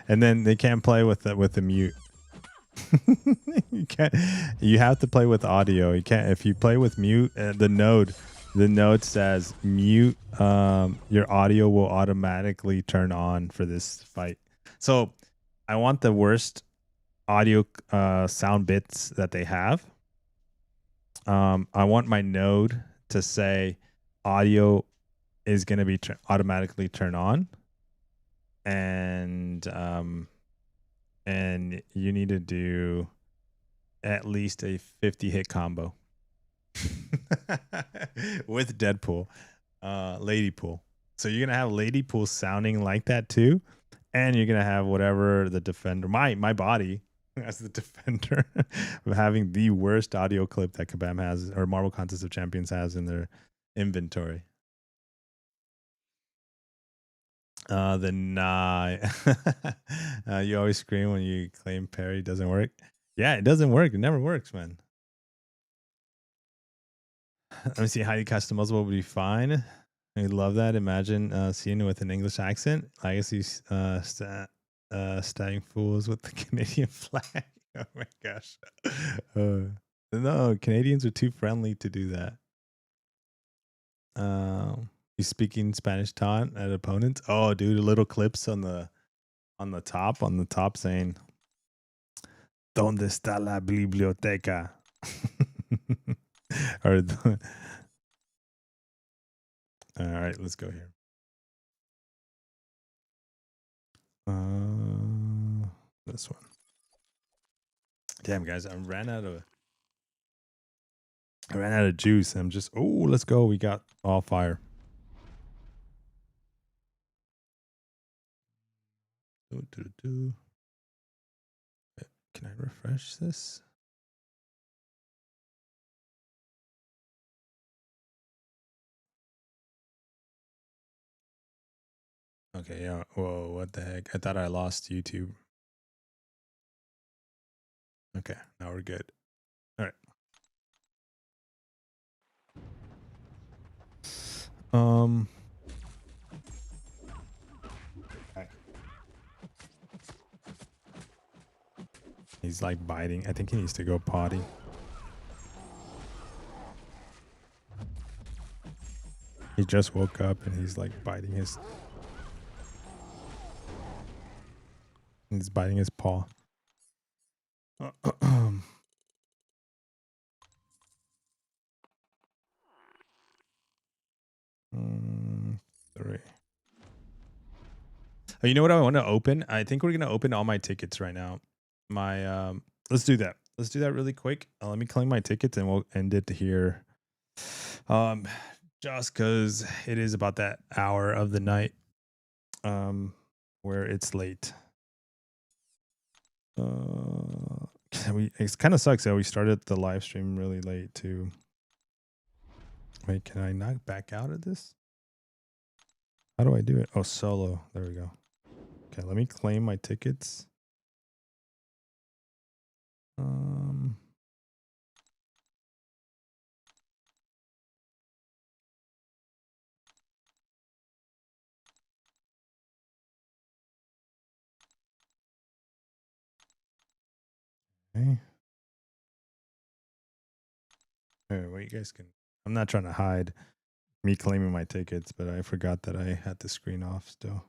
Speaker 1: And then they can't play with the mute. You can't. You have to play with audio. You can't. If you play with mute, the node says mute. Your audio will automatically turn on for this fight. So I want the worst audio sound bits that they have. I want my node to say audio is going to be automatically turn on, and you need to do at least a 50 hit combo with Deadpool, Lady Pool. So you're gonna have Lady Pool sounding like that too, and you're gonna have whatever the defender, my body as the defender, of having the worst audio clip that Kabam has, or Marvel Contest of Champions has in their inventory. The nah. You always scream when you claim parry doesn't work. Yeah, it doesn't work. It never works, man. Let me see. Highly customizable would be fine. I love that. Imagine seeing it with an English accent. Legacy staying fools with the Canadian flag. Oh my gosh. No, Canadians are too friendly to do that. You speaking Spanish taunt at opponents? Oh, dude, little clips on the top saying, ¿Dónde está la biblioteca? Or all right, let's go here. This one. Damn, guys, I ran out of juice. I'm just, oh, let's go. We got all fire. Can I refresh this? Okay, yeah. Whoa, what the heck? I thought I lost YouTube. Okay, now we're good. All right. He's like biting. I think he needs to go potty. He just woke up and he's like biting his. He's biting his paw. do we? Oh, you know what I want to open? I think we're gonna open all my tickets right now. My let's do that. Let's do that really quick. Let me claim my tickets and we'll end it here. Just because it is about that hour of the night, where it's late. It kind of sucks that we started the live stream really late too. Wait, can I not back out of this? How do I do it? Oh, solo. There we go. Okay, let me claim my tickets. Okay. Well, you guys can. I'm not trying to hide me claiming my tickets, but I forgot that I had the screen off still.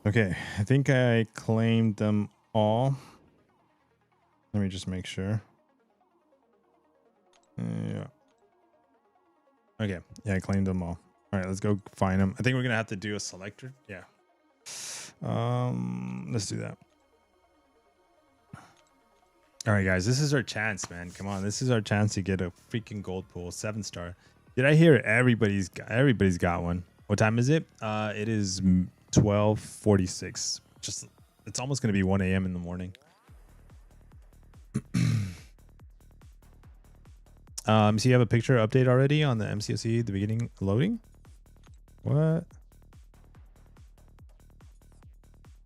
Speaker 1: Okay, I think I claimed them all. Let me just make sure. Yeah. Okay. Yeah, I claimed them all. All right, let's go find them. I think we're gonna have to do a selector. Yeah. Let's do that. All right, guys, this is our chance, man. Come on, this is our chance to get a freaking gold pool, 7-star. Did I hear everybody's got one? What time is it? It is 12:46. Just it's almost gonna be 1 a.m. in the morning. So you have a picture update already on the MCSE at the beginning loading? What?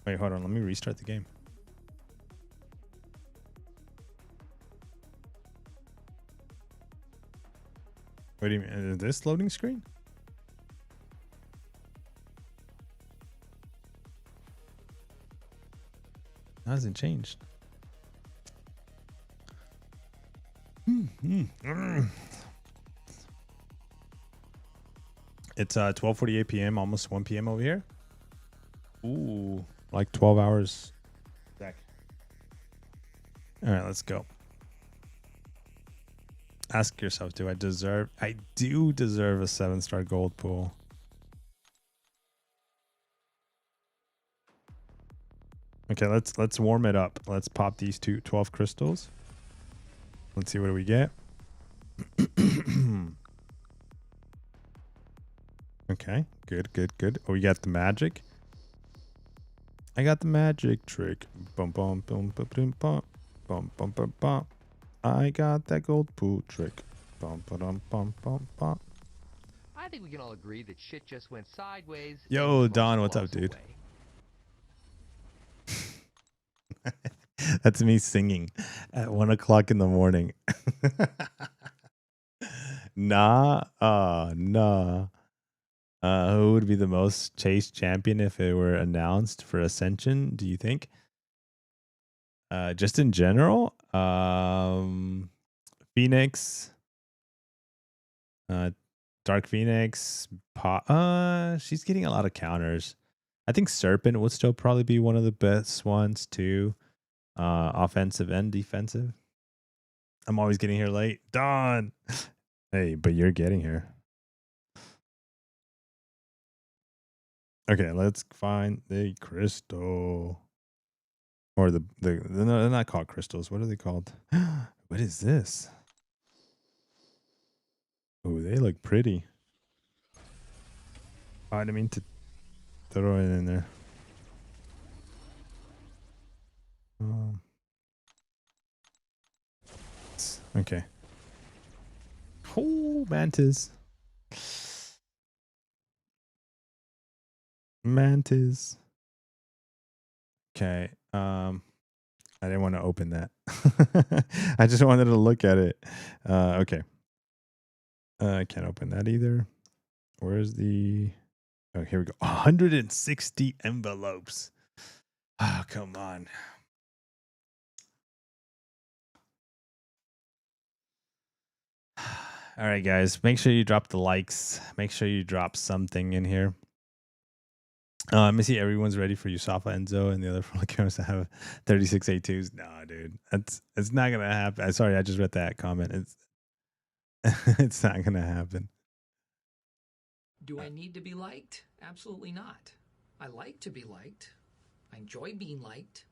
Speaker 1: Wait, hold on. Let me restart the game. What do you mean? Is this loading screen? It hasn't changed. It's 12:48 p.m. almost 1 p.m. over here. Ooh, like 12 hours. Back. All right, let's go. Ask yourself, do I deserve? I do deserve a 7-star gold pool. Okay, let's warm it up. Let's pop these 12 crystals. Let's see what do we get. Okay, good. Oh, we got the magic. I got the magic trick. Bum bum bum bum bum bum bum bum bum bum. I got that gold pool trick. Bum bum bum bum bum.
Speaker 5: I think we can all agree that shit just went sideways.
Speaker 1: Yo, Don, what's up, dude? That's me singing at 1 o'clock in the morning. Nah. Who would be the most chased champion if it were announced for Ascension, do you think? Just in general? Phoenix. Dark Phoenix. She's getting a lot of counters. I think Serpent would still probably be one of the best ones too. Offensive and defensive. I'm always getting here late. Don. Hey, but you're getting here. Okay, let's find the crystal. Or no, they're not called crystals. What are they called? What is this? Oh, they look pretty. I didn't mean to throw it in there. Okay. Oh, mantis. Mantis. Okay. I didn't want to open that. I just wanted to look at it. Okay. I can't open that either. Where's the... Oh, here we go. 160 envelopes. Oh, come on. All right, guys. Make sure you drop the likes. Make sure you drop something in here. Let me see. Everyone's ready for Yusafa Enzo and the other cameras to have 36 A2s. No, dude. It's not going to happen. Sorry, I just read that comment. It's not going to happen.
Speaker 6: Do I need to be liked? Absolutely not. I like to be liked. I enjoy being liked.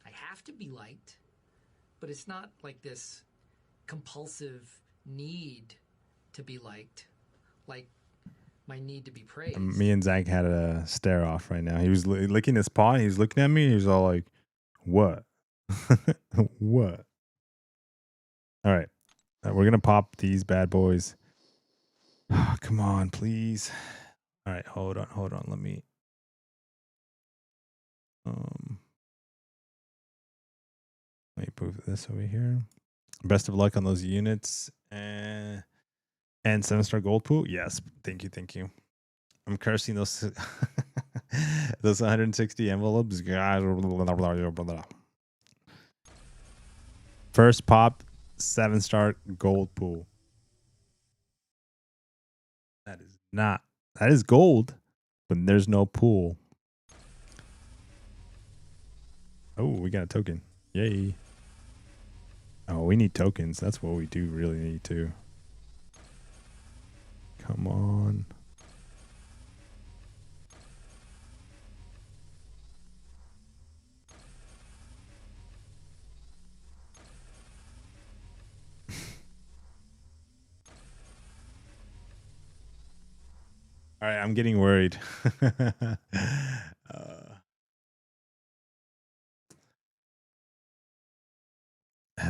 Speaker 6: I have to be liked. But it's not like this compulsive need to be liked. Like my need to be praised.
Speaker 1: Me and Zach had a stare off right now. He was licking his paw. He was looking at me. He was all like, what? What? All right. We're going to pop these bad boys. Oh, come on, please. All right. Hold on. Let me. Let me move this over here. Best of luck on those units. And 7-star gold pool. Yes. Thank you. I'm cursing those those 160 envelopes. First pop, 7-star gold pool. That is gold, but there's no pool. Oh, we got a token. Yay. Oh, we need tokens. That's what we do really need to. Come on. All right, I'm getting worried.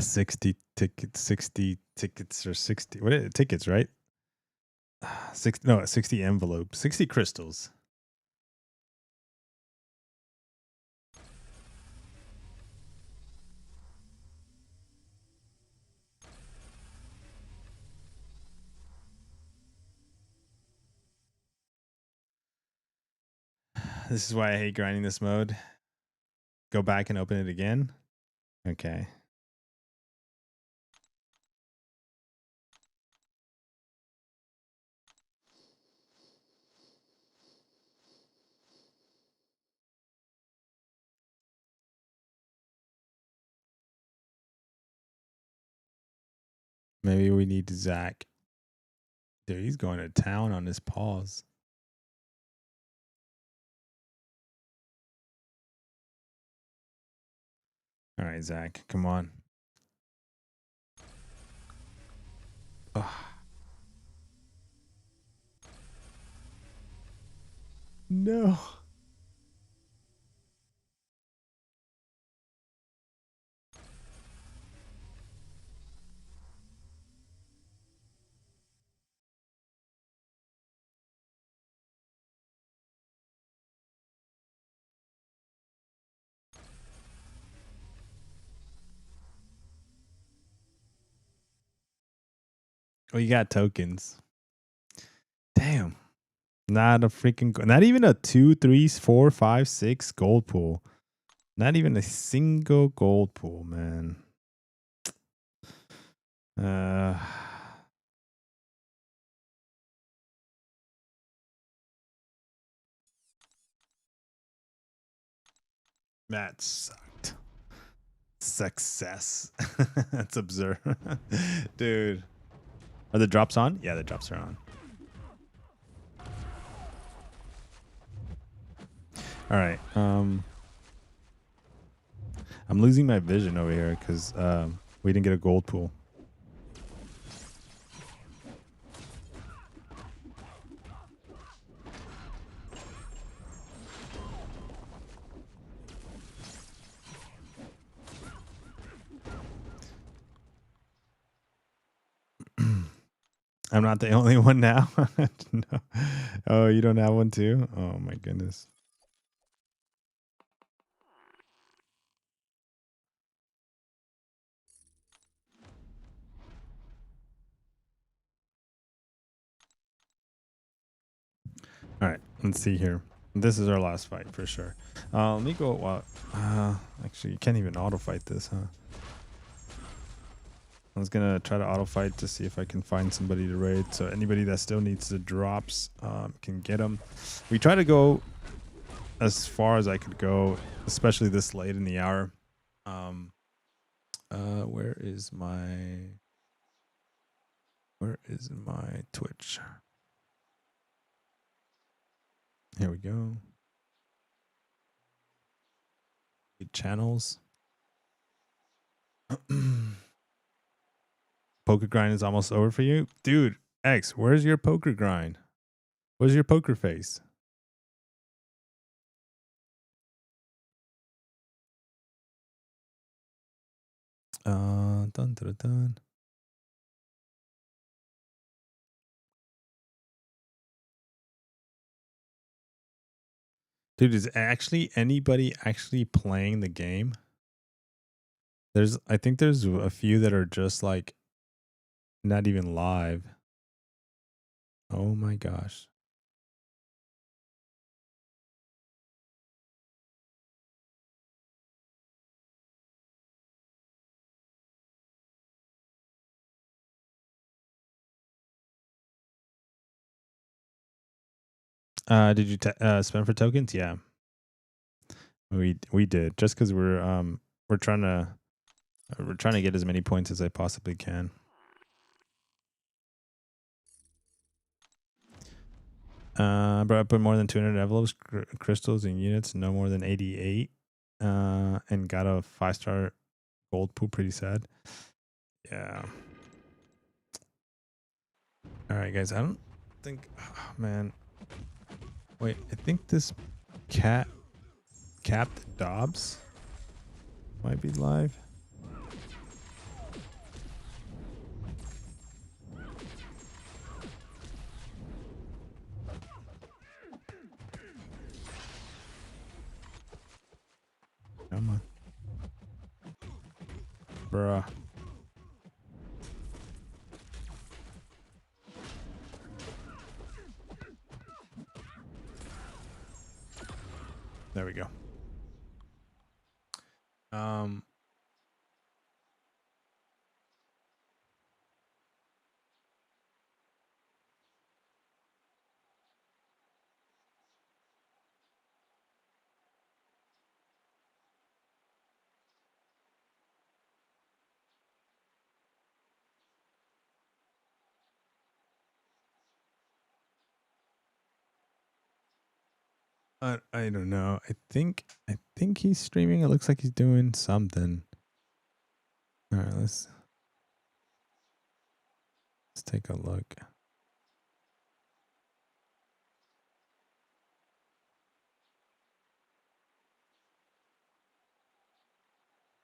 Speaker 1: 60 tickets or 60. What is it? Tickets, right? 60 envelopes, 60 crystals. This is why I hate grinding this mode. Go back and open it again. Okay. Maybe we need Zach. Dude, he's going to town on his paws. All right, Zach, come on. Ugh. No. Oh, you got tokens. Damn. Not a freaking, not even a 2, 3, 4, 5, 6 gold pool. Not even a single gold pool, man. That sucked. Success. That's absurd. Dude. Are the drops on? Yeah, the drops are on. All right. I'm losing my vision over here because we didn't get a gold pool. I'm not the only one now. No. Oh, you don't have one too? Oh my goodness. All right, let's see here. This is our last fight for sure. Let me go. Actually, you can't even auto fight this, huh? I was gonna try to auto fight to see if I can find somebody to raid. So anybody that still needs the drops can get them. We try to go as far as I could go, especially this late in the hour. Where is my Twitch? Here we go. Channels. Poker grind is almost over for you, dude. X, where's your poker grind? Where's your poker face? Dun, dun, dun, dun. Dude, is actually anybody actually playing the game? I think there's a few that are just like not even live. Oh my gosh. Did you spend for tokens? Yeah, we did, just because we're trying to get as many points as I possibly can. But I put more than 200 envelopes, crystals, and units, no more than 88, and got a 5-star gold pool. Pretty sad. Yeah. All right, guys. I don't think. Oh, man. Wait. I think this capped Dobbs might be live. Come on. Bruh. There we go. I don't know. I think he's streaming. It looks like he's doing something. All right, let's take a look.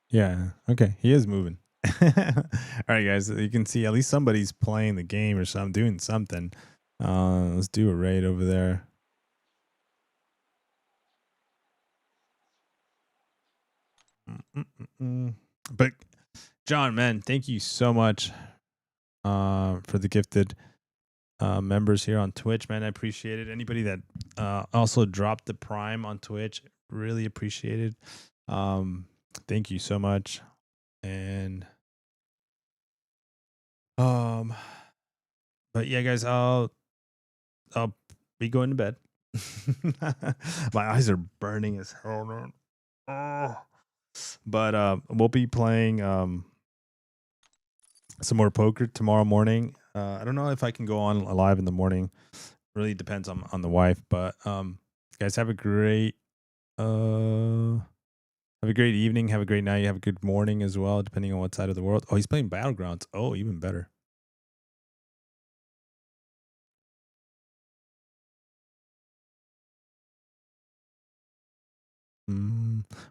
Speaker 1: Yeah. Okay. He is moving. All right, guys. You can see at least somebody's playing the game or something, doing something. Let's do a raid over there. But John, man, thank you so much for the gifted members here on Twitch, man. I appreciate it. Anybody that also dropped the Prime on Twitch, really appreciate it. Thank you so much. And but yeah, guys, I'll be going to bed. My eyes are burning as hell, man. Oh. But we'll be playing some more poker tomorrow morning. I don't know if I can go on live in the morning. Really depends on the wife. But guys, have a great evening. Have a great night. Have a good morning as well, depending on what side of the world. Oh, he's playing Battlegrounds. Oh, even better.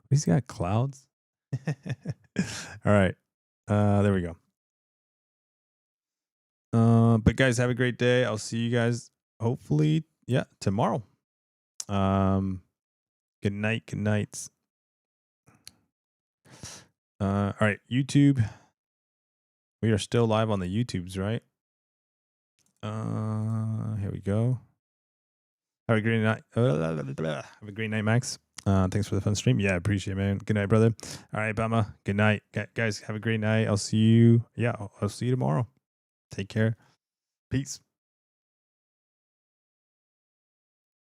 Speaker 1: He's got clouds. All right. There we go. But guys, have a great day. I'll see you guys hopefully, tomorrow. Good night. Good nights. All right, YouTube. We are still live on the YouTubes, right? Here we go. Have a great night. Have a great night, Max. Thanks for the fun stream. Yeah, appreciate it, man. Good night, brother. All right, Bama. Good night. Guys, have a great night. I'll see you. Yeah, I'll see you tomorrow. Take care. Peace.